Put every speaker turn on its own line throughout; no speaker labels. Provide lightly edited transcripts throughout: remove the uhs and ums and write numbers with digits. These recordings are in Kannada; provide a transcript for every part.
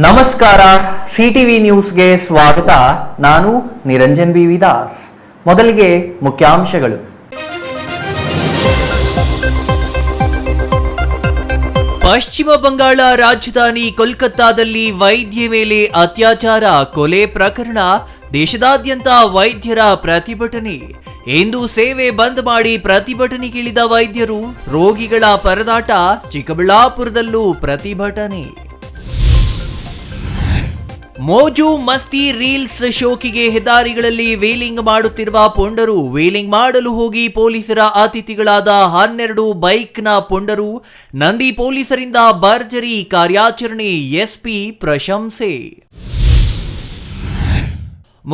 ನಮಸ್ಕಾರ, ಸಿಟಿವಿ ನ್ಯೂಸ್ಗೆ ಸ್ವಾಗತ. ನಾನು ನಿರಂಜನ್ ಬಿ ವಿದಾಸ್. ಮೊದಲಿಗೆ ಮುಖ್ಯಾಂಶಗಳು. ಪಶ್ಚಿಮ ಬಂಗಾಳ ರಾಜಧಾನಿ ಕೋಲ್ಕತ್ತಾದಲ್ಲಿ ವೈದ್ಯ ಮೇಲೆ ಅತ್ಯಾಚಾರ ಕೊಲೆ ಪ್ರಕರಣ, ದೇಶದಾದ್ಯಂತ ವೈದ್ಯರ ಪ್ರತಿಭಟನೆ. ಇಂದು ಸೇವೆ ಬಂದ್ ಮಾಡಿ ಪ್ರತಿಭಟನೆಗಿಳಿದ ವೈದ್ಯರು, ರೋಗಿಗಳ ಪರದಾಟ. ಚಿಕ್ಕಬಳ್ಳಾಪುರದಲ್ಲೂ ಪ್ರತಿಭಟನೆ. ಮೋಜು ಮಸ್ತಿ ರೀಲ್ಸ್ ಶೋಕಿಗೆ ಹೆದ್ದಾರಿಗಳಲ್ಲಿ ವೀಲಿಂಗ್ ಮಾಡುತ್ತಿರುವ ಪುಂಡರು. ವೀಲಿಂಗ್ ಮಾಡಲು ಹೋಗಿ ಪೊಲೀಸರ ಅತಿಥಿಗಳಾದ 12 ಬೈಕ್ನ ಪುಂಡರು. ನಂದಿ ಪೊಲೀಸರಿಂದ ಭರ್ಜರಿ ಕಾರ್ಯಾಚರಣೆ, ಎಸ್ಪಿ ಪ್ರಶಂಸೆ.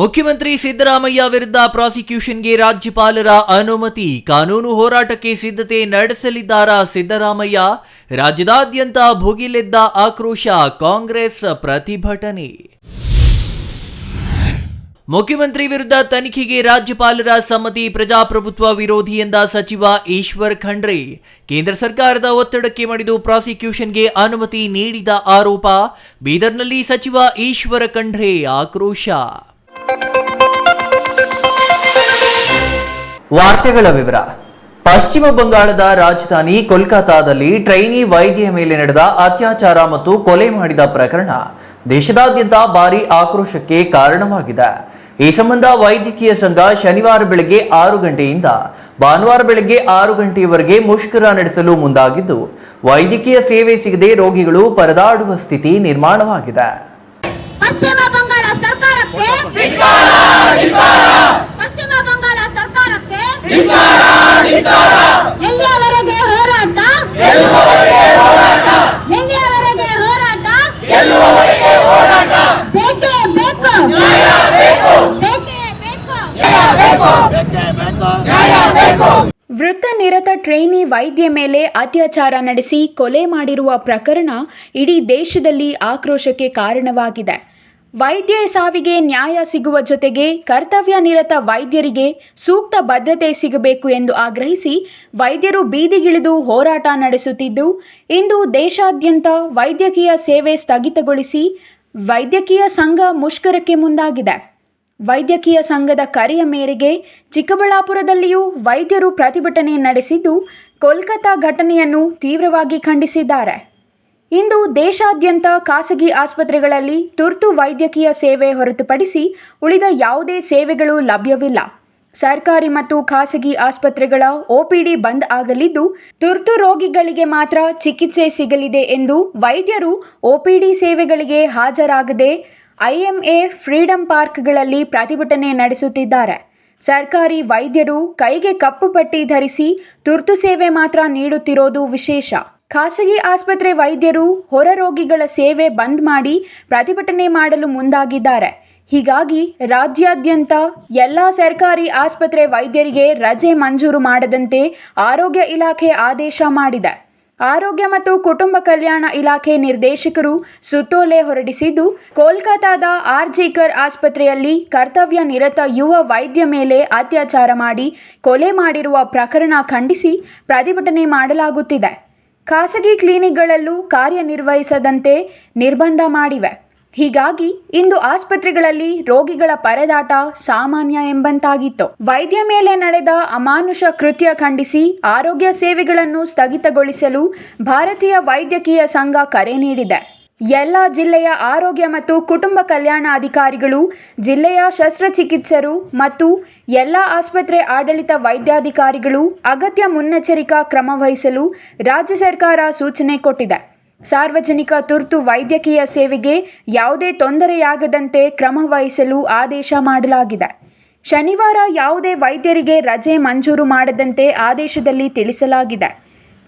ಮುಖ್ಯಮಂತ್ರಿ ಸಿದ್ದರಾಮಯ್ಯ ವಿರುದ್ಧ ಪ್ರಾಸಿಕ್ಯೂಷನ್ಗೆ ರಾಜ್ಯಪಾಲರ ಅನುಮತಿ. ಕಾನೂನು ಹೋರಾಟಕ್ಕೆ ಸಿದ್ಧತೆ ನಡೆಸಲಿದ್ದಾರಾ ಸಿದ್ದರಾಮಯ್ಯ? ರಾಜ್ಯದಾದ್ಯಂತ ಭುಗಿಲೆದ್ದ ಆಕ್ರೋಶ, ಕಾಂಗ್ರೆಸ್ ಪ್ರತಿಭಟನೆ. ಮುಖ್ಯಮಂತ್ರಿ ವಿರುದ್ಧ ತನಿಖೆಗೆ ರಾಜ್ಯಪಾಲರ ಸಮ್ಮತಿ. ಪ್ರಜಾಪ್ರಭುತ್ವ ವಿರೋಧಿ ಎಂದ ಸಚಿವ ಈಶ್ವರ್ ಖಂಡ್ರೆ. ಕೇಂದ್ರ ಸರ್ಕಾರದ ಒತ್ತಡಕ್ಕೆ ಮಣಿದು ಪ್ರಾಸಿಕ್ಯೂಷನ್ಗೆ ಅನುಮತಿ ನೀಡಿದ ಆರೋಪ. ಬೀದರ್ನಲ್ಲಿ ಸಚಿವ ಈಶ್ವರ ಖಂಡ್ರೆ ಆಕ್ರೋಶ. ವಾರ್ತೆಗಳ ವಿವರ. ಪಶ್ಚಿಮ ಬಂಗಾಳದ ರಾಜಧಾನಿ ಕೋಲ್ಕತ್ತಾದಲ್ಲಿ ಟ್ರೈನಿ ವೈದ್ಯೆಯ ಮೇಲೆ ನಡೆದ ಅತ್ಯಾಚಾರ ಮತ್ತು ಕೊಲೆ ಮಾಡಿದ ಪ್ರಕರಣ ದೇಶದಾದ್ಯಂತ ಭಾರೀ ಆಕ್ರೋಶಕ್ಕೆ ಕಾರಣವಾಗಿದೆ. ಈ ಸಂಬಂಧ ವೈದ್ಯಕೀಯ ಸಂಘ ಶನಿವಾರ ಬೆಳಗ್ಗೆ 6 ಗಂಟೆಯಿಂದ ಭಾನುವಾರ ಬೆಳಗ್ಗೆ 6 ಗಂಟೆಯವರೆಗೆ ಮುಷ್ಕರ ನಡೆಸಲು ಮುಂದಾಗಿದ್ದು, ವೈದ್ಯಕೀಯ ಸೇವೆ ಸಿಗದೆ ರೋಗಿಗಳು ಪರದಾಡುವ ಸ್ಥಿತಿ ನಿರ್ಮಾಣವಾಗಿದೆ.
ಪಶ್ಚಿಮ ಬಂಗಾಳ ಸರ್ಕಾರಕ್ಕೆ ಪಶ್ಚಿಮ ಬಂಗಾಳ ಸರ್ಕಾರಕ್ಕೆ ಎಲ್ಲಿಯವರೆಗೆ ಹೋರಾಟ? ಎಲ್ಲಿಯವರೆಗೆ ಹೋರಾಟ? ಬೇಕೇ ಬೇಕು, ಬೇಕೇ ಬೇಕು.
ವೃತ್ತ ನಿರತ ಟ್ರೈನಿ ವೈದ್ಯ ಮೇಲೆ ಅತ್ಯಾಚಾರ ನಡೆಸಿ ಕೊಲೆ ಮಾಡಿರುವ ಪ್ರಕರಣ ಇಡೀ ದೇಶದಲ್ಲಿ ಆಕ್ರೋಶಕ್ಕೆ ಕಾರಣವಾಗಿದೆ. ವೈದ್ಯ ಸಾವಿಗೆ ನ್ಯಾಯ ಸಿಗುವ ಜೊತೆಗೆ ಕರ್ತವ್ಯ ನಿರತ ವೈದ್ಯರಿಗೆ ಸೂಕ್ತ ಭದ್ರತೆ ಸಿಗಬೇಕು ಎಂದು ಆಗ್ರಹಿಸಿ ವೈದ್ಯರು ಬೀದಿಗಿಳಿದು ಹೋರಾಟ ನಡೆಸುತ್ತಿದ್ದು, ಇಂದು ದೇಶಾದ್ಯಂತ ವೈದ್ಯಕೀಯ ಸೇವೆ ಸ್ಥಗಿತಗೊಳಿಸಿ ವೈದ್ಯಕೀಯ ಸಂಘ ಮುಷ್ಕರಕ್ಕೆ ಮುಂದಾಗಿದೆ. ವೈದ್ಯಕೀಯ ಸಂಘದ ಕರೆಯ ಮೇರೆಗೆ ಚಿಕ್ಕಬಳ್ಳಾಪುರದಲ್ಲಿಯೂ ವೈದ್ಯರು ಪ್ರತಿಭಟನೆ ನಡೆಸಿದ್ದು, ಕೋಲ್ಕತ್ತಾ ಘಟನೆಯನ್ನು ತೀವ್ರವಾಗಿ ಖಂಡಿಸಿದ್ದಾರೆ. ಇಂದು ದೇಶಾದ್ಯಂತ ಖಾಸಗಿ ಆಸ್ಪತ್ರೆಗಳಲ್ಲಿ ತುರ್ತು ವೈದ್ಯಕೀಯ ಸೇವೆ ಹೊರತುಪಡಿಸಿ ಉಳಿದ ಯಾವುದೇ ಸೇವೆಗಳು ಲಭ್ಯವಿಲ್ಲ. ಸರ್ಕಾರಿ ಮತ್ತು ಖಾಸಗಿ ಆಸ್ಪತ್ರೆಗಳ OPD ಬಂದ್ ಆಗಲಿದ್ದು, ತುರ್ತು ರೋಗಿಗಳಿಗೆ ಮಾತ್ರ ಚಿಕಿತ್ಸೆ ಸಿಗಲಿದೆ ಎಂದು ವೈದ್ಯರು OPD ಸೇವೆಗಳಿಗೆ ಹಾಜರಾಗದೆ IMA ಫ್ರೀಡಂ ಪಾರ್ಕ್ಗಳಲ್ಲಿ ಪ್ರತಿಭಟನೆ ನಡೆಸುತ್ತಿದ್ದಾರೆ. ಸರ್ಕಾರಿ ವೈದ್ಯರು ಕೈಗೆ ಕಪ್ಪು ಪಟ್ಟಿ ಧರಿಸಿ ತುರ್ತು ಸೇವೆ ಮಾತ್ರ ನೀಡುತ್ತಿರೋದು ವಿಶೇಷ. ಖಾಸಗಿ ಆಸ್ಪತ್ರೆ ವೈದ್ಯರು ಹೊರ ರೋಗಿಗಳ ಸೇವೆ ಬಂದ್ ಮಾಡಿ ಪ್ರತಿಭಟನೆ ಮಾಡಲು ಮುಂದಾಗಿದ್ದಾರೆ. ಹೀಗಾಗಿ ರಾಜ್ಯಾದ್ಯಂತ ಎಲ್ಲ ಸರ್ಕಾರಿ ಆಸ್ಪತ್ರೆ ವೈದ್ಯರಿಗೆ ರಜೆ ಮಂಜೂರು ಮಾಡದಂತೆ ಆರೋಗ್ಯ ಇಲಾಖೆ ಆದೇಶ ಮಾಡಿದೆ. ಆರೋಗ್ಯ ಮತ್ತು ಕುಟುಂಬ ಕಲ್ಯಾಣ ಇಲಾಖೆ ನಿರ್ದೇಶಕರು ಸುತ್ತೋಲೆ ಹೊರಡಿಸಿದ್ದು, ಕೋಲ್ಕತ್ತಾದ ಆರ್ಜಿಕರ್ ಆಸ್ಪತ್ರೆಯಲ್ಲಿ ಕರ್ತವ್ಯ ನಿರತ ಯುವ ವೈದ್ಯ ಮೇಲೆ ಅತ್ಯಾಚಾರ ಮಾಡಿ ಕೊಲೆ ಮಾಡಿರುವ ಪ್ರಕರಣ ಖಂಡಿಸಿ ಪ್ರತಿಭಟನೆ ಮಾಡಲಾಗುತ್ತಿದೆ. ಖಾಸಗಿ ಕ್ಲಿನಿಕ್ಗಳಲ್ಲೂ ಕಾರ್ಯನಿರ್ವಹಿಸದಂತೆ ನಿರ್ಬಂಧ ಮಾಡಿವೆ. ಹೀಗಾಗಿ ಇಂದು ಆಸ್ಪತ್ರೆಗಳಲ್ಲಿ ರೋಗಿಗಳ ಪರದಾಟ ಸಾಮಾನ್ಯ ಎಂಬಂತಾಗಿತ್ತು. ವೈದ್ಯ ಮೇಲೆ ನಡೆದ ಅಮಾನುಷ ಕೃತ್ಯ ಖಂಡಿಸಿ ಆರೋಗ್ಯ ಸೇವೆಗಳನ್ನು ಸ್ಥಗಿತಗೊಳಿಸಲು ಭಾರತೀಯ ವೈದ್ಯಕೀಯ ಸಂಘ ಕರೆ ನೀಡಿದೆ. ಎಲ್ಲ ಜಿಲ್ಲೆಯ ಆರೋಗ್ಯ ಮತ್ತು ಕುಟುಂಬ ಕಲ್ಯಾಣ ಅಧಿಕಾರಿಗಳು, ಜಿಲ್ಲೆಯ ಶಸ್ತ್ರಚಿಕಿತ್ಸರು ಮತ್ತು ಎಲ್ಲ ಆಸ್ಪತ್ರೆ ಆಡಳಿತ ವೈದ್ಯಾಧಿಕಾರಿಗಳು ಅಗತ್ಯ ಮುನ್ನೆಚ್ಚರಿಕಾ ಕ್ರಮ ವಹಿಸಲು ರಾಜ್ಯ ಸರ್ಕಾರ ಸೂಚನೆ ಕೊಟ್ಟಿದೆ. ಸಾರ್ವಜನಿಕ ತುರ್ತು ವೈದ್ಯಕೀಯ ಸೇವೆಗೆ ಯಾವುದೇ ತೊಂದರೆಯಾಗದಂತೆ ಕ್ರಮ ವಹಿಸಲು ಆದೇಶ ಮಾಡಲಾಗಿದೆ. ಶನಿವಾರ ಯಾವುದೇ ವೈದ್ಯರಿಗೆ ರಜೆ ಮಂಜೂರು ಮಾಡದಂತೆ ಆದೇಶದಲ್ಲಿ ತಿಳಿಸಲಾಗಿದೆ.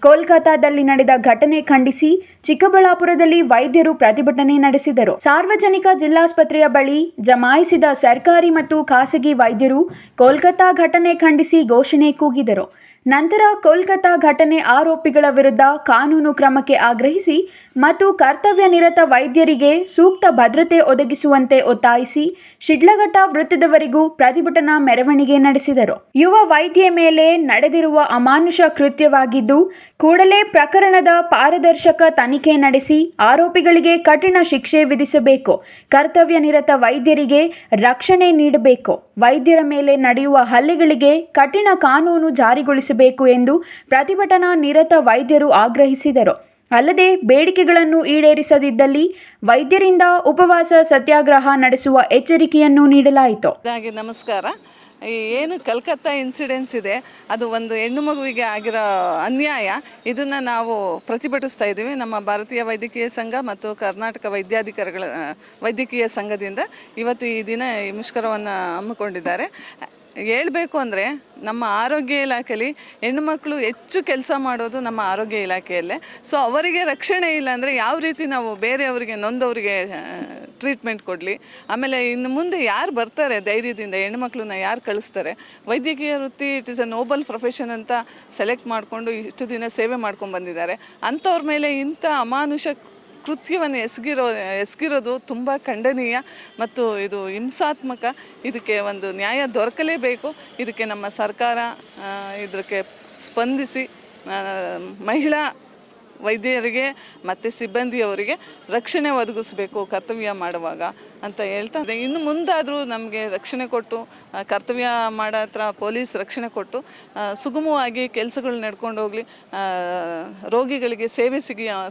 ಕೋಲ್ಕತ್ತಾದಲ್ಲಿ ನಡೆದ ಘಟನೆ ಖಂಡಿಸಿ ಚಿಕ್ಕಬಳ್ಳಾಪುರದಲ್ಲಿ ವೈದ್ಯರು ಪ್ರತಿಭಟನೆ ನಡೆಸಿದರು. ಸಾರ್ವಜನಿಕ ಜಿಲ್ಲಾಸ್ಪತ್ರೆಯ ಬಳಿ ಜಮಾಯಿಸಿದ ಸರ್ಕಾರಿ ಮತ್ತು ಖಾಸಗಿ ವೈದ್ಯರು ಕೋಲ್ಕತ್ತಾ ಘಟನೆ ಖಂಡಿಸಿ ಘೋಷಣೆ ಕೂಗಿದರು. ನಂತರ ಕೋಲ್ಕತಾ ಘಟನೆ ಆರೋಪಿಗಳ ವಿರುದ್ಧ ಕಾನೂನು ಕ್ರಮಕ್ಕೆ ಆಗ್ರಹಿಸಿ ಮತ್ತು ಕರ್ತವ್ಯ ನಿರತ ವೈದ್ಯರಿಗೆ ಸೂಕ್ತ ಭದ್ರತೆ ಒದಗಿಸುವಂತೆ ಒತ್ತಾಯಿಸಿ ಶಿಡ್ಲಘಟ್ಟ ವೃತ್ತದವರೆಗೂ ಪ್ರತಿಭಟನಾ ಮೆರವಣಿಗೆ ನಡೆಸಿದರು. ಯುವ ವೈದ್ಯೆ ಮೇಲೆ ನಡೆದಿರುವ ಅಮಾನುಷ ಕೃತ್ಯವಾಗಿದ್ದು, ಕೂಡಲೇ ಪ್ರಕರಣದ ಪಾರದರ್ಶಕ ತನಿಖೆ ನಡೆಸಿ ಆರೋಪಿಗಳಿಗೆ ಕಠಿಣ ಶಿಕ್ಷೆ ವಿಧಿಸಬೇಕು. ಕರ್ತವ್ಯ ನಿರತ ವೈದ್ಯರಿಗೆ ರಕ್ಷಣೆ ನೀಡಬೇಕು. ವೈದ್ಯರ ಮೇಲೆ ನಡೆಯುವ ಹಲ್ಲೆಗಳಿಗೆ ಕಠಿಣ ಕಾನೂನು ಜಾರಿಗೊಳಿಸಬೇಕು ಎಂದು ಪ್ರತಿಭಟನಾ ನಿರತ ವೈದ್ಯರು ಆಗ್ರಹಿಸಿದರು. ಅಲ್ಲದೆ ಬೇಡಿಕೆಗಳನ್ನು ಈಡೇರಿಸದಿದ್ದಲ್ಲಿ ವೈದ್ಯರಿಂದ ಉಪವಾಸ ಸತ್ಯಾಗ್ರಹ ನಡೆಸುವ ಎಚ್ಚರಿಕೆಯನ್ನು ನೀಡಲಾಯಿತು.
ನಮಸ್ಕಾರ. ಏನು ಕಲ್ಕತ್ತಾ ಇನ್ಸಿಡೆನ್ಸ್ ಇದೆ, ಅದು ಒಂದು ಹೆಣ್ಣು ಮಗುವಿಗೆ ಆಗಿರೋ ಅನ್ಯಾಯ. ಇದನ್ನು ನಾವು ಪ್ರತಿಭಟಿಸ್ತಾ ಇದ್ದೀವಿ. ನಮ್ಮ ಭಾರತೀಯ ವೈದ್ಯಕೀಯ ಸಂಘ ಮತ್ತು ಕರ್ನಾಟಕ ವೈದ್ಯಕೀಯ ಸಂಘದಿಂದ ಇವತ್ತು ಈ ದಿನ ಈ ಮುಷ್ಕರವನ್ನು ಹಮ್ಮಿಕೊಂಡಿದ್ದಾರೆ. ಹೇಳಬೇಕು ಅಂದರೆ ನಮ್ಮ ಆರೋಗ್ಯ ಇಲಾಖೆಯಲ್ಲಿ ಹೆಣ್ಣುಮಕ್ಕಳು ಹೆಚ್ಚು ಕೆಲಸ ಮಾಡೋದು ನಮ್ಮ ಆರೋಗ್ಯ ಇಲಾಖೆಯಲ್ಲೇ. ಸೊ ಅವರಿಗೆ ರಕ್ಷಣೆ ಇಲ್ಲ ಅಂದರೆ ಯಾವ ರೀತಿ ನಾವು ಬೇರೆಯವರಿಗೆ ನೊಂದವರಿಗೆ ಟ್ರೀಟ್ಮೆಂಟ್ ಕೊಡಲಿ? ಆಮೇಲೆ ಇನ್ನು ಮುಂದೆ ಯಾರು ಬರ್ತಾರೆ ಧೈರ್ಯದಿಂದ, ಹೆಣ್ಮಕ್ಳನ್ನ ಯಾರು ಕಳಿಸ್ತಾರೆ? ವೈದ್ಯಕೀಯ ವೃತ್ತಿ it is a noble profession ಅಂತ ಸೆಲೆಕ್ಟ್ ಮಾಡಿಕೊಂಡು ಇಷ್ಟು ದಿನ ಸೇವೆ ಮಾಡ್ಕೊಂಡು ಬಂದಿದ್ದಾರೆ. ಅಂಥವ್ರ ಮೇಲೆ ಇಂಥ ಅಮಾನುಷ ಕೃತ್ಯವನ್ನು ಎಸಗಿರೋದು ತುಂಬ ಖಂಡನೀಯ ಮತ್ತು ಇದು ಹಿಂಸಾತ್ಮಕ. ಇದಕ್ಕೆ ಒಂದು ನ್ಯಾಯ ದೊರಕಲೇಬೇಕು. ಇದಕ್ಕೆ ನಮ್ಮ ಸರ್ಕಾರ ಇದಕ್ಕೆ ಸ್ಪಂದಿಸಿ ಮಹಿಳಾ ವೈದ್ಯರಿಗೆ ಮತ್ತು ಸಿಬ್ಬಂದಿಯವರಿಗೆ ರಕ್ಷಣೆ ಒದಗಿಸಬೇಕು ಕರ್ತವ್ಯ ಮಾಡುವಾಗ ಅಂತ ಹೇಳ್ತಾ ಇದೆ. ಇನ್ನು ಮುಂದಾದರೂ ನಮಗೆ ರಕ್ಷಣೆ ಕೊಟ್ಟು, ಕರ್ತವ್ಯ ಮಾಡೋ ಹತ್ರ ಪೊಲೀಸ್ ರಕ್ಷಣೆ ಕೊಟ್ಟು ಸುಗಮವಾಗಿ ಕೆಲಸಗಳು ನಡ್ಕೊಂಡು ಹೋಗಲಿ, ರೋಗಿಗಳಿಗೆ ಸೇವೆ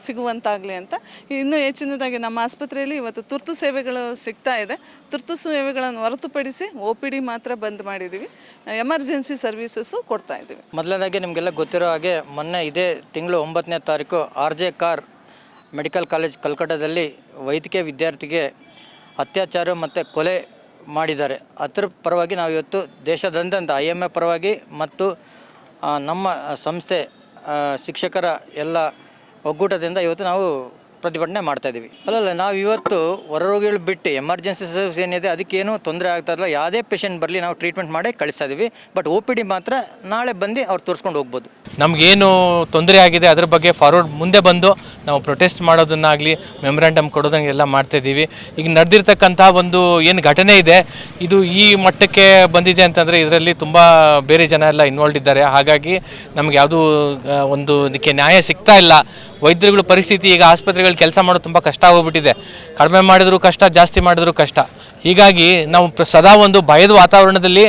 ಸಿಗುವಂತಾಗಲಿ ಅಂತ. ಇನ್ನೂ ಹೆಚ್ಚಿನದಾಗಿ ನಮ್ಮ ಆಸ್ಪತ್ರೆಯಲ್ಲಿ ಇವತ್ತು ತುರ್ತು ಸೇವೆಗಳು ಸಿಗ್ತಾ ಇದೆ. ತುರ್ತು ಸೇವೆಗಳನ್ನು ಹೊರತುಪಡಿಸಿ OPD ಮಾತ್ರ ಬಂದ್ ಮಾಡಿದ್ದೀವಿ. ಎಮರ್ಜೆನ್ಸಿ ಸರ್ವೀಸಸ್ಸು ಕೊಡ್ತಾ ಇದ್ದೀವಿ.
ಮೊದಲನೇದಾಗಿ ನಿಮಗೆಲ್ಲ ಗೊತ್ತಿರೋ ಹಾಗೆ ಮೊನ್ನೆ ಇದೇ ತಿಂಗಳು 9ನೇ ತಾರೀಕು RJ ಕಾರ್ ಮೆಡಿಕಲ್ ಕಾಲೇಜ್ ಕಲ್ಕಟ್ಟಾದಲ್ಲಿ ವೈದ್ಯಕೀಯ ವಿದ್ಯಾರ್ಥಿಗೆ ಅತ್ಯಾಚಾರ ಮತ್ತು ಕೊಲೆ ಮಾಡಿದ್ದಾರೆ. ಅದರ ಪರವಾಗಿ ನಾವು ಇವತ್ತು ದೇಶಾದ್ಯಂತ IMA ಪರವಾಗಿ ಮತ್ತು ನಮ್ಮ ಸಂಸ್ಥೆ ಶಿಕ್ಷಕರ ಎಲ್ಲ ಒಗ್ಗೂಟದಿಂದ ಇವತ್ತು ನಾವು ಪ್ರತಿಭಟನೆ ಮಾಡ್ತಾಯಿದ್ದೀವಿ. ಅಲ್ಲಲ್ಲ, ನಾವು ಇವತ್ತು ಹೊರರೋಗಿಗಳು ಬಿಟ್ಟು ಎಮರ್ಜೆನ್ಸಿ ಸರ್ವಿಸ್ ಏನಿದೆ ಅದಕ್ಕೇನು ತೊಂದರೆ ಆಗ್ತಾ ಇಲ್ಲ. ಯಾವುದೇ ಪೇಷಂಟ್ ಬರಲಿ ನಾವು ಟ್ರೀಟ್ಮೆಂಟ್ ಮಾಡಿ ಕಳಿಸ್ತಾ ಇದ್ದೀವಿ. ಬಟ್ OPD ಮಾತ್ರ ನಾಳೆ ಬಂದು ಅವ್ರು ತೋರಿಸ್ಕೊಂಡು ಹೋಗ್ಬೋದು.
ನಮಗೇನು ತೊಂದರೆ ಆಗಿದೆ ಅದ್ರ ಬಗ್ಗೆ ಫಾರ್ವರ್ಡ್ ಮುಂದೆ ಬಂದು ನಾವು ಪ್ರೊಟೆಸ್ಟ್ ಮಾಡೋದನ್ನಾಗಲಿ ಮೆಮೊರಾಂಡಮ್ ಕೊಡೋದಂಗೆ ಎಲ್ಲ ಮಾಡ್ತಾಯಿದ್ದೀವಿ. ಈಗ ನಡೆದಿರ್ತಕ್ಕಂಥ ಒಂದು ಏನು ಘಟನೆ ಇದೆ ಇದು ಈ ಮಟ್ಟಕ್ಕೆ ಬಂದಿದೆ ಅಂತಂದರೆ ಇದರಲ್ಲಿ ತುಂಬ ಬೇರೆ ಜನ ಎಲ್ಲ ಇನ್ವಾಲ್ವ್ ಇದ್ದಾರೆ. ಹಾಗಾಗಿ ನಮ್ಗೆ ಯಾವುದೂ ಒಂದು ಇದಕ್ಕೆ ನ್ಯಾಯ ಸಿಗ್ತಾ ಇಲ್ಲ. ವೈದ್ಯರುಗಳ ಪರಿಸ್ಥಿತಿ ಈಗ ಆಸ್ಪತ್ರೆಗಳು ಕೆಲಸ ಮಾಡೋದು ತುಂಬ ಕಷ್ಟ ಆಗೋಗ್ಬಿಟ್ಟಿದೆ. ಕಡಿಮೆ ಮಾಡಿದ್ರು ಕಷ್ಟ, ಜಾಸ್ತಿ ಮಾಡಿದ್ರು ಕಷ್ಟ. ಹೀಗಾಗಿ ನಾವು ಸದಾ ಒಂದು ಭಯದ ವಾತಾವರಣದಲ್ಲಿ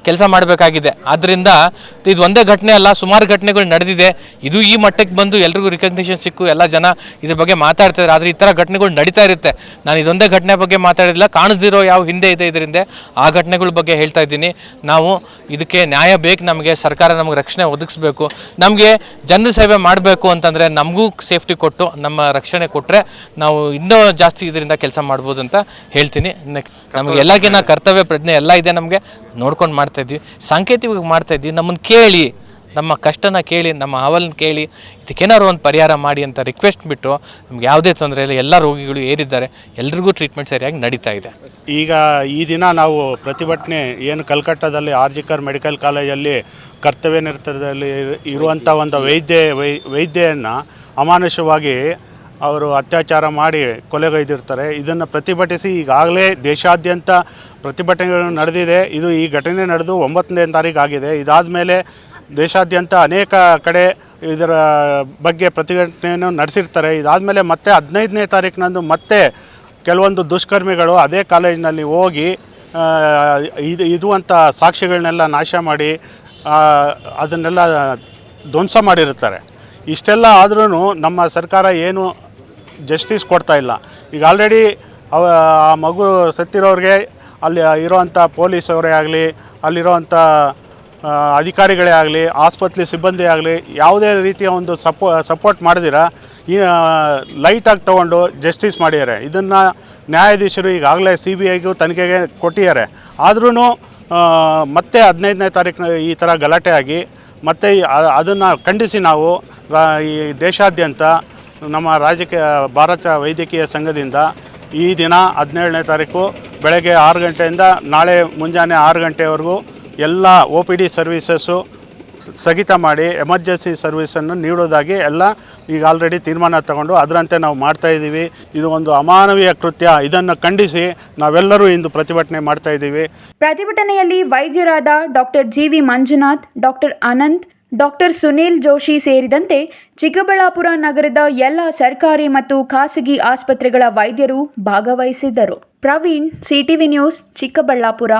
ಕೆಲಸ ಮಾಡಬೇಕಾಗಿದೆ. ಆದ್ದರಿಂದ ಇದು ಒಂದೇ ಘಟನೆ ಅಲ್ಲ, ಸುಮಾರು ಘಟನೆಗಳು ನಡೆದಿದೆ. ಇದು ಈ ಮಟ್ಟಕ್ಕೆ ಬಂದು ಎಲ್ರಿಗೂ ರಿಕಗ್ನಿಷನ್ ಸಿಕ್ಕು ಎಲ್ಲ ಜನ ಇದ್ರ ಬಗ್ಗೆ ಮಾತಾಡ್ತಾರೆ. ಆದರೆ ಈ ಥರ ಘಟನೆಗಳು ನಡೀತಾ ಇರುತ್ತೆ. ನಾನು ಇದೊಂದೇ ಘಟನೆ ಬಗ್ಗೆ ಮಾತಾಡಿಲ್ಲ, ಕಾಣಿಸ್ದಿರೋ ಯಾವ ಹಿಂದೆ ಇದೆ ಇದರಿಂದ ಆ ಘಟನೆಗಳ ಬಗ್ಗೆ ಹೇಳ್ತಾ ಇದ್ದೀನಿ. ನಾವು ಇದಕ್ಕೆ ನ್ಯಾಯ ಬೇಕು. ನಮಗೆ ಸರ್ಕಾರ ನಮಗೆ ರಕ್ಷಣೆ ಒದಗಿಸ್ಬೇಕು. ನಮಗೆ ಜನರ ಸೇವೆ ಮಾಡಬೇಕು ಅಂತಂದರೆ ನಮಗೂ ಸೇಫ್ಟಿ ಕೊಟ್ಟು ನಮ್ಮ ರಕ್ಷಣೆ ಕೊಟ್ಟರೆ ನಾವು ಇನ್ನೂ ಜಾಸ್ತಿ ಇದರಿಂದ ಕೆಲಸ ಮಾಡ್ಬೋದು ಅಂತ ಹೇಳ್ತೀನಿ. ನಮಗೆ ಎಲ್ಲಕ್ಕಿಂತ ಕರ್ತವ್ಯ ಪ್ರಜ್ಞೆ ಎಲ್ಲ ಇದೆ, ನಮಗೆ ನೋಡ್ಕೊಂಡು ಮಾಡ್ತಾಯಿದ್ವಿ, ಸಾಂಕೇತಿಕವಾಗಿ ಮಾಡ್ತಾಯಿದ್ವಿ. ನಮ್ಮನ್ನು ಕೇಳಿ, ನಮ್ಮ ಕಷ್ಟನ ಕೇಳಿ, ನಮ್ಮ ಹಾವಲನ್ನ ಕೇಳಿ ಇದಕ್ಕೇನಾದ್ರು ಒಂದು ಪರಿಹಾರ ಮಾಡಿ ಅಂತ ರಿಕ್ವೆಸ್ಟ್ ಬಿಟ್ಟು ನಮ್ಗೆ ಯಾವುದೇ ತೊಂದರೆ ಇಲ್ಲ. ಎಲ್ಲ ರೋಗಿಗಳು ಏರಿದ್ದಾರೆ, ಎಲ್ರಿಗೂ ಟ್ರೀಟ್ಮೆಂಟ್ ಸರಿಯಾಗಿ ನಡೀತಾ ಇದೆ.
ಈಗ ಈ ದಿನ ನಾವು ಪ್ರತಿಭಟನೆ ಏನು ಕಲ್ಕಟ್ಟಾದಲ್ಲಿ RJ ಕಾರ್ ಮೆಡಿಕಲ್ ಕಾಲೇಜಲ್ಲಿ ಕರ್ತವ್ಯ ನಿರತದಲ್ಲಿ ಇರುವಂಥ ಒಂದು ವೈದ್ಯೆಯನ್ನು ಅಮಾನುಷವಾಗಿ ಅವರು ಅತ್ಯಾಚಾರ ಮಾಡಿ ಕೊಲೆಗೈದಿರ್ತಾರೆ. ಇದನ್ನು ಪ್ರತಿಭಟಿಸಿ ಈಗಾಗಲೇ ದೇಶಾದ್ಯಂತ ಪ್ರತಿಭಟನೆಗಳು ನಡೆದಿದೆ. ಈ ಘಟನೆ ನಡೆದು 9ನೇ ತಾರೀಕು ಆಗಿದೆ. ಇದಾದ ಮೇಲೆ ದೇಶಾದ್ಯಂತ ಅನೇಕ ಕಡೆ ಇದರ ಬಗ್ಗೆ ಪ್ರತಿಭಟನೆಯನ್ನು ನಡೆಸಿರ್ತಾರೆ. ಇದಾದಮೇಲೆ ಮತ್ತೆ 15ನೇ ತಾರೀಕಿನಂದು ಮತ್ತೆ ಕೆಲವೊಂದು ದುಷ್ಕರ್ಮಿಗಳು ಅದೇ ಕಾಲೇಜಿನಲ್ಲಿ ಹೋಗಿ ಇರುವಂಥ ಸಾಕ್ಷಿಗಳನ್ನೆಲ್ಲ ನಾಶ ಮಾಡಿ ಅದನ್ನೆಲ್ಲ ಧ್ವಂಸ ಮಾಡಿರ್ತಾರೆ. ಇಷ್ಟೆಲ್ಲ ಆದ್ರೂ ನಮ್ಮ ಸರ್ಕಾರ ಏನು ಜಸ್ಟಿಸ್ ಕೊಡ್ತಾ ಇಲ್ಲ. ಈಗ ಆಲ್ರೆಡಿ ಆ ಮಗು ಸತ್ತಿರೋರಿಗೆ ಅಲ್ಲಿ ಇರೋವಂಥ ಪೊಲೀಸವರೇ ಆಗಲಿ, ಅಲ್ಲಿರೋವಂಥ ಅಧಿಕಾರಿಗಳೇ ಆಗಲಿ, ಆಸ್ಪತ್ರೆ ಸಿಬ್ಬಂದಿ ಆಗಲಿ ಯಾವುದೇ ರೀತಿಯ ಒಂದು ಸಪೋರ್ಟ್ ಮಾಡಿದಿರ ಲೈಟಾಗಿ ತೊಗೊಂಡು ಜಸ್ಟಿಸ್ ಮಾಡಿದ್ದಾರೆ. ಇದನ್ನು ನ್ಯಾಯಾಧೀಶರು ಈಗಾಗಲೇ CBIಗೂ ತನಿಖೆಗೆ ಕೊಟ್ಟಿದ್ದಾರೆ. ಆದ್ರೂ ಮತ್ತೆ 15ನೇ ತಾರೀಕು ಈ ಥರ ಗಲಾಟೆ ಆಗಿ ಮತ್ತು ಅದನ್ನು ಖಂಡಿಸಿ ನಾವು ಈ ದೇಶಾದ್ಯಂತ ನಮ್ಮ ಭಾರತ ವೈದ್ಯಕೀಯ ಸಂಘದಿಂದ ಈ ದಿನ 17ನೇ ತಾರೀಕು ಬೆಳಗ್ಗೆ 6 ಗಂಟೆಯಿಂದ ನಾಳೆ ಮುಂಜಾನೆ 6 ಗಂಟೆವರೆಗೂ ಎಲ್ಲ OPD ಸರ್ವೀಸಸ್ಸು ಸ್ಥಗಿತ ಮಾಡಿ ಎಮರ್ಜೆನ್ಸಿ ಸರ್ವಿಸನ್ನು ನೀಡೋದಾಗಿ ಎಲ್ಲ ಈಗ ಆಲ್ರೆಡಿ ತೀರ್ಮಾನ ತಗೊಂಡು ಅದರಂತೆ ನಾವು ಮಾಡ್ತಾಯಿದ್ದೀವಿ. ಇದು ಒಂದು ಅಮಾನವೀಯ ಕೃತ್ಯ. ಇದನ್ನು ಖಂಡಿಸಿ ನಾವೆಲ್ಲರೂ ಇಂದು ಪ್ರತಿಭಟನೆ ಮಾಡ್ತಾಯಿದ್ದೀವಿ.
ಪ್ರತಿಭಟನೆಯಲ್ಲಿ ವೈದ್ಯರಾದ doctor G V. Manjunath, doctor Anant, doctor Sunil Joshi ಸೇರಿದಂತೆ ಚಿಕ್ಕಬಳ್ಳಾಪುರ ನಗರದ ಎಲ್ಲ ಸರ್ಕಾರಿ ಮತ್ತು ಖಾಸಗಿ ಆಸ್ಪತ್ರೆಗಳ ವೈದ್ಯರು ಭಾಗವಹಿಸಿದ್ದರು. Praveen, CTV news, Chikkaballapur.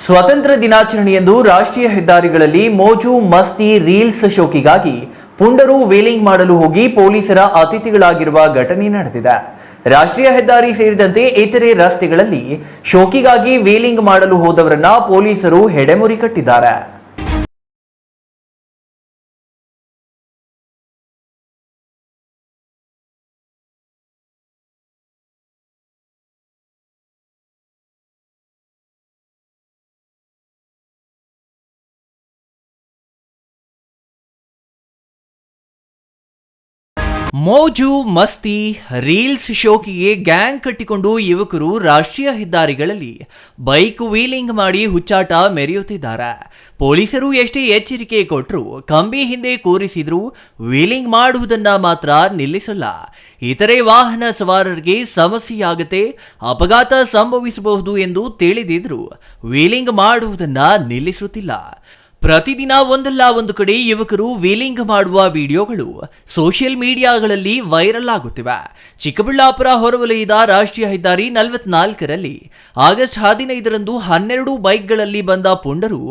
ಸ್ವಾತಂತ್ರ್ಯ ದಿನಾಚರಣೆಯಂದು ರಾಷ್ಟ್ರೀಯ ಹೆದ್ದಾರಿಗಳಲ್ಲಿ ಮೋಜು ಮಸ್ತಿ ರೀಲ್ಸ್ ಶೋಕಿಗಾಗಿ ಪುಂಡರು ವೀಲಿಂಗ್ ಮಾಡಲು ಹೋಗಿ ಪೊಲೀಸರ ಅತಿಥಿಗಳಾಗಿರುವ ಘಟನೆ ನಡೆದಿದೆ. ರಾಷ್ಟ್ರೀಯ ಹೆದ್ದಾರಿ ಸೇರಿದಂತೆ ಇತರೆ ರಸ್ತೆಗಳಲ್ಲಿ ಶೋಕಿಗಾಗಿ ವೀಲಿಂಗ್ ಮಾಡಲು ಹೋದವರನ್ನ ಪೊಲೀಸರು ಹೆಡೆಮುರಿ ಕಟ್ಟಿದ್ದಾರೆ. ಮೋಜು ಮಸ್ತಿ ರೀಲ್ಸ್ ಶೋಕಿಗೆ ಗ್ಯಾಂಗ್ ಕಟ್ಟಿಕೊಂಡು ಯುವಕರು ರಾಷ್ಟ್ರೀಯ ಹೆದ್ದಾರಿಗಳಲ್ಲಿ ಬೈಕ್ ವೀಲಿಂಗ್ ಮಾಡಿ ಹುಚ್ಚಾಟ ಮೆರೆಯುತ್ತಿದ್ದಾರೆ. ಪೊಲೀಸರು ಎಷ್ಟೇ ಎಚ್ಚರಿಕೆ ಕೊಟ್ಟರು, ಕಂಬಿ ಹಿಂದೆ ಕೂರಿಸಿದ್ರು ವೀಲಿಂಗ್ ಮಾಡುವುದನ್ನ ಮಾತ್ರ ನಿಲ್ಲಿಸಲ್ಲ. ಇತರೆ ವಾಹನ ಸವಾರರಿಗೆ ಸಮಸ್ಯೆಯಾಗುತ್ತೆ, ಅಪಘಾತ ಸಂಭವಿಸಬಹುದು ಎಂದು ತಿಳಿದಿದ್ರು ವೀಲಿಂಗ್ ಮಾಡುವುದನ್ನ ನಿಲ್ಲಿಸುತ್ತಿಲ್ಲ. ಪ್ರತಿದಿನ ಒಂದಲ್ಲ ಒಂದು ಕಡೆ ಯುವಕರು ವೀಲಿಂಗ್ ಮಾಡುವ ವಿಡಿಯೋಗಳು ಸೋಷಿಯಲ್ ಮೀಡಿಯಾಗಳಲ್ಲಿ ವೈರಲ್ ಆಗುತ್ತಿವೆ. ಚಿಕ್ಕಬಳ್ಳಾಪುರ ಹೊರವಲಯದ ರಾಷ್ಟ್ರೀಯ ಹೆದ್ದಾರಿ 44ರಲ್ಲಿ ಆಗಸ್ಟ್ 15ರಂದು 12 ಬೈಕ್ಗಳಲ್ಲಿ ಬಂದ ಪುಂಡರು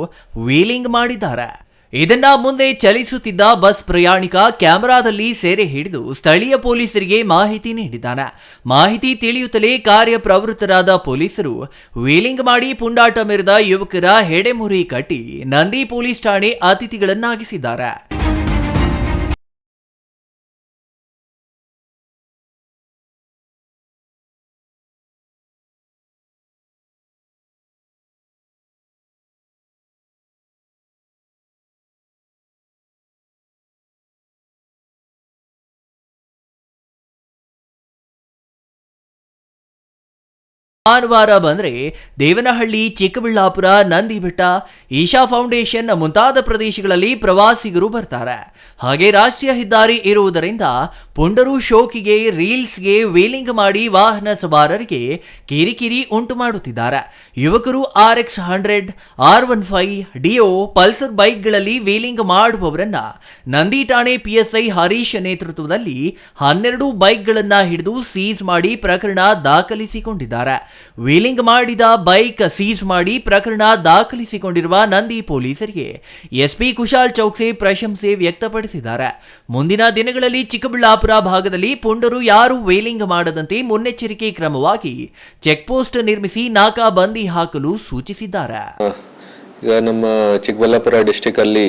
ವೀಲಿಂಗ್ ಮಾಡಿದ್ದಾರೆ. ಇದನ್ನ ಮುಂದೆ ಚಲಿಸುತ್ತಿದ್ದ ಬಸ್ ಪ್ರಯಾಣಿಕ ಕ್ಯಾಮೆರಾದಲ್ಲಿ ಸೆರೆ ಹಿಡಿದು ಸ್ಥಳೀಯ ಪೊಲೀಸರಿಗೆ ಮಾಹಿತಿ ನೀಡಿದ್ದಾನೆ. ಮಾಹಿತಿ ತಿಳಿಯುತ್ತಲೇ ಕಾರ್ಯಪ್ರವೃತ್ತರಾದ ಪೊಲೀಸರು ವೀಲಿಂಗ್ ಮಾಡಿ ಪುಂಡಾಟ ಮೆರೆದ ಯುವಕರ ಹೆಡೆಮುರಿ ಕಟ್ಟಿ ನಂದಿ ಪೊಲೀಸ್ ಠಾಣೆ ಅತಿಥಿಗಳನ್ನಾಗಿಸಿದ್ದಾರೆ. ಭಾನುವಾರ ಬಂದರೆ ದೇವನಹಳ್ಳಿ, ಚಿಕ್ಕಬಳ್ಳಾಪುರ, ನಂದಿಬೆಟ್ಟ, ಈಶಾ ಫೌಂಡೇಶನ್ ಮುಂತಾದ ಪ್ರದೇಶಗಳಲ್ಲಿ ಪ್ರವಾಸಿಗರು ಬರ್ತಾರೆ. ಹಾಗೆ ರಾಷ್ಟ್ರೀಯ ಹೆದ್ದಾರಿ ಇರುವುದರಿಂದ ಪುಂಡರು ಶೋಕಿಗೆ, ರೀಲ್ಸ್ಗೆ ವೀಲಿಂಗ್ ಮಾಡಿ ವಾಹನ ಸವಾರರಿಗೆ ಕಿರಿಕಿರಿ ಉಂಟು ಮಾಡುತ್ತಿದ್ದಾರೆ. ಯುವಕರು RX 100, R15, ಡಿಯೋ, ಪಲ್ಸರ್ ಬೈಕ್ಗಳಲ್ಲಿ ವೀಲಿಂಗ್ ಮಾಡುವವರನ್ನ ನಂದಿ ಠಾಣೆ PSI ಹರೀಶ್ ನೇತೃತ್ವದಲ್ಲಿ 12 ಬೈಕ್ಗಳನ್ನ ಹಿಡಿದು ಸೀಸ್ ಮಾಡಿ ಪ್ರಕರಣ ದಾಖಲಿಸಿಕೊಂಡಿದ್ದಾರೆ. ವೀಲಿಂಗ್ ಮಾಡಿದ ಬೈಕ್ ಸೀಸ್ ಮಾಡಿ ಪ್ರಕರಣ ದಾಖಲಿಸಿಕೊಂಡಿರುವ ನಂದಿ ಪೊಲೀಸರಿಗೆ SP ಕುಶಾಲ್ ಚೌಕ್ಸೆ ಪ್ರಶಂಸೆ ವ್ಯಕ್ತಪಡಿಸಿದ್ದಾರೆ. ಮುಂದಿನ ದಿನಗಳಲ್ಲಿ ಚಿಕ್ಕಬಳ್ಳಾಪುರ ಭಾಗದಲ್ಲಿ ಪುಂಡರು ಯಾರು ವೀಲಿಂಗ್ ಮಾಡದಂತೆ ಮುನ್ನೆಚ್ಚರಿಕೆ ಕ್ರಮವಾಗಿ ಚೆಕ್ ಪೋಸ್ಟ್ ನಿರ್ಮಿಸಿ ನಾಕಾ ಬಂದಿ ಹಾಕಲು ಸೂಚಿಸಿದ್ದಾರೆ.
ಈಗ ನಮ್ಮ ಚಿಕ್ಕಬಳ್ಳಾಪುರ ಡಿಸ್ಟಿಕ್ ಅಲ್ಲಿ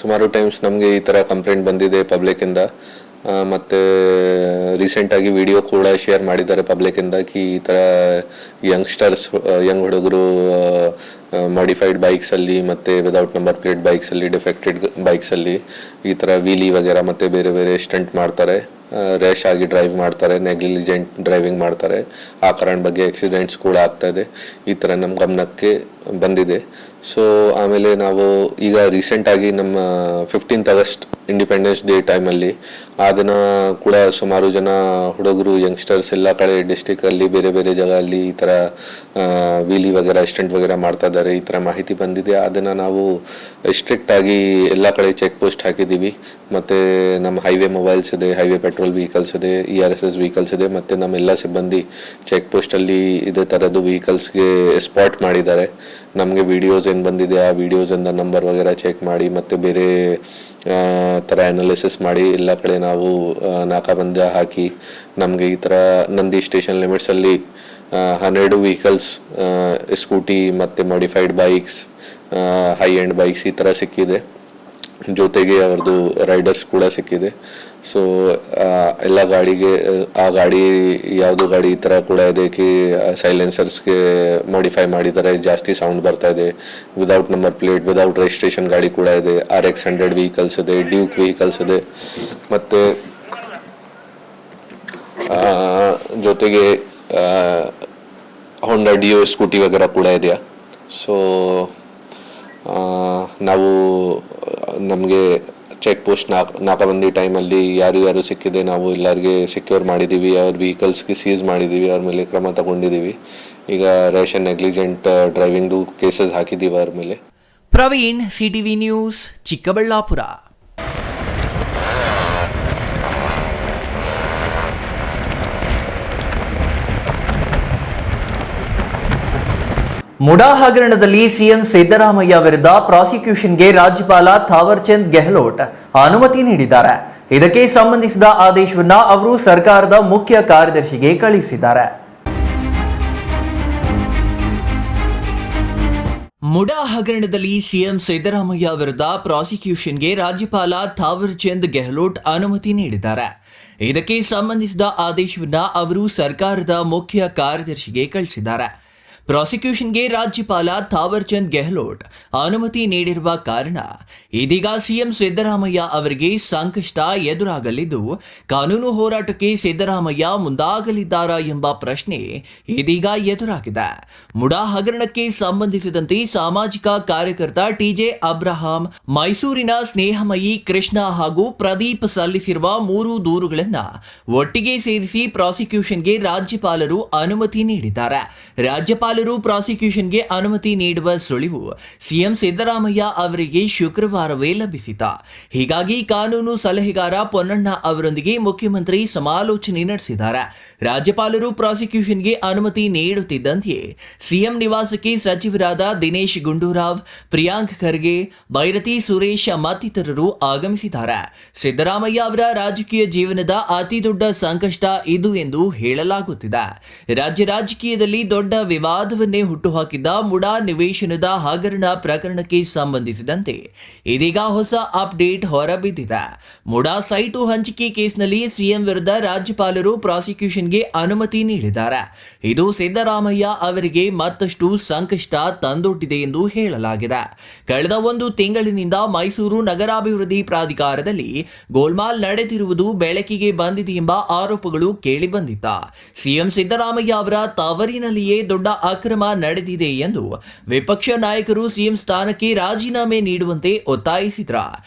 ಸುಮಾರು ಟೈಮ್ಸ್ ನಮಗೆ ಈ ತರ ಕಂಪ್ಲೇಂಟ್ ಬಂದಿದೆ ಪಬ್ಲಿಕ್ ಇಂದ. ಮತ್ತು ರೀಸೆಂಟಾಗಿ ವಿಡಿಯೋ ಕೂಡ ಶೇರ್ ಮಾಡಿದ್ದಾರೆ ಪಬ್ಲಿಕ್ಕಿಂದ ಈ ಥರ ಯಂಗ್ ಹುಡುಗರು ಮಾಡಿಫೈಡ್ ಬೈಕ್ಸಲ್ಲಿ ಮತ್ತು ವಿದೌಟ್ ನಂಬರ್ ಪ್ಲೇಟ್ ಬೈಕ್ಸಲ್ಲಿ, ಡಿಫೆಕ್ಟೆಡ್ ಬೈಕ್ಸಲ್ಲಿ ಈ ಥರ ವೀಲಿ ವಗೇರಾ ಮತ್ತು ಬೇರೆ ಬೇರೆ ಸ್ಟಂಟ್ ಮಾಡ್ತಾರೆ, ರ್ಯಾಶ್ ಆಗಿ ಡ್ರೈವ್ ಮಾಡ್ತಾರೆ, ನೆಗ್ಲಿಜೆಂಟ್ ಡ್ರೈವಿಂಗ್ ಮಾಡ್ತಾರೆ. ಆ ಕಾರಣ ಬಗ್ಗೆ ಆಕ್ಸಿಡೆಂಟ್ಸ್ ಕೂಡ ಆಗ್ತಾ ಇದೆ. ಈ ಥರ ನಮ್ಮ ಗಮನಕ್ಕೆ ಬಂದಿದೆ. ಸೊ ಆಮೇಲೆ ನಾವು ಈಗ ರೀಸೆಂಟಾಗಿ ನಮ್ಮ 15th ಆಗಸ್ಟ್ ಇಂಡಿಪೆಂಡೆನ್ಸ್ ಡೇ ಟೈಮಲ್ಲಿ ಆ ದಿನ ಕೂಡ ಸುಮಾರು ಜನ ಹುಡುಗರು ಯಂಗ್ಸ್ಟರ್ಸ್ ಎಲ್ಲ ಕಡೆ ಡಿಸ್ಟಿಕಲ್ಲಿ ಬೇರೆ ಬೇರೆ ಜಾಗದಲ್ಲಿ ಈ ಥರ ವೀಲಿ ವಗೇರಾ ಸ್ಟಂಟ್ ವಗೇರಾ ಮಾಡ್ತಾ ಇದ್ದಾರೆ. ಈ ಥರ ಮಾಹಿತಿ ಬಂದಿದೆ. ಅದನ್ನು ನಾವು ಸ್ಟ್ರಿಕ್ಟ್ ಆಗಿ ಎಲ್ಲ ಕಡೆ ಚೆಕ್ ಪೋಸ್ಟ್ ಹಾಕಿದ್ದೀವಿ. ಮತ್ತು ನಮ್ಮ ಹೈವೇ ಮೊಬೈಲ್ಸ್ ಇದೆ, ಹೈವೇ ಪೆಟ್ರೋಲ್ ವೆಹಿಕಲ್ಸ್ ಇದೆ, ERSS ವೆಹಿಕಲ್ಸ್ ಇದೆ. ಮತ್ತು ನಮ್ಮೆಲ್ಲ ಸಿಬ್ಬಂದಿ ಚೆಕ್ ಪೋಸ್ಟಲ್ಲಿ ಇದೇ ಥರದ್ದು ವೆಹಿಕಲ್ಸ್ಗೆ ಸ್ಪಾಟ್ ಮಾಡಿದ್ದಾರೆ. ನಮಗೆ ವಿಡಿಯೋಸ್ ಏನು ಬಂದಿದೆ ಆ ವಿಡಿಯೋಸಿಂದ ನಂಬರ್ ವಗೇರಾ ಚೆಕ್ ಮಾಡಿ ಮತ್ತು ಬೇರೆ ಥರ ಅನಾಲಿಸಿಸ್ ಮಾಡಿ ಎಲ್ಲ ಕಡೆ ನಾವು ನಾಕಾಬಂದಿ ಹಾಕಿ ನಮಗೆ ಈ ಥರ ನಂದಿ ಸ್ಟೇಷನ್ ಲಿಮಿಟ್ಸಲ್ಲಿ 12 ವೆಹಿಕಲ್ಸ್, ಸ್ಕೂಟಿ ಮತ್ತು modified bikes, high end bikes ಈ ಥರ ಸಿಕ್ಕಿದೆ. ಜೊತೆಗೆ ಅವ್ರದ್ದು ರೈಡರ್ಸ್ ಕೂಡ ಸಿಕ್ಕಿದೆ. ಸೊ ಎಲ್ಲ ಗಾಡಿಗೆ ಆ ಗಾಡಿ ಯಾವುದು ಗಾಡಿ ಈ ಥರ ಕೂಡ ಇದೆ ಕಿ ಸೈಲೆನ್ಸರ್ಸ್ಗೆ ಮಾಡಿಫೈ ಮಾಡಿದ್ದಾರೆ, ಜಾಸ್ತಿ ಸೌಂಡ್ ಬರ್ತಾ ಇದೆ. Without number plate, without registration ಗಾಡಿ ಕೂಡ ಇದೆ. RX 100 ವೆಹಿಕಲ್ಸ್ ಇದೆ, ಡ್ಯೂಕ್ ವೆಹಿಕಲ್ಸ್ ಇದೆ. ಮತ್ತು ಜೊತೆಗೆ ಹೋಂಡಾ ಡಿಯೋ ಸ್ಕೂಟಿ ವಗೇರಾ ಕೂಡ ಇದೆಯಾ. ಸೊ ನಾವು ನಮಗೆ ಚೆಕ್ ಪೋಸ್ಟ್ ನಾಕಾಬಂದಿ ಟೈಮಲ್ಲಿ ಯಾರು ಸಿಕ್ಕಿದೆ ನಾವು ಎಲ್ಲರಿಗೆ ಸೆಕ್ಯೂರ್ ಮಾಡಿದ್ದೀವಿ, ಅವ್ರ ವೆಹಿಕಲ್ಸ್ಗೆ ಸೀಸ್ ಮಾಡಿದ್ದೀವಿ, ಅವ್ರ ಮೇಲೆ ಕ್ರಮ ತಗೊಂಡಿದ್ದೀವಿ. ಈಗ ರೇಷನ್ ನೆಗ್ಲಿಜೆಂಟ್ ಡ್ರೈವಿಂಗ್ದು ಕೇಸಸ್ ಹಾಕಿದ್ದೀವಿ ಅವ್ರ ಮೇಲೆ.
Praveen, CTV news, Chikkaballapur. ಮುಡಾ ಹಗರಣದಲ್ಲಿ ಸಿಎಂ ಸಿದ್ದರಾಮಯ್ಯ ವಿರುದ್ಧ ಪ್ರಾಸಿಕ್ಯೂಷನ್ಗೆ ರಾಜ್ಯಪಾಲ ಥಾವರ್ಚಂದ್ ಗೆಹ್ಲೋಟ್ ಅನುಮತಿ ನೀಡಿದ್ದಾರೆ. ಇದಕ್ಕೆ ಸಂಬಂಧಿಸಿದ ಆದೇಶವನ್ನ ಅವರು ಸರ್ಕಾರದ ಮುಖ್ಯ ಕಾರ್ಯದರ್ಶಿಗೆ ಕಳುಹಿಸಿದ್ದಾರೆ. ಮುಡಾ ಹಗರಣದಲ್ಲಿ ಸಿಎಂ ಸಿದ್ದರಾಮಯ್ಯ ವಿರುದ್ಧ ಪ್ರಾಸಿಕ್ಯೂಷನ್ಗೆ ರಾಜ್ಯಪಾಲ ಥಾವರ್ಚಂದ್ ಗೆಹ್ಲೋಟ್ ಅನುಮತಿ ನೀಡಿದ್ದಾರೆ. ಇದಕ್ಕೆ ಸಂಬಂಧಿಸಿದ ಆದೇಶವನ್ನ ಅವರು ಸರ್ಕಾರದ ಮುಖ್ಯ ಕಾರ್ಯದರ್ಶಿಗೆ ಕಳಿಸಿದ್ದಾರೆ. ಪ್ರಾಸಿಕ್ಯೂಷನ್ಗೆ ರಾಜ್ಯಪಾಲ ಥಾವರ್ಚಂದ್ ಗೆಹ್ಲೋಟ್ ಅನುಮತಿ ನೀಡಿರುವ ಕಾರಣ ಇದೀಗ ಸಿಎಂ ಸಿದ್ದರಾಮಯ್ಯ ಅವರಿಗೆ ಸಂಕಷ್ಟ ಎದುರಾಗಲಿದ್ದು, ಕಾನೂನು ಹೋರಾಟಕ್ಕೆ ಸಿದ್ದರಾಮಯ್ಯ ಮುಂದಾಗಲಿದ್ದಾರಾ ಎಂಬ ಪ್ರಶ್ನೆ ಇದೀಗ ಎದುರಾಗಿದೆ. ಮುಡಾ ಹಗರಣಕ್ಕೆ ಸಂಬಂಧಿಸಿದಂತೆ ಸಾಮಾಜಿಕ ಕಾರ್ಯಕರ್ತ ಟಿಜೆ ಅಬ್ರಹಾಂ, ಮೈಸೂರಿನ ಸ್ನೇಹಮಯಿ ಕೃಷ್ಣ ಹಾಗೂ ಪ್ರದೀಪ್ ಸಲ್ಲಿಸಿರುವ 3 ದೂರುಗಳನ್ನು ಒಟ್ಟಿಗೆ ಸೇರಿಸಿ ಪ್ರಾಸಿಕ್ಯೂಷನ್ಗೆ ರಾಜ್ಯಪಾಲರು ಅನುಮತಿ ನೀಡಿದ್ದಾರೆ. ರಾಜ್ಯಪಾಲರು ಪ್ರಾಸಿಕ್ಯೂಷನ್ಗೆ ಅನುಮತಿ ನೀಡುವ ಸುಳಿವು ಸಿಎಂ ಸಿದ್ದರಾಮಯ್ಯ ಅವರಿಗೆ ಶುಕ್ರವಾರವೇ ಲಭಿಸಿತು. ಹೀಗಾಗಿ ಕಾನೂನು ಸಲಹೆಗಾರ ಪೊನ್ನಣ್ಣ ಅವರೊಂದಿಗೆ ಮುಖ್ಯಮಂತ್ರಿ ಸಮಾಲೋಚನೆ ನಡೆಸಿದ್ದಾರೆ. ರಾಜ್ಯಪಾಲರು ಪ್ರಾಸಿಕ್ಯೂಷನ್ಗೆ ಅನುಮತಿ ನೀಡುತ್ತಿದ್ದಂತೆಯೇ ಸಿಎಂ ನಿವಾಸಕ್ಕೆ ಸಚಿವರಾದ ದಿನೇಶ್ ಗುಂಡೂರಾವ್, ಪ್ರಿಯಾಂಕ್ ಖರ್ಗೆ, ಬೈರತಿ ಸುರೇಶ್ ಮತ್ತಿತರರು ಆಗಮಿಸಿದ್ದಾರೆ. ಸಿದ್ದರಾಮಯ್ಯ ಅವರ ರಾಜಕೀಯ ಜೀವನದ ಅತಿ ದೊಡ್ಡ ಸಂಕಷ್ಟ ಇದು ಎಂದು ಹೇಳಲಾಗುತ್ತಿದೆ. ರಾಜ್ಯ ರಾಜಕೀಯದಲ್ಲಿ ದೊಡ್ಡ ವಿವಾದವನ್ನೇ ಹುಟ್ಟುಹಾಕಿದ್ದ ಮುಡಾ ನಿವೇಶನದ ಹಗರಣ ಪ್ರಕರಣಕ್ಕೆ ಸಂಬಂಧಿಸಿದಂತೆ ಇದೀಗ ಹೊಸ ಅಪ್ಡೇಟ್ ಹೊರಬಿದ್ದಿದೆ. ಮುಡಾ ಸೈಟು ಹಂಚಿಕೆ ಕೇಸ್ನಲ್ಲಿ ಸಿಎಂ ವಿರುದ್ಧ ರಾಜ್ಯಪಾಲರು ಪ್ರಾಸಿಕ್ಯೂಷನ್ಗೆ ಅನುಮತಿ ನೀಡಿದ್ದಾರೆ. ಇದು ಸಿದ್ದರಾಮಯ್ಯ ಅವರಿಗೆ ಮತ್ತಷ್ಟು ಸಂಕಷ್ಟ ತಂದೊಡ್ಡಿದೆ ಎಂದು ಹೇಳಲಾಗಿದೆ. ಕಳೆದ 1 ತಿಂಗಳಿನಿಂದ ಮೈಸೂರು ನಗರಾಭಿವೃದ್ಧಿ ಪ್ರಾಧಿಕಾರದಲ್ಲಿ ಗೋಲ್ಮಾಲ್ ನಡೆದಿರುವುದು ಬೆಳಕಿಗೆ ಬಂದಿದೆ ಎಂಬ ಆರೋಪಗಳು ಕೇಳಿಬಂದಿತ್ತ. ಸಿಎಂ ಸಿದ್ದರಾಮಯ್ಯ ಅವರ ತವರಿನಲ್ಲಿಯೇ ದೊಡ್ಡ ಅಕ್ರಮ ನಡೆದಿದೆ ಎಂದು ವಿಪಕ್ಷ ನಾಯಕರು ಸಿಎಂ ಸ್ಥಾನಕ್ಕೆ ರಾಜೀನಾಮೆ ನೀಡುವಂತೆ ಒತ್ತಾಯಿಸಿದ್ರ.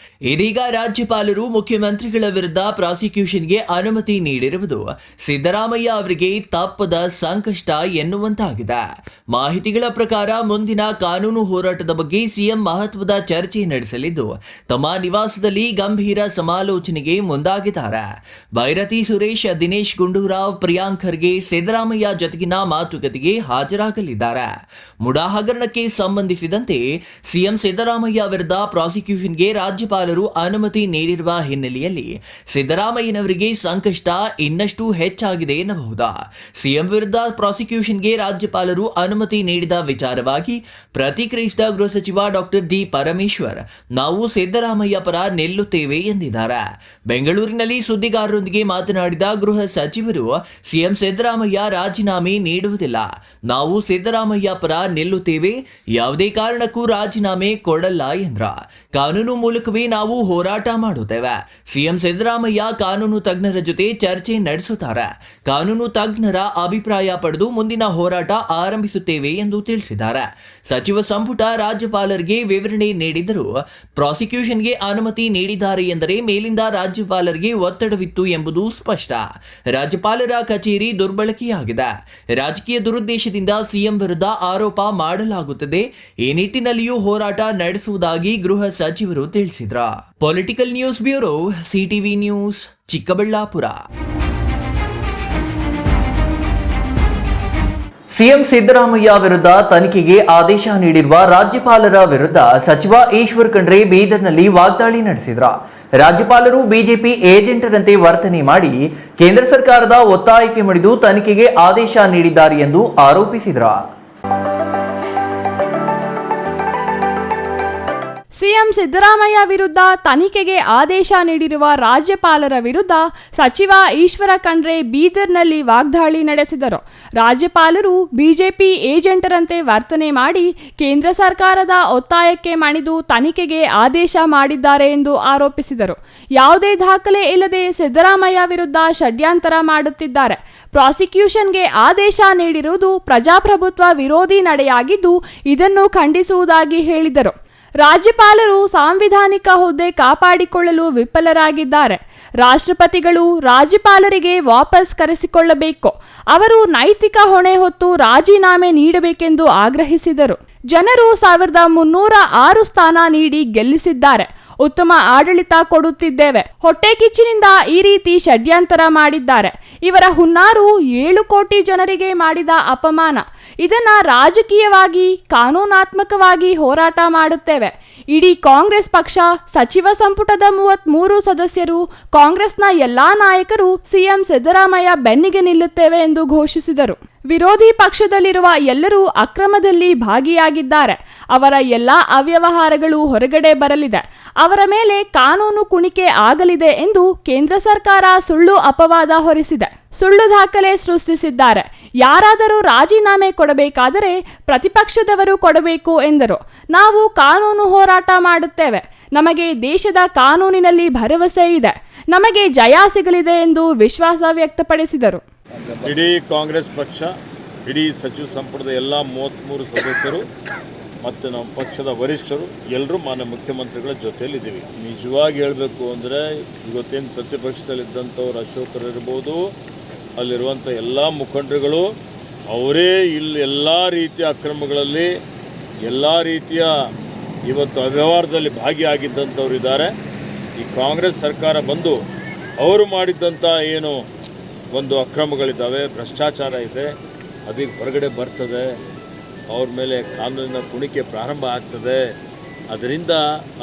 ಇದೀಗ ರಾಜ್ಯಪಾಲರು ಮುಖ್ಯಮಂತ್ರಿಗಳ ವಿರುದ್ಧ ಪ್ರಾಸಿಕ್ಯೂಷನ್ಗೆ ಅನುಮತಿ ನೀಡಿರುವುದು ಸಿದ್ದರಾಮಯ್ಯ ಅವರಿಗೆ ತಪ್ಪದ ಸಂಕಷ್ಟ ಎನ್ನುವಂತಾಗಿದೆ. ಮಾಹಿತಿಗಳ ಪ್ರಕಾರ ಮುಂದಿನ ಕಾನೂನು ಹೋರಾಟದ ಬಗ್ಗೆ ಸಿಎಂ ಮಹತ್ವದ ಚರ್ಚೆ ನಡೆಸಲಿದ್ದು, ತಮ್ಮ ನಿವಾಸದಲ್ಲಿ ಗಂಭೀರ ಸಮಾಲೋಚನೆಗೆ ಮುಂದಾಗಿದ್ದಾರೆ. ಬೈರತಿ ಸುರೇಶ್, ದಿನೇಶ್ ಗುಂಡೂರಾವ್, ಪ್ರಿಯಾಂಕ್ ಖರ್ಗೆ ಸಿದ್ದರಾಮಯ್ಯ ಜೊತೆಗಿನ ಮಾತುಕತೆಗೆ ಹಾಜರಾಗಲಿದ್ದಾರೆ. ಮುಡಾ ಹಗರಣಕ್ಕೆ ಸಂಬಂಧಿಸಿದಂತೆ ಸಿಎಂ ಸಿದ್ದರಾಮಯ್ಯ ವಿರುದ್ಧ ಪ್ರಾಸಿಕ್ಯೂಷನ್ಗೆ ರಾಜ್ಯಪಾಲರು ಅನುಮತಿ ನೀಡಿರುವ ಹಿನ್ನೆಲೆಯಲ್ಲಿ ಸಿದ್ದರಾಮಯ್ಯನವರಿಗೆ ಸಂಕಷ್ಟ ಇನ್ನಷ್ಟು ಹೆಚ್ಚಾಗಿದೆ ಎನ್ನಬಹುದು. ಸಿಎಂ ವಿರುದ್ಧ ಪ್ರಾಸಿಕ್ಯೂಷನ್ಗೆ ರಾಜ್ಯಪಾಲರು ಅನುಮತಿ ನೀಡಿದ ವಿಚಾರವಾಗಿ ಪ್ರತಿಕ್ರಿಯಿಸಿದ ಗೃಹ ಸಚಿವ ಡಾಕ್ಟರ್ ಡಿ ಪರಮೇಶ್ವರ್, ನಾವು ಸಿದ್ದರಾಮಯ್ಯ ಪರ ನಿಲ್ಲುತ್ತೇವೆ ಎಂದಿದ್ದಾರೆ. ಬೆಂಗಳೂರಿನಲ್ಲಿ ಸುದ್ದಿಗಾರರೊಂದಿಗೆ ಮಾತನಾಡಿದ ಗೃಹ ಸಚಿವರು, ಸಿಎಂ ಸಿದ್ದರಾಮಯ್ಯ ರಾಜೀನಾಮೆ ನೀಡುವುದಿಲ್ಲ, ನಾವು ಸಿದ್ದರಾಮಯ್ಯ ಪರ ನಿಲ್ಲುತ್ತೇವೆ, ಯಾವುದೇ ಕಾರಣಕ್ಕೂ ರಾಜೀನಾಮೆ ಕೊಡಲ್ಲ ಎಂದ್ರ. ಕಾನೂನು ಮೂಲಕವೇ ನಾವು ಹೋರಾಟ ಮಾಡುತ್ತೇವೆ. ಸಿಎಂ ಸಿದ್ದರಾಮಯ್ಯ ಕಾನೂನು ತಜ್ಞರ ಜೊತೆ ಚರ್ಚೆ ನಡೆಸುತ್ತಾರೆ. ಕಾನೂನು ತಜ್ಞರ ಅಭಿಪ್ರಾಯ ಪಡೆದು ಮುಂದಿನ ಹೋರಾಟ ಆರಂಭಿಸುತ್ತೇವೆ ಎಂದು ತಿಳಿಸಿದ್ದಾರೆ. ಸಚಿವ ಸಂಪುಟ ರಾಜ್ಯಪಾಲರಿಗೆ ವಿವರಣೆ ನೀಡಿದರೂ ಪ್ರಾಸಿಕ್ಯೂಷನ್ಗೆ ಅನುಮತಿ ನೀಡಿದ್ದಾರೆ ಎಂದರೆ ಮೇಲಿಂದ ರಾಜ್ಯಪಾಲರಿಗೆ ಒತ್ತಡವಿತ್ತು ಎಂಬುದು ಸ್ಪಷ್ಟ. ರಾಜ್ಯಪಾಲರ ಕಚೇರಿ ದುರ್ಬಳಕೆಯಾಗಿದೆ. ರಾಜಕೀಯ ದುರುದ್ದೇಶದಿಂದ ಸಿಎಂ ವಿರುದ್ಧ ಆರೋಪ ಮಾಡಲಾಗುತ್ತದೆ. ಈ ನಿಟ್ಟಿನಲ್ಲಿಯೂ ಹೋರಾಟ ನಡೆಸುವುದಾಗಿ ಗೃಹ ಸಚಿವರು ತಿಳಿಸಿದ್ರು. Political news bureau, CTV news, Chikkaballapur. CM Siddaramaiah ವಿರುದ್ಧ ತನಿಖೆಗೆ ಆದೇಶ ನೀಡಿರುವ ರಾಜ್ಯಪಾಲರ ವಿರುದ್ಧ ಸಚಿವ ಈಶ್ವರ್ ಖಂಡ್ರೆ ಬೀದರ್ನಲ್ಲಿ ವಾಗ್ದಾಳಿ ನಡೆಸಿದ್ರು. ರಾಜ್ಯಪಾಲರು ಬಿಜೆಪಿ ಏಜೆಂಟರಂತೆ ವರ್ತನೆ ಮಾಡಿ ಕೇಂದ್ರ ಸರ್ಕಾರದ ಒತ್ತಾಯಕ್ಕೆ ಮಣಿದು ತನಿಖೆಗೆ ಆದೇಶ ನೀಡಿದ್ದಾರೆ ಎಂದು ಆರೋಪಿಸಿದ್ರು.
ಸಿಎಂ ಸಿದ್ದರಾಮಯ್ಯ ವಿರುದ್ಧ ತನಿಖೆಗೆ ಆದೇಶ ನೀಡಿರುವ ರಾಜ್ಯಪಾಲರ ವಿರುದ್ಧ ಸಚಿವ ಈಶ್ವರ ಖಂಡ್ರೆ ಬೀದರ್ನಲ್ಲಿ ವಾಗ್ದಾಳಿ ನಡೆಸಿದರು. ರಾಜ್ಯಪಾಲರು ಬಿಜೆಪಿ ಏಜೆಂಟರಂತೆ ವರ್ತನೆ ಮಾಡಿ ಕೇಂದ್ರ ಸರ್ಕಾರದ ಒತ್ತಾಯಕ್ಕೆ ಮಣಿದು ತನಿಖೆಗೆ ಆದೇಶ ಮಾಡಿದ್ದಾರೆ ಎಂದು ಆರೋಪಿಸಿದರು. ಯಾವುದೇ ದಾಖಲೆ ಇಲ್ಲದೆ ಸಿದ್ದರಾಮಯ್ಯ ವಿರುದ್ಧ ಷಡ್ಯಂತರ ಮಾಡುತ್ತಿದ್ದಾರೆ. ಪ್ರಾಸಿಕ್ಯೂಷನ್ಗೆ ಆದೇಶ ನೀಡಿರುವುದು ಪ್ರಜಾಪ್ರಭುತ್ವ ವಿರೋಧಿ ನಡೆಯಾಗಿದ್ದು ಇದನ್ನು ಖಂಡಿಸುವುದಾಗಿ ಹೇಳಿದರು. ರಾಜ್ಯಪಾಲರು ಸಾಂವಿಧಾನಿಕ ಹುದ್ದೆ ಕಾಪಾಡಿಕೊಳ್ಳಲು ವಿಫಲರಾಗಿದ್ದಾರೆ. ರಾಷ್ಟ್ರಪತಿಗಳು ರಾಜ್ಯಪಾಲರಿಗೆ ವಾಪಸ್ ಕರೆಸಿಕೊಳ್ಳಬೇಕು. ಅವರು ನೈತಿಕ ಹೊಣೆ ಹೊತ್ತು ರಾಜೀನಾಮೆ ನೀಡಬೇಕೆಂದು ಆಗ್ರಹಿಸಿದರು. ಜನರು 1306 ಸ್ಥಾನ ನೀಡಿ ಗೆಲ್ಲಿಸಿದ್ದಾರೆ. ಉತ್ತಮ ಆಡಳಿತ ಕೊಡುತ್ತಿದ್ದೇವೆ. ಹೊಟ್ಟೆ ಕಿಚ್ಚಿನಿಂದ ಈ ರೀತಿ ಷಡ್ಯಂತರ ಮಾಡಿದ್ದಾರೆ. ಇವರ ಹುನ್ನಾರು 7 ಕೋಟಿ ಜನರಿಗೆ ಮಾಡಿದ ಅಪಮಾನ. ಇದನ್ನ ರಾಜಕೀಯವಾಗಿ ಕಾನೂನಾತ್ಮಕವಾಗಿ ಹೋರಾಟ ಮಾಡುತ್ತೇವೆ. ಇಡೀ ಕಾಂಗ್ರೆಸ್ ಪಕ್ಷ, ಸಚಿವ ಸಂಪುಟದ 33 ಸದಸ್ಯರು, ಕಾಂಗ್ರೆಸ್ನ ಎಲ್ಲಾ ನಾಯಕರು ಸಿಎಂ ಸಿದ್ದರಾಮಯ್ಯ ಬೆನ್ನಿಗೆ ನಿಲ್ಲುತ್ತೇವೆ ಎಂದು ಘೋಷಿಸಿದರು. ವಿರೋಧಿ ಪಕ್ಷದಲ್ಲಿರುವ ಎಲ್ಲರೂ ಅಕ್ರಮದಲ್ಲಿ ಭಾಗಿಯಾಗಿದ್ದಾರೆ. ಅವರ ಎಲ್ಲಾ ಅವ್ಯವಹಾರಗಳು ಹೊರಗಡೆ ಬರಲಿದೆ. ಅವರ ಮೇಲೆ ಕಾನೂನು ಕುಣಿಕೆ ಆಗಲಿದೆ ಎಂದು ಕೇಂದ್ರ ಸರ್ಕಾರ ಸುಳ್ಳು ಅಪವಾದ ಹೊರಿಸಿದೆ. ಸುಳ್ಳು ದಾಖಲೆ ಸೃಷ್ಟಿಸಿದ್ದಾರೆ. ಯಾರಾದರೂ ರಾಜೀನಾಮೆ ಕೊಡಬೇಕಾದರೆ ಪ್ರತಿಪಕ್ಷದವರು ಕೊಡಬೇಕು ಎಂದರು. ನಾವು ಕಾನೂನು ಹೋರಾಟ ಮಾಡುತ್ತೇವೆ. ನಮಗೆ ದೇಶದ ಕಾನೂನಿನಲ್ಲಿ ಭರವಸೆ ಇದೆ. ನಮಗೆ ಜಯ ಸಿಗಲಿದೆ ಎಂದು ವಿಶ್ವಾಸ ವ್ಯಕ್ತಪಡಿಸಿದರು.
ಇಡೀ ಕಾಂಗ್ರೆಸ್ ಪಕ್ಷ, ಇಡೀ ಸಚಿವ ಸಂಪುಟದ ಎಲ್ಲ 33 ಸದಸ್ಯರು ಮತ್ತು ನಮ್ಮ ಪಕ್ಷದ ವರಿಷ್ಠರು ಎಲ್ಲರೂ ಮಾನ್ಯ ಮುಖ್ಯಮಂತ್ರಿಗಳ ಜೊತೆಯಲ್ಲಿದ್ದೀವಿ. ನಿಜವಾಗಿ ಹೇಳಬೇಕು ಅಂದರೆ ಇವತ್ತೇನು ಪ್ರತಿಪಕ್ಷದಲ್ಲಿದ್ದಂಥವ್ರು ಅಶೋಕರಿರ್ಬೋದು, ಅಲ್ಲಿರುವಂಥ ಎಲ್ಲ ಮುಖಂಡರುಗಳು ಅವರೇ ಇಲ್ಲಿ ಎಲ್ಲ ರೀತಿಯ ಅಕ್ರಮಗಳಲ್ಲಿ, ಎಲ್ಲ ರೀತಿಯ ಇವತ್ತು ಅವ್ಯವಹಾರದಲ್ಲಿ ಭಾಗಿಯಾಗಿದ್ದಂಥವ್ರು ಇದ್ದಾರೆ. ಈ ಕಾಂಗ್ರೆಸ್ ಸರ್ಕಾರ ಬಂದು ಅವರು ಮಾಡಿದ್ದಂಥ ಏನು ಒಂದು ಅಕ್ರಮಗಳಿದ್ದಾವೆ, ಭ್ರಷ್ಟಾಚಾರ ಇದೆ, ಅದೀಗ ಹೊರಗಡೆ ಬರ್ತದೆ. ಅವ್ರ ಮೇಲೆ ಕಾನೂನಿನ ಕುಣಿಕೆ ಪ್ರಾರಂಭ ಆಗ್ತದೆ. ಅದರಿಂದ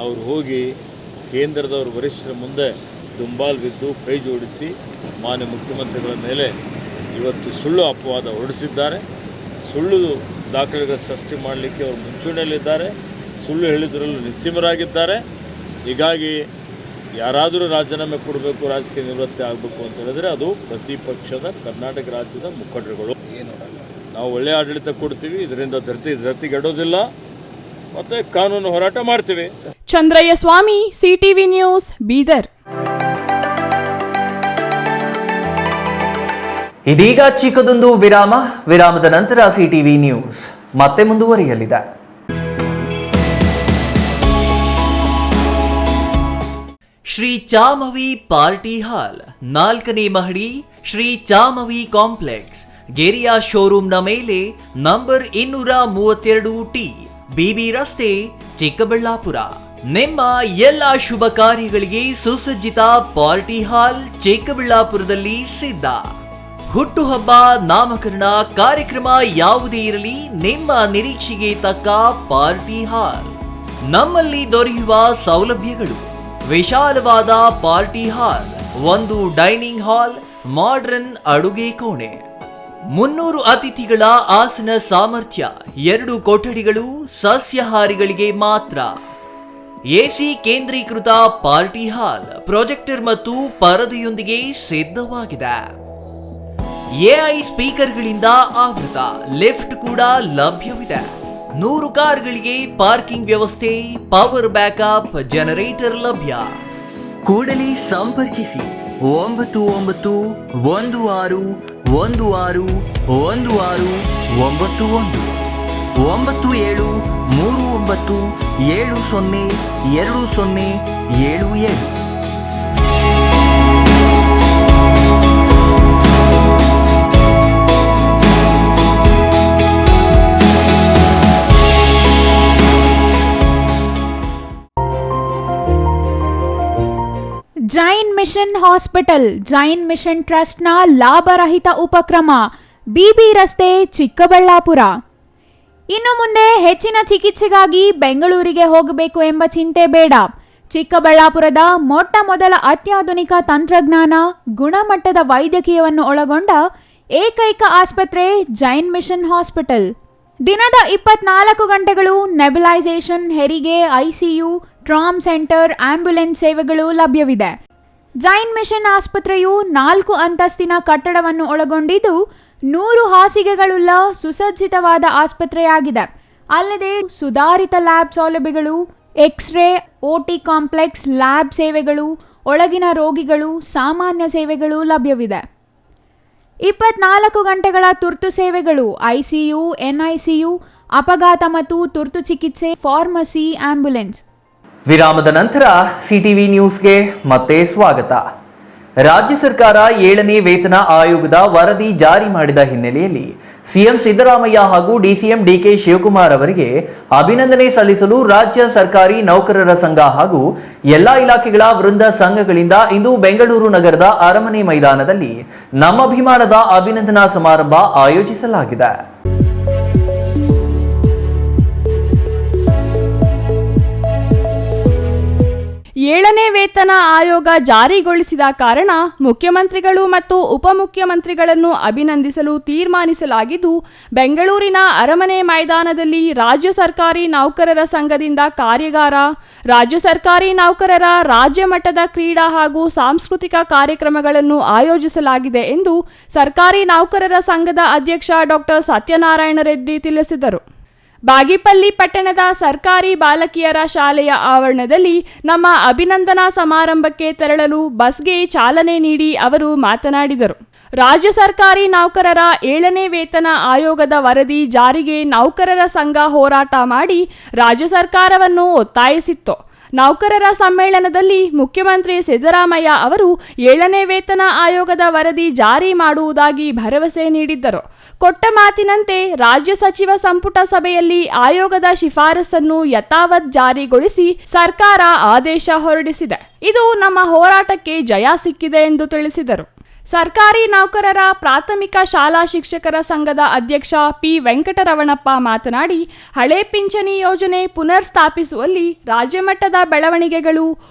ಅವರು ಹೋಗಿ ಕೇಂದ್ರದವ್ರ ವರಿಷ್ಠರ ಮುಂದೆ ದುಂಬಾಲು ಬಿದ್ದು ಕೈ ಜೋಡಿಸಿ ಮಾನ್ಯ ಮುಖ್ಯಮಂತ್ರಿಗಳ ಮೇಲೆ ಇವತ್ತು ಸುಳ್ಳು ಅಪವಾದ ಹೊರಡಿಸಿದ್ದಾರೆ. ಸುಳ್ಳು ದಾಖಲೆಗಳ ಸೃಷ್ಟಿ ಮಾಡಲಿಕ್ಕೆ ಅವರು ಮುಂಚೂಣಿಯಲ್ಲಿದ್ದಾರೆ. ಸುಳ್ಳು ಹೇಳಿದ್ರಲ್ಲೂ ನಿಸ್ಸೀಮರಾಗಿದ್ದಾರೆ. ಹೀಗಾಗಿ ಯಾರಾದರೂ ರಾಜೀನಾಮೆ ಕೊಡಬೇಕು, ರಾಜಕೀಯ ನಿವೃತ್ತಿ ಆಗಬೇಕು ಅಂತ ಹೇಳಿದ್ರೆ ಅದು ಪ್ರತಿಪಕ್ಷದ ಕರ್ನಾಟಕ ರಾಜ್ಯದ ಮುಖಂಡರುಗಳು. ನಾವು ಒಳ್ಳೆಯ ಆಡಳಿತ ಕೊಡ್ತೀವಿ, ಇದರಿಂದ ಧೃತಿಗೆಡೋದಿಲ್ಲ ಮತ್ತು ಕಾನೂನು ಹೋರಾಟ ಮಾಡ್ತೀವಿ.
ಚಂದ್ರಯ್ಯ ಸ್ವಾಮಿ, ಸಿಟಿವಿ ನ್ಯೂಸ್, ಬೀದರ್.
ಇದೀಗ ಚಿಕ್ಕದೊಂದು ವಿರಾಮದ ನಂತರ ಸಿಟಿವಿ ನ್ಯೂಸ್ ಮತ್ತೆ ಮುಂದುವರಿಯಲಿದೆ. ಶ್ರೀ ಚಾಮವಿ ಪಾರ್ಟಿ ಹಾಲ್, 4ನೇ ಮಹಡಿ, ಶ್ರೀ ಚಾಮವಿ ಕಾಂಪ್ಲೆಕ್ಸ್, ಗೆರಿಯಾ ಶೋರೂಮ್ನ ಮೇಲೆ, ನಂಬರ್ 232T, ಬಿಬಿ ರಸ್ತೆ, ಚಿಕ್ಕಬಳ್ಳಾಪುರ. ನಿಮ್ಮ ಎಲ್ಲ ಶುಭ ಕಾರ್ಯಗಳಿಗೆ ಸುಸಜ್ಜಿತ ಪಾರ್ಟಿ ಹಾಲ್ ಚಿಕ್ಕಬಳ್ಳಾಪುರದಲ್ಲಿ ಸಿದ್ಧ. ಹುಟ್ಟುಹಬ್ಬ, ನಾಮಕರಣ, ಕಾರ್ಯಕ್ರಮ ಯಾವುದೇ ಇರಲಿ, ನಿಮ್ಮ ನಿರೀಕ್ಷೆಗೆ ತಕ್ಕ ಪಾರ್ಟಿ ಹಾಲ್. ನಮ್ಮಲ್ಲಿ ದೊರೆಯುವ ಸೌಲಭ್ಯಗಳು: ವಿಶಾಲವಾದ party hall, 1 dining hall, modern ಅಡುಗೆ ಕೋಣೆ, 300 ಅತಿಥಿಗಳ ಆಸನ ಸಾಮರ್ಥ್ಯ, 2 ಕೊಠಡಿಗಳು ಸಸ್ಯಾಹಾರಿಗಳಿಗೆ ಮಾತ್ರ. ಎಸಿ ಕೇಂದ್ರೀಕೃತ ಪಾರ್ಟಿ ಹಾಲ್, ಪ್ರೊಜೆಕ್ಟರ್ ಮತ್ತು ಪರದೆಯೊಂದಿಗೆ ಸಿದ್ಧವಾಗಿದೆ. ಎಐ ಸ್ಪೀಕರ್ಗಳಿಂದ ಆವೃತ, ಲಿಫ್ಟ್ ಕೂಡ ಲಭ್ಯವಿದೆ. 100 ಕಾರ್ಗಳಿಗೆ ಪಾರ್ಕಿಂಗ್ ವ್ಯವಸ್ಥೆ, ಪವರ್ ಬ್ಯಾಕಪ್ ಜನರೇಟರ್ ಲಭ್ಯ. ಕೂಡಲೇ ಸಂಪರ್ಕಿಸಿ 9916161691 9739702077.
Jain Mission Hospital, Jain Mission ಟ್ರಸ್ಟ್ನ ಲಾಭರಹಿತ ಉಪಕ್ರಮ, ಬಿಬಿ ರಸ್ತೆ, ಚಿಕ್ಕಬಳ್ಳಾಪುರ. ಇನ್ನು ಮುಂದೆ ಹೆಚ್ಚಿನ ಚಿಕಿತ್ಸೆಗಾಗಿ ಬೆಂಗಳೂರಿಗೆ ಹೋಗಬೇಕು ಎಂಬ ಚಿಂತೆ ಬೇಡ. ಚಿಕ್ಕಬಳ್ಳಾಪುರದ ಮೊಟ್ಟ ಮೊದಲ ಅತ್ಯಾಧುನಿಕ ತಂತ್ರಜ್ಞಾನ, ಗುಣಮಟ್ಟದ ವೈದ್ಯಕೀಯವನ್ನು ಒಳಗೊಂಡ ಏಕೈಕ ಆಸ್ಪತ್ರೆ ಜೈನ್ ಮಿಷನ್ ಹಾಸ್ಪಿಟಲ್. ದಿನದ 24 ಗಂಟೆಗಳು ನೆಬುಲೈಸೇಷನ್, ಹೆರಿಗೆ, ಐಸಿಯು, ಟ್ರಾಮ್ ಸೆಂಟರ್, ಆಂಬ್ಯುಲೆನ್ಸ್ ಸೇವೆಗಳು ಲಭ್ಯವಿದೆ. ಜೈನ್ ಮಿಷನ್ ಆಸ್ಪತ್ರೆಯು 4 ಅಂತಸ್ತಿನ ಕಟ್ಟಡವನ್ನು ಒಳಗೊಂಡಿದ್ದು 100 ಹಾಸಿಗೆಗಳುಳ್ಳ ಸುಸಜ್ಜಿತವಾದ ಆಸ್ಪತ್ರೆಯಾಗಿದೆ. ಅಲ್ಲದೆ ಸುಧಾರಿತ ಲ್ಯಾಬ್ ಸೌಲಭ್ಯಗಳು, ಎಕ್ಸ್ರೇ, OT ಕಾಂಪ್ಲೆಕ್ಸ್, ಲ್ಯಾಬ್ ಸೇವೆಗಳು, ಒಳಗಿನ ರೋಗಿಗಳು, ಸಾಮಾನ್ಯ ಸೇವೆಗಳು ಲಭ್ಯವಿದೆ. 24 ಗಂಟೆಗಳ ತುರ್ತು ಸೇವೆಗಳು, ICU, NICU, ಅಪಘಾತ ಮತ್ತು ತುರ್ತು ಚಿಕಿತ್ಸೆ, ಫಾರ್ಮಸಿ, ಆಂಬ್ಯುಲೆನ್ಸ್.
ವಿರಾಮದ ನಂತರ ಸಿಟಿವಿ ನ್ಯೂಸ್ಗೆ ಮತ್ತೆ ಸ್ವಾಗತ. ರಾಜ್ಯ ಸರ್ಕಾರ 7ನೇ ವೇತನ ಆಯೋಗದ ವರದಿ ಜಾರಿ ಮಾಡಿದ ಹಿನ್ನೆಲೆಯಲ್ಲಿ ಸಿಎಂ ಸಿದ್ದರಾಮಯ್ಯ ಹಾಗೂ ಡಿಸಿಎಂ ಡಿಕೆ ಶಿವಕುಮಾರ್ ಅವರಿಗೆ ಅಭಿನಂದನೆ ಸಲ್ಲಿಸಲು ರಾಜ್ಯ ಸರ್ಕಾರಿ ನೌಕರರ ಸಂಘ ಹಾಗೂ ಎಲ್ಲಾ ಇಲಾಖೆಗಳ ವೃಂದ ಸಂಘಗಳಿಂದ ಇಂದು ಬೆಂಗಳೂರು ನಗರದ ಅರಮನೆ ಮೈದಾನದಲ್ಲಿ ನಮ್ಮಭಿಮಾನದ ಅಭಿನಂದನಾ ಸಮಾರಂಭ ಆಯೋಜಿಸಲಾಗಿದೆ.
7ನೇ ವೇತನ ಆಯೋಗ ಜಾರಿಗೊಳಿಸಿದ ಕಾರಣ ಮುಖ್ಯಮಂತ್ರಿಗಳು ಮತ್ತು ಉಪಮುಖ್ಯಮಂತ್ರಿಗಳನ್ನು ಅಭಿನಂದಿಸಲು ತೀರ್ಮಾನಿಸಲಾಗಿದ್ದು, ಬೆಂಗಳೂರಿನ ಅರಮನೆ ಮೈದಾನದಲ್ಲಿ ರಾಜ್ಯ ಸರ್ಕಾರಿ ನೌಕರರ ಸಂಘದಿಂದ ಕಾರ್ಯಾಗಾರ, ರಾಜ್ಯ ಸರ್ಕಾರಿ ನೌಕರರ ರಾಜ್ಯ ಮಟ್ಟದ ಕ್ರೀಡಾ ಹಾಗೂ ಸಾಂಸ್ಕೃತಿಕ ಕಾರ್ಯಕ್ರಮಗಳನ್ನು ಆಯೋಜಿಸಲಾಗಿದೆ ಎಂದು ಸರ್ಕಾರಿ ನೌಕರರ ಸಂಘದ ಅಧ್ಯಕ್ಷ ಡಾಕ್ಟರ್ ಸತ್ಯನಾರಾಯಣ ರೆಡ್ಡಿ ತಿಳಿಸಿದರು. ಬಾಗೇಪಲ್ಲಿ ಪಟ್ಟಣದ ಸರ್ಕಾರಿ ಬಾಲಕಿಯರ ಶಾಲೆಯ ಆವರಣದಲ್ಲಿ ನಮ್ಮ ಅಭಿನಂದನಾ ಸಮಾರಂಭಕ್ಕೆ ತೆರಳಲು ಬಸ್ಗೆ ಚಾಲನೆ ನೀಡಿ ಅವರು ಮಾತನಾಡಿದರು. ರಾಜ್ಯ ಸರ್ಕಾರಿ ನೌಕರರ 7ನೇ ವೇತನ ಆಯೋಗದ ವರದಿ ಜಾರಿಗೆ ನೌಕರರ ಸಂಘ ಹೋರಾಟ ಮಾಡಿ ರಾಜ್ಯ ಸರ್ಕಾರವನ್ನು ಒತ್ತಾಯಿಸಿತ್ತು. ನೌಕರರ ಸಮ್ಮೇಳನದಲ್ಲಿ ಮುಖ್ಯಮಂತ್ರಿ ಸಿದ್ದರಾಮಯ್ಯ ಅವರು 7ನೇ ವೇತನ ಆಯೋಗದ ವರದಿ ಜಾರಿ ಮಾಡುವುದಾಗಿ ಭರವಸೆ ನೀಡಿದ್ದರು. ಕೊಟ್ಟ ಮಾತಿನಂತೆ ರಾಜ್ಯ ಸಚಿವ ಸಂಪುಟ ಸಭೆಯಲ್ಲಿ ಆಯೋಗದ ಶಿಫಾರಸನ್ನು ಯಥಾವತ್ ಜಾರಿಗೊಳಿಸಿ ಸರ್ಕಾರ ಆದೇಶ ಹೊರಡಿಸಿದೆ. ಇದು ನಮ್ಮ ಹೋರಾಟಕ್ಕೆ ಜಯ ಸಿಕ್ಕಿದೆ ಎಂದು ತಿಳಿಸಿದರು. ಸರ್ಕಾರಿ ನೌಕರರ ಪ್ರಾಥಮಿಕ ಶಾಲಾ ಶಿಕ್ಷಕರ ಸಂಘದ ಅಧ್ಯಕ್ಷ ಪಿ ವೆಂಕಟರಮಣಪ್ಪ ಮಾತನಾಡಿ, ಹಳೆ ಪಿಂಚಣಿ ಯೋಜನೆ ಪುನರ್ ಸ್ಥಾಪಿಸುವಲ್ಲಿ ರಾಜ್ಯ ಮಟ್ಟದ ಬೆಳವಣಿಗೆಗಳು,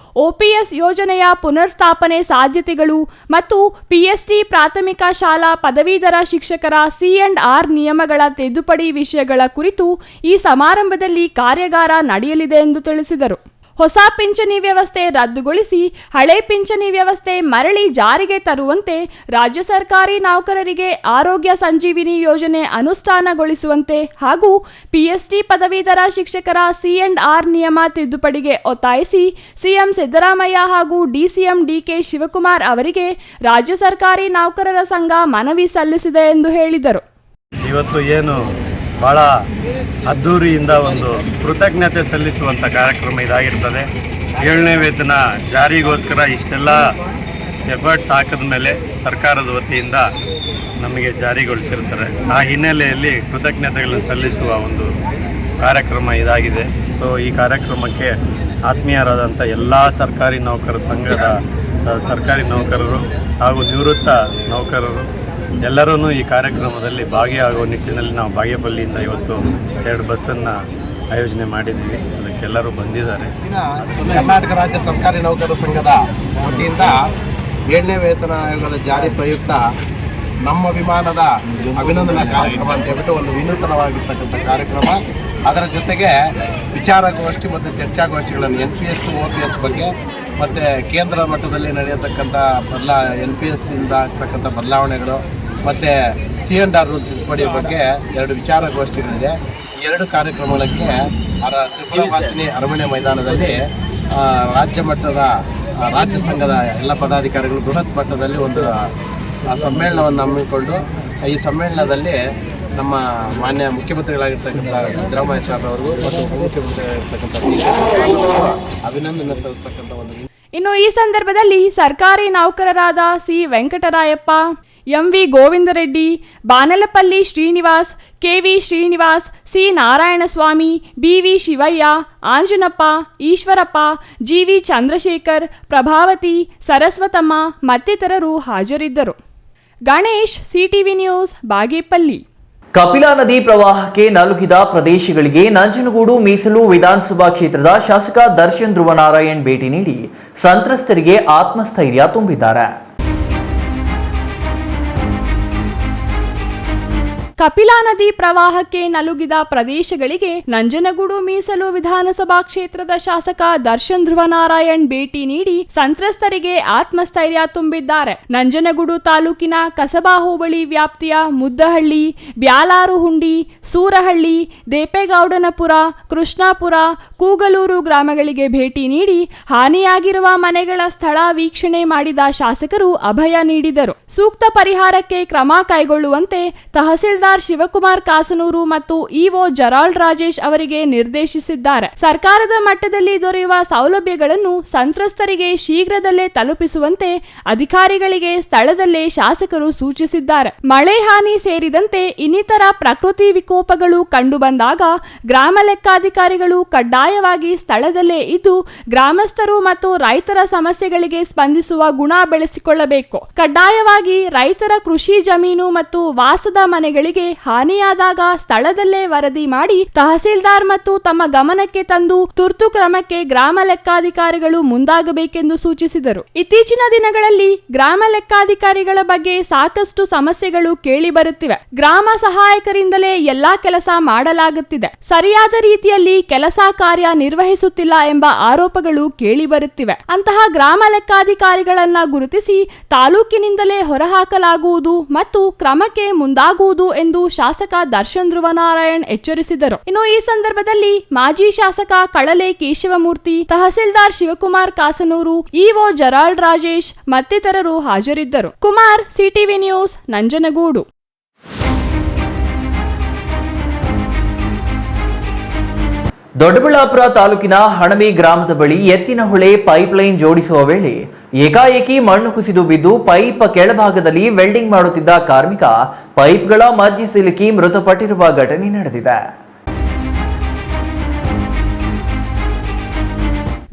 OPS ಯೋಜನೆಯ ಪುನರ್ ಸ್ಥಾಪನೆ ಸಾಧ್ಯತೆಗಳು ಮತ್ತು PST ಪ್ರಾಥಮಿಕ ಶಾಲಾ ಪದವೀಧರ ಶಿಕ್ಷಕರ C&R ನಿಯಮಗಳ ತಿದ್ದುಪಡಿ ವಿಷಯಗಳ ಕುರಿತು ಈ ಸಮಾರಂಭದಲ್ಲಿ ಕಾರ್ಯಾಗಾರ ನಡೆಯಲಿದೆ ಎಂದು ತಿಳಿಸಿದರು. ಹೊಸ ಪಿಂಚಣಿ ವ್ಯವಸ್ಥೆ ರದ್ದುಗೊಳಿಸಿ ಹಳೆ ಪಿಂಚಣಿ ವ್ಯವಸ್ಥೆ ಮರಳಿ ಜಾರಿಗೆ ತರುವಂತೆ, ರಾಜ್ಯ ಸರ್ಕಾರಿ ನೌಕರರಿಗೆ ಆರೋಗ್ಯ ಸಂಜೀವಿನಿ ಯೋಜನೆ ಅನುಷ್ಠಾನಗೊಳಿಸುವಂತೆ ಹಾಗೂ PST ಪದವೀಧರ ಶಿಕ್ಷಕರ C&R ನಿಯಮ ತಿದ್ದುಪಡಿಗೆ ಒತ್ತಾಯಿಸಿ ಸಿಎಂ ಸಿದ್ದರಾಮಯ್ಯ ಹಾಗೂ DCM DK ಶಿವಕುಮಾರ್ ಅವರಿಗೆ ರಾಜ್ಯ ಸರ್ಕಾರಿ ನೌಕರರ ಸಂಘ ಮನವಿ ಸಲ್ಲಿಸಿದೆ ಎಂದು ಹೇಳಿದರು.
ಇವತ್ತು ಏನು ಭಾಳ ಅದ್ಧೂರಿಯಿಂದ ಒಂದು ಕೃತಜ್ಞತೆ ಸಲ್ಲಿಸುವಂಥ ಕಾರ್ಯಕ್ರಮ ಇದಾಗಿರ್ತದೆ. 7ನೇ ವೇತನ ಜಾರಿಗೋಸ್ಕರ ಇಷ್ಟೆಲ್ಲ ಎಫರ್ಟ್ಸ್ ಹಾಕಿದ ಮೇಲೆ ಸರ್ಕಾರದ ವತಿಯಿಂದ ನಮಗೆ ಜಾರಿಗೊಳಿಸಿರ್ತಾರೆ. ಆ ಹಿನ್ನೆಲೆಯಲ್ಲಿ ಕೃತಜ್ಞತೆಗಳನ್ನು ಸಲ್ಲಿಸುವ ಒಂದು ಕಾರ್ಯಕ್ರಮ ಇದಾಗಿದೆ. ಸೊ ಈ ಕಾರ್ಯಕ್ರಮಕ್ಕೆ ಆತ್ಮೀಯರಾದಂಥ ಎಲ್ಲ ಸರ್ಕಾರಿ ನೌಕರರ ಸಂಘದ ಸರ್ಕಾರಿ ನೌಕರರು ಹಾಗೂ ನಿವೃತ್ತ ನೌಕರರು ಎಲ್ಲರೂ ಈ ಕಾರ್ಯಕ್ರಮದಲ್ಲಿ ಭಾಗಿಯಾಗುವ ನಿಟ್ಟಿನಲ್ಲಿ ನಾವು ಬಾಗೇಪಲ್ಲಿಯಿಂದ ಇವತ್ತು 2 ಬಸ್ಸನ್ನು ಆಯೋಜನೆ ಮಾಡಿದ್ದೀವಿ. ಅದಕ್ಕೆಲ್ಲರೂ ಬಂದಿದ್ದಾರೆ.
ಕರ್ನಾಟಕ ರಾಜ್ಯ ಸರ್ಕಾರಿ ನೌಕರರ ಸಂಘದ ವತಿಯಿಂದ 7ನೇ ವೇತನ ಆಯೋಗದ ಜಾರಿ ಪ್ರಯುಕ್ತ ನಮ್ಮ ವಿಮಾನದ ಅಭಿನಂದನಾ ಕಾರ್ಯಕ್ರಮ ಅಂತ ಹೇಳ್ಬಿಟ್ಟು ಒಂದು ವಿನೂತನವಾಗಿರ್ತಕ್ಕಂಥ ಕಾರ್ಯಕ್ರಮ. ಅದರ ಜೊತೆಗೆ ವಿಚಾರಗೋಷ್ಠಿ ಮತ್ತು ಚರ್ಚಾಗೋಷ್ಠಿಗಳನ್ನು NPS to OPS ಬಗ್ಗೆ ಮತ್ತು ಕೇಂದ್ರ ಮಟ್ಟದಲ್ಲಿ ನಡೆಯತಕ್ಕಂಥ NPS ಇಂದ ಆಗ್ತಕ್ಕಂಥ ಬದಲಾವಣೆಗಳು ಮತ್ತು C&R ತಿದ್ದುಪಡಿ ಬಗ್ಗೆ 2 ವಿಚಾರಗೋಷ್ಠಿಗಳಿದೆ. ಈ 2 ಕಾರ್ಯಕ್ರಮಗಳಿಗೆ ತ್ರಿಪುರವಾಸಿನಿ ಅರಮನೆ ಮೈದಾನದಲ್ಲಿ ರಾಜ್ಯ ಮಟ್ಟದ ರಾಜ್ಯ ಸಂಘದ ಎಲ್ಲ ಪದಾಧಿಕಾರಿಗಳು ಬೃಹತ್ ಮಟ್ಟದಲ್ಲಿ ಒಂದು ಸಮ್ಮೇಳನವನ್ನು ಹಮ್ಮಿಕೊಂಡು ಈ ಸಮ್ಮೇಳನದಲ್ಲಿ ನಮ್ಮ ಮಾನ್ಯ ಮುಖ್ಯಮಂತ್ರಿಗಳಾಗಿರ್ತಕ್ಕಂಥ ಸಿದ್ದರಾಮಯ್ಯ ಸಾಹೇಬ್ರವರಿಗೂ ಮತ್ತು ಉಪಮುಖ್ಯಮಂತ್ರಿಗಳಾಗಿರ್ತಕ್ಕಂಥ ಅಭಿನಂದನೆ ಸಲ್ಲಿಸ್ತಕ್ಕಂಥ ಒಂದು.
ಇನ್ನು ಈ ಸಂದರ್ಭದಲ್ಲಿ ಸರ್ಕಾರಿ ನೌಕರರಾದ C Venkatarayappa, MV Govindareddy, Banalapalli Srinivas, KV Srinivas, C Narayanaswamy, BV Shivaiah, Anjanappa, Eshwarappa, GV Chandrashekar, Prabhavati, Saraswatamma ಮತ್ತಿತರರು ಹಾಜರಿದ್ದರು. Ganesh, CTV news, Bagepalli.
ಕಪಿಲಾ ನದಿ ಪ್ರವಾಹಕ್ಕೆ ನಲುಗಿದ ಪ್ರದೇಶಗಳಿಗೆ ನಂಜನಗೂಡು ಮೀಸಲು ವಿಧಾನಸಭಾ ಕ್ಷೇತ್ರದ ಶಾಸಕ ದರ್ಶನ್ ಧ್ರುವನಾರಾಯಣ್ ಭೇಟಿ ನೀಡಿ ಸಂತ್ರಸ್ತರಿಗೆ ಆತ್ಮಸ್ಥೈರ್ಯ ತುಂಬಿದ್ದಾರೆ.
ಕಪಿಲಾ ನದಿ ಪ್ರವಾಹಕ್ಕೆ ನಲುಗಿದ ಪ್ರದೇಶಗಳಿಗೆ ನಂಜನಗೂಡು ಮೀಸಲು ವಿಧಾನಸಭಾ ಕ್ಷೇತ್ರದ ಶಾಸಕ ದರ್ಶನ್ ಧ್ರುವನಾರಾಯಣ್ ಭೇಟಿ ನೀಡಿ ಸಂತ್ರಸ್ತರಿಗೆ ಆತ್ಮಸ್ಥೈರ್ಯ ತುಂಬಿದ್ದಾರೆ. ನಂಜನಗೂಡು ತಾಲೂಕಿನ ಕಸಬಾ ಹೋಬಳಿ ವ್ಯಾಪ್ತಿಯ ಮುದ್ದಹಳ್ಳಿ, ಬ್ಯಾಲಾರುಹುಂಡಿ, ಸೂರಹಳ್ಳಿ, ದೇಪೇಗೌಡನಪುರ, ಕೃಷ್ಣಾಪುರ, ಕೂಗಲೂರು ಗ್ರಾಮಗಳಿಗೆ ಭೇಟಿ ನೀಡಿ ಹಾನಿಯಾಗಿರುವ ಮನೆಗಳ ಸ್ಥಳ ವೀಕ್ಷಣೆ ಮಾಡಿದ ಶಾಸಕರು ಅಭಯ ನೀಡಿದರು. ಸೂಕ್ತ ಪರಿಹಾರಕ್ಕೆ ಕ್ರಮ ಕೈಗೊಳ್ಳುವಂತೆ ತಹಸೀಲ್ದಾರ್ ಶಿವಕುಮಾರ್ ಕಾಸನೂರು ಮತ್ತು ಇಒ ಜರಾಲ್ಡ್ ರಾಜೇಶ್ ಅವರಿಗೆ ನಿರ್ದೇಶಿಸಿದ್ದಾರೆ. ಸರ್ಕಾರದ ಮಟ್ಟದಲ್ಲಿ ದೊರೆಯುವ ಸೌಲಭ್ಯಗಳನ್ನು ಸಂತ್ರಸ್ತರಿಗೆ ಶೀಘ್ರದಲ್ಲೇ ತಲುಪಿಸುವಂತೆ ಅಧಿಕಾರಿಗಳಿಗೆ ಸ್ಥಳದಲ್ಲೇ ಶಾಸಕರು ಸೂಚಿಸಿದ್ದಾರೆ. ಮಳೆ ಹಾನಿ ಸೇರಿದಂತೆ ಇನ್ನಿತರ ಪ್ರಕೃತಿ ವಿಕೋಪಗಳು ಕಂಡುಬಂದಾಗ ಗ್ರಾಮ ಲೆಕ್ಕಾಧಿಕಾರಿಗಳು ಕಡ್ಡಾಯವಾಗಿ ಸ್ಥಳದಲ್ಲೇ ಇದ್ದು ಗ್ರಾಮಸ್ಥರು ಮತ್ತು ರೈತರ ಸಮಸ್ಯೆಗಳಿಗೆ ಸ್ಪಂದಿಸುವ ಗುಣ ಬೆಳೆಸಿಕೊಳ್ಳಬೇಕು. ಕಡ್ಡಾಯವಾಗಿ ರೈತರ ಕೃಷಿ ಜಮೀನು ಮತ್ತು ವಾಸದ ಮನೆಗಳಿಗೆ ಹಾನಿಯಾದಾಗ ಸ್ಥಳದಲ್ಲೇ ವರದಿ ಮಾಡಿ ತಹಸೀಲ್ದಾರ್ ಮತ್ತು ತಮ್ಮ ಗಮನಕ್ಕೆ ತಂದು ತುರ್ತು ಕ್ರಮಕ್ಕೆ ಗ್ರಾಮ ಲೆಕ್ಕಾಧಿಕಾರಿಗಳು ಮುಂದಾಗಬೇಕೆಂದು ಸೂಚಿಸಿದರು. ಇತ್ತೀಚಿನ ದಿನಗಳಲ್ಲಿ ಗ್ರಾಮ ಲೆಕ್ಕಾಧಿಕಾರಿಗಳ ಬಗ್ಗೆ ಸಾಕಷ್ಟು ಸಮಸ್ಯೆಗಳು ಕೇಳಿ ಬರುತ್ತಿವೆ. ಗ್ರಾಮ ಸಹಾಯಕರಿಂದಲೇ ಎಲ್ಲಾ ಕೆಲಸ ಮಾಡಲಾಗುತ್ತಿದೆ, ಸರಿಯಾದ ರೀತಿಯಲ್ಲಿ ಕೆಲಸ ಕಾರ್ಯ ನಿರ್ವಹಿಸುತ್ತಿಲ್ಲ ಎಂಬ ಆರೋಪಗಳು ಕೇಳಿ ಬರುತ್ತಿವೆ. ಅಂತಹ ಗ್ರಾಮ ಲೆಕ್ಕಾಧಿಕಾರಿಗಳನ್ನ ಗುರುತಿಸಿ ತಾಲೂಕಿನಿಂದಲೇ ಹೊರಹಾಕಲಾಗುವುದು ಮತ್ತು ಕ್ರಮಕ್ಕೆ ಮುಂದಾಗುವುದು ಎಂದು ಶಾಸಕ ದರ್ಶನ್ ಧ್ರುವನಾರಾಯಣ್ ಎಚ್ಚರಿಸಿದರು. ಇನ್ನು ಈ ಸಂದರ್ಭದಲ್ಲಿ ಮಾಜಿ ಶಾಸಕ ಕಳಲೆ ಕೇಶವಮೂರ್ತಿ, ತಹಸೀಲ್ದಾರ್ ಶಿವಕುಮಾರ್ ಕಾಸನೂರು, ಇಒ ಜರಾಲ್ಡ್ ರಾಜೇಶ್ ಮತ್ತಿತರರು ಹಾಜರಿದ್ದರು. Kumar, CTV news, Nanjangud.
ದೊಡ್ಡಬಳ್ಳಾಪುರ ತಾಲೂಕಿನ ಹಣಬಿ ಗ್ರಾಮದ ಬಳಿ ಎತ್ತಿನಹೊಳೆ ಪೈಪ್ಲೈನ್ ಜೋಡಿಸುವ ವೇಳೆ ಏಕಾಏಕಿ ಮಣ್ಣು ಕುಸಿದು ಬಿದ್ದು ಪೈಪ್ ಕೆಳಭಾಗದಲ್ಲಿ ವೆಲ್ಡಿಂಗ್ ಮಾಡುತ್ತಿದ್ದ ಕಾರ್ಮಿಕ ಪೈಪ್ಗಳ ಮಧ್ಯೆ ಸಿಲುಕಿ ಮೃತಪಟ್ಟಿರುವ ಘಟನೆ ನಡೆದಿದೆ.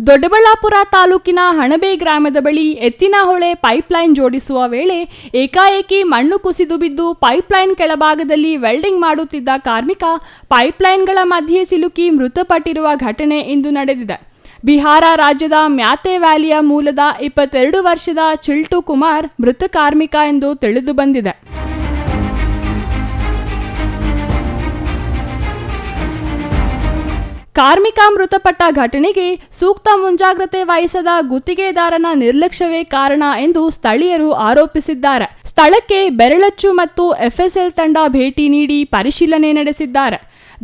ದೊಡ್ಡಬಳ್ಳಾಪುರ ತಾಲೂಕಿನ ಹಣಬೆ ಗ್ರಾಮದ ಬಳಿ ಎತ್ತಿನಹೊಳೆ ಪೈಪ್ಲೈನ್ ಜೋಡಿಸುವ ವೇಳೆ ಏಕಾಏಕಿ ಮಣ್ಣು ಕುಸಿದು ಬಿದ್ದು ಪೈಪ್ಲೈನ್ ಕೆಳಭಾಗದಲ್ಲಿ ವೆಲ್ಡಿಂಗ್ ಮಾಡುತ್ತಿದ್ದ ಕಾರ್ಮಿಕ ಪೈಪ್ಲೈನ್ಗಳ ಮಧ್ಯೆ ಸಿಲುಕಿ ಮೃತಪಟ್ಟಿರುವ ಘಟನೆ ಇಂದು ನಡೆದಿದೆ. ಬಿಹಾರ ರಾಜ್ಯದ ಮ್ಯಾತೆ ವ್ಯಾಲಿಯ ಮೂಲದ 22 ವರ್ಷದ ಚಿಲ್ಟು ಕುಮಾರ್ ಮೃತ ಕಾರ್ಮಿಕ ಎಂದು ತಿಳಿದು ಬಂದಿದೆ. ಕಾರ್ಮಿಕ ಮೃತಪಟ್ಟ ಘಟನೆಗೆ ಸೂಕ್ತ ಮುಂಜಾಗ್ರತೆ ವಹಿಸದ ಗುತ್ತಿಗೆದಾರನ ನಿರ್ಲಕ್ಷ್ಯವೇ ಕಾರಣ ಎಂದು ಸ್ಥಳೀಯರು ಆರೋಪಿಸಿದ್ದಾರೆ. ಸ್ಥಳಕ್ಕೆ ಬೆರಳಚ್ಚು ಮತ್ತು ಎಫ್ಎಸ್ಎಲ್ ತಂಡ ಭೇಟಿ ನೀಡಿ ಪರಿಶೀಲನೆ ನಡೆಸಿದ್ದಾರೆ.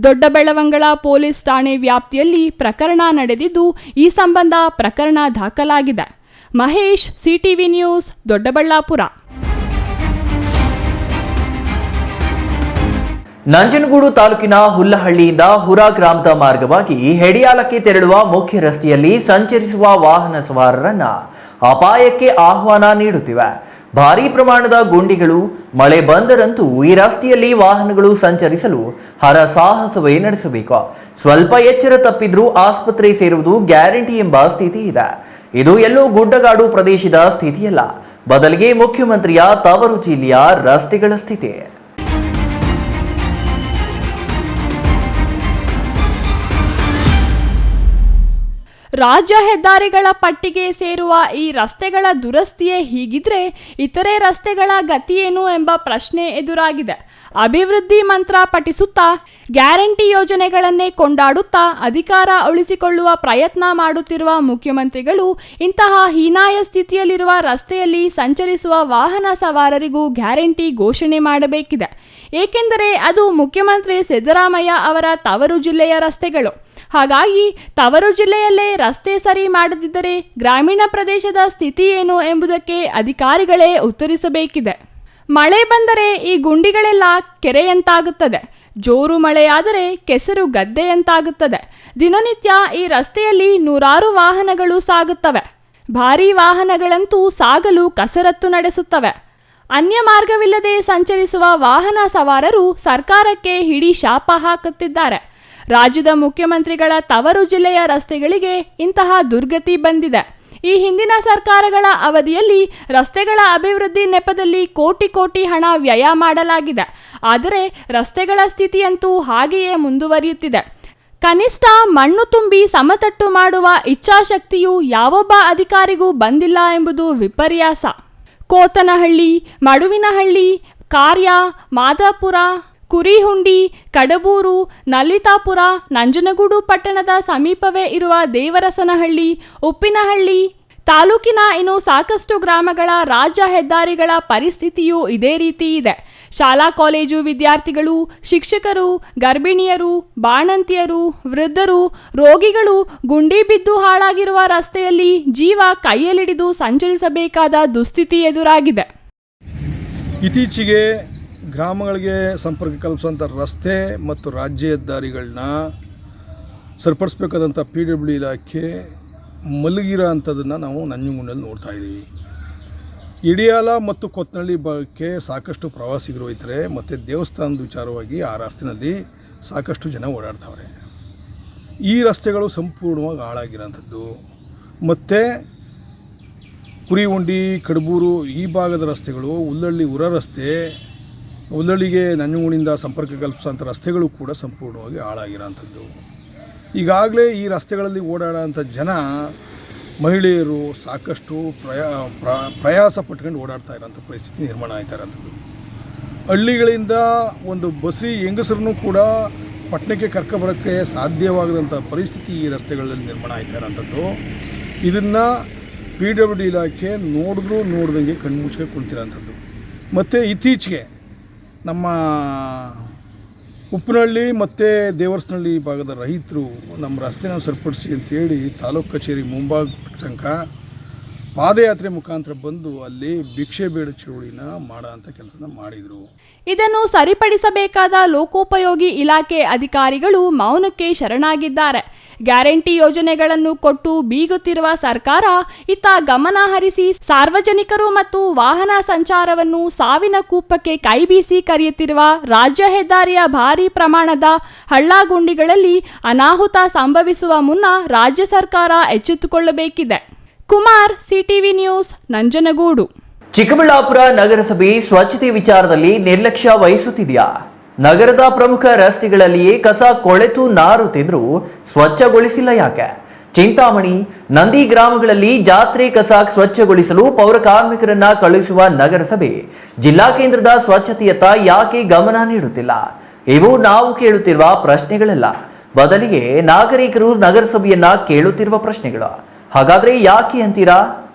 ದೊಡ್ಡಬೆಳವಂಗಲ ಪೊಲೀಸ್ ಠಾಣೆ ವ್ಯಾಪ್ತಿಯಲ್ಲಿ ಪ್ರಕರಣ ನಡೆದಿದ್ದು ಈ ಸಂಬಂಧ ಪ್ರಕರಣ ದಾಖಲಾಗಿದೆ. Mahesh, CTV news, Doddaballapur.
ನಂಜನಗೂಡು ತಾಲೂಕಿನ ಹುಲ್ಲಹಳ್ಳಿಯಿಂದ ಹುರಾ ಗ್ರಾಮದ ಮಾರ್ಗವಾಗಿ ಹೆಡಿಯಾಲಕ್ಕೆ ತೆರಳುವ ಮುಖ್ಯ ರಸ್ತೆಯಲ್ಲಿ ಸಂಚರಿಸುವ ವಾಹನ ಸವಾರರನ್ನ ಅಪಾಯಕ್ಕೆ ಆಹ್ವಾನ ನೀಡುತ್ತಿವೆ. ಭಾರೀ ಪ್ರಮಾಣದ ಗುಂಡಿಗಳು ಮಳೆ ಬಂದರಂತೂ ಈ ರಸ್ತೆಯಲ್ಲಿ ವಾಹನಗಳು ಸಂಚರಿಸಲು ಹರಸಾಹಸವೇ ನಡೆಸಬೇಕು. ಸ್ವಲ್ಪ ಎಚ್ಚರ ತಪ್ಪಿದ್ರೂ ಆಸ್ಪತ್ರೆ ಸೇರುವುದು ಗ್ಯಾರಂಟಿ ಎಂಬ ಸ್ಥಿತಿ ಇದೆ. ಇದು ಎಲ್ಲೋ ಗುಡ್ಡಗಾಡು ಪ್ರದೇಶದ ಸ್ಥಿತಿಯಲ್ಲ, ಬದಲಿಗೆ ಮುಖ್ಯಮಂತ್ರಿಯ ತವರು ಜಿಲ್ಲೆಯ ರಸ್ತೆಗಳ ಸ್ಥಿತಿ.
ರಾಜ್ಯ ಹೆದ್ದಾರಿಗಳ ಪಟ್ಟಿಗೆ ಸೇರುವ ಈ ರಸ್ತೆಗಳ ದುರಸ್ತಿಯೇ ಹೀಗಿದ್ರೆ ಇತರೆ ರಸ್ತೆಗಳ ಗತಿಯೇನು ಎಂಬ ಪ್ರಶ್ನೆ ಎದುರಾಗಿದೆ. ಅಭಿವೃದ್ಧಿ ಮಂತ್ರ ಪಠಿಸುತ್ತಾ ಗ್ಯಾರಂಟಿ ಯೋಜನೆಗಳನ್ನೇ ಕೊಂಡಾಡುತ್ತಾ ಅಧಿಕಾರ ಉಳಿಸಿಕೊಳ್ಳುವ ಪ್ರಯತ್ನ ಮಾಡುತ್ತಿರುವ ಮುಖ್ಯಮಂತ್ರಿಗಳು ಇಂತಹ ಹೀನಾಯ ಸ್ಥಿತಿಯಲ್ಲಿರುವ ರಸ್ತೆಯಲ್ಲಿ ಸಂಚರಿಸುವ ವಾಹನ ಸವಾರರಿಗೂ ಗ್ಯಾರಂಟಿ ಘೋಷಣೆ ಮಾಡಬೇಕಿದೆ. ಏಕೆಂದರೆ ಅದು ಮುಖ್ಯಮಂತ್ರಿ ಸಿದ್ದರಾಮಯ್ಯ ಅವರ ತವರು ಜಿಲ್ಲೆಯ ರಸ್ತೆಗಳು. ಹಾಗಾಗಿ ತವರು ಜಿಲ್ಲೆಯಲ್ಲೇ ರಸ್ತೆ ಸರಿ ಮಾಡದಿದ್ದರೆ ಗ್ರಾಮೀಣ ಪ್ರದೇಶದ ಸ್ಥಿತಿ ಏನು ಎಂಬುದಕ್ಕೆ ಅಧಿಕಾರಿಗಳೇ ಉತ್ತರಿಸಬೇಕಿದೆ. ಮಳೆ ಬಂದರೆ ಈ ಗುಂಡಿಗಳೆಲ್ಲ ಕೆರೆಯಂತಾಗುತ್ತದೆ, ಜೋರು ಮಳೆಯಾದರೆ ಕೆಸರು ಗದ್ದೆಯಂತಾಗುತ್ತದೆ. ದಿನನಿತ್ಯ ಈ ರಸ್ತೆಯಲ್ಲಿ ನೂರಾರು ವಾಹನಗಳು ಸಾಗುತ್ತವೆ. ಭಾರೀ ವಾಹನಗಳಂತೂ ಸಾಗಲು ಕಸರತ್ತು ನಡೆಸುತ್ತವೆ. ಅನ್ಯ ಮಾರ್ಗವಿಲ್ಲದೆ ಸಂಚರಿಸುವ ವಾಹನ ಸವಾರರು ಸರ್ಕಾರಕ್ಕೆ ಹಿಡಿ ಶಾಪ ಹಾಕುತ್ತಿದ್ದಾರೆ. ರಾಜ್ಯದ ಮುಖ್ಯಮಂತ್ರಿಗಳ ತವರು ಜಿಲ್ಲೆಯ ರಸ್ತೆಗಳಿಗೆ ಇಂತಹ ದುರ್ಗತಿ ಬಂದಿದೆ. ಈ ಹಿಂದಿನ ಸರ್ಕಾರಗಳ ಅವಧಿಯಲ್ಲಿ ರಸ್ತೆಗಳ ಅಭಿವೃದ್ಧಿ ನೆಪದಲ್ಲಿ ಕೋಟಿ ಕೋಟಿ ಹಣ ವ್ಯಯ ಮಾಡಲಾಗಿದೆ. ಆದರೆ ರಸ್ತೆಗಳ ಸ್ಥಿತಿಯಂತೂ ಹಾಗೆಯೇ ಮುಂದುವರಿಯುತ್ತಿದೆ. ಕನಿಷ್ಠ ಮಣ್ಣು ತುಂಬಿ ಸಮತಟ್ಟು ಮಾಡುವ ಇಚ್ಛಾಶಕ್ತಿಯು ಯಾವೊಬ್ಬ ಅಧಿಕಾರಿಗೂ ಬಂದಿಲ್ಲ ಎಂಬುದು ವಿಪರ್ಯಾಸ. ಕೋತನಹಳ್ಳಿ, ಮಡುವಿನಹಳ್ಳಿ, ಕಾರ್ಯ, ಮಾದಾಪುರ, ಕುರಿಹುಂಡಿ, ಕಡಬೂರು, ನಲ್ಲಿತಾಪುರ, ನಂಜನಗೂಡು ಪಟ್ಟಣದ ಸಮೀಪವೇ ಇರುವ ದೇವರಸನಹಳ್ಳಿ, ಉಪ್ಪಿನಹಳ್ಳಿ ತಾಲೂಕಿನ ಇನ್ನು ಸಾಕಷ್ಟು ಗ್ರಾಮಗಳ ರಾಜ್ಯ ಹೆದ್ದಾರಿಗಳ ಪರಿಸ್ಥಿತಿಯೂ ಇದೇ ರೀತಿ ಇದೆ. ಶಾಲಾ ಕಾಲೇಜು ವಿದ್ಯಾರ್ಥಿಗಳು, ಶಿಕ್ಷಕರು, ಗರ್ಭಿಣಿಯರು, ಬಾಣಂತಿಯರು, ವೃದ್ಧರು, ರೋಗಿಗಳು ಗುಂಡಿ ಬಿದ್ದು ಹಾಳಾಗಿರುವ ರಸ್ತೆಯಲ್ಲಿ ಜೀವ ಕೈಯಲ್ಲಿಡಿದು ಸಂಚರಿಸಬೇಕಾದ ದುಸ್ಥಿತಿ ಎದುರಾಗಿದೆ.
ಇತ್ತೀಚೆಗೆ ಗ್ರಾಮಗಳಿಗೆ ಸಂಪರ್ಕ ಕಲ್ಪಿಸುವಂಥ ರಸ್ತೆ ಮತ್ತು ರಾಜ್ಯ ಹೆದ್ದಾರಿಗಳನ್ನ ಸರಿಪಡಿಸಬೇಕಾದಂಥ PWD ಇಲಾಖೆ ಮಲಗಿರೋ ಅಂಥದ್ದನ್ನು ನಾವು ನಂಜನಗೂಡಿನಲ್ಲಿ ನೋಡ್ತಾ ಇದ್ದೀವಿ. ಇಡಿಯಾಲ ಮತ್ತು ಕೊತ್ತನಹಳ್ಳಿ ಭಾಗಕ್ಕೆ ಸಾಕಷ್ಟು ಪ್ರವಾಸಿಗರು ಹೋಗ್ತಾರೆ ಮತ್ತು ದೇವಸ್ಥಾನದ ವಿಚಾರವಾಗಿ ಆ ರಸ್ತೆಯಲ್ಲಿ ಸಾಕಷ್ಟು ಜನ ಓಡಾಡ್ತಾವ್ರೆ. ಈ ರಸ್ತೆಗಳು ಸಂಪೂರ್ಣವಾಗಿ ಹಾಳಾಗಿರೋಂಥದ್ದು. ಮತ್ತು ಕುರಿಹುಂಡಿ, ಕಡಬೂರು ಈ ಭಾಗದ ರಸ್ತೆಗಳು, ಹುಲ್ಲಹಳ್ಳಿ ಉರ ರಸ್ತೆ, ಹುಲ್ಲಹಳ್ಳಿಗೆ ನಂಜನಗೂಡಿನಿಂದ ಸಂಪರ್ಕ ಕಲ್ಪಿಸೋಂಥ ರಸ್ತೆಗಳು ಕೂಡ ಸಂಪೂರ್ಣವಾಗಿ ಹಾಳಾಗಿರೋಂಥದ್ದು. ಈಗಾಗಲೇ ಈ ರಸ್ತೆಗಳಲ್ಲಿ ಓಡಾಡೋಂಥ ಜನ ಮಹಿಳೆಯರು ಸಾಕಷ್ಟು ಪ್ರಯಾಸ ಪಟ್ಕೊಂಡು ಓಡಾಡ್ತಾ ಇರೋಂಥ ಪರಿಸ್ಥಿತಿ ನಿರ್ಮಾಣ ಆಗ್ತಾ ಇರೋಂಥದ್ದು. ಹಳ್ಳಿಗಳಿಂದ ಒಂದು ಬಸ್ರಿ ಹೆಂಗಸರನ್ನು ಕೂಡ ಪಟ್ಟಣಕ್ಕೆ ಕರ್ಕೊಬರೋಕ್ಕೆ ಸಾಧ್ಯವಾಗದಂಥ ಪರಿಸ್ಥಿತಿ ಈ ರಸ್ತೆಗಳಲ್ಲಿ ನಿರ್ಮಾಣ ಆಗ್ತಾ ಇರೋಂಥದ್ದು. ಇದನ್ನು PWD ಇಲಾಖೆ ನೋಡಿದ್ರೂ ನೋಡ್ದಂಗೆ ಕಣ್ಮುಚ್ಕೊಂಡು ಕುಳಿತಿರೋಂಥದ್ದು. ಮತ್ತು ಇತ್ತೀಚೆಗೆ ನಮ್ಮ ಉಪ್ಪನಹಳ್ಳಿ ಮತ್ತು ದೇವರಸನಹಳ್ಳಿ ಭಾಗದ ರೈತರು ನಮ್ಮ ರಸ್ತೆನ ಸರಿಪಡಿಸಿ ಅಂತೇಳಿ ತಾಲೂಕು ಕಚೇರಿ ಮುಂಭಾಗ ತನಕ ಪಾದಯಾತ್ರೆ ಮುಖಾಂತರ ಬಂದು ಅಲ್ಲಿ ಭಿಕ್ಷೆ ಬೇಡ ಚಳುವಳಿನ ಮಾಡೋ ಅಂಥ ಕೆಲಸನ ಮಾಡಿದರು.
ಇದನ್ನು ಸರಿಪಡಿಸಬೇಕಾದ ಲೋಕೋಪಯೋಗಿ ಇಲಾಖೆ ಅಧಿಕಾರಿಗಳು ಮೌನಕ್ಕೆ ಶರಣಾಗಿದ್ದಾರೆ. ಗ್ಯಾರಂಟಿ ಯೋಜನೆಗಳನ್ನು ಕೊಟ್ಟು ಬೀಗುತ್ತಿರುವ ಸರ್ಕಾರ ಇತ್ತ ಗಮನ ಹರಿಸಿ ಸಾರ್ವಜನಿಕರು ಮತ್ತು ವಾಹನ ಸಂಚಾರವನ್ನು ಸಾವಿನ ಕೂಪಕ್ಕೆ ಕೈಬೀಸಿ ಕರೆಯುತ್ತಿರುವ ರಾಜ್ಯ ಹೆದ್ದಾರಿಯ ಭಾರೀ ಪ್ರಮಾಣದ ಹಳ್ಳಗುಂಡಿಗಳಲ್ಲಿ ಅನಾಹುತ ಸಂಭವಿಸುವ ಮುನ್ನ ರಾಜ್ಯ ಸರ್ಕಾರ ಎಚ್ಚೆತ್ತುಕೊಳ್ಳಬೇಕಿದೆ. Kumar, CTV news, Nanjangud.
ಚಿಕ್ಕಬಳ್ಳಾಪುರ ನಗರಸಭೆ ಸ್ವಚ್ಛತೆ ವಿಚಾರದಲ್ಲಿ ನಿರ್ಲಕ್ಷ್ಯ ವಹಿಸುತ್ತಿದೆಯಾ? ನಗರದ ಪ್ರಮುಖ ರಸ್ತೆಗಳಲ್ಲಿಯೇ ಕಸ ಕೊಳೆತು ನಾರುತ್ತಿದ್ರೂ ಸ್ವಚ್ಛಗೊಳಿಸಿಲ್ಲ ಯಾಕೆ? ಚಿಂತಾಮಣಿ, ನಂದಿ ಗ್ರಾಮಗಳಲ್ಲಿ ಜಾತ್ರೆ ಕಸ ಸ್ವಚ್ಛಗೊಳಿಸಲು ಪೌರ ಕಾರ್ಮಿಕರನ್ನ ಕಳುಹಿಸುವ ನಗರಸಭೆ ಜಿಲ್ಲಾ ಕೇಂದ್ರದ ಸ್ವಚ್ಛತೆಯತ್ತ ಯಾಕೆ ಗಮನ ನೀಡುತ್ತಿಲ್ಲ? ಇವು ನಾವು ಕೇಳುತ್ತಿರುವ ಪ್ರಶ್ನೆಗಳಲ್ಲ, ಬದಲಿಗೆ ನಾಗರಿಕರು ನಗರಸಭೆಯನ್ನ ಕೇಳುತ್ತಿರುವ ಪ್ರಶ್ನೆಗಳು. ಹಾಗಾದ್ರೆ ಯಾಕೆ ಅಂತೀರಾ?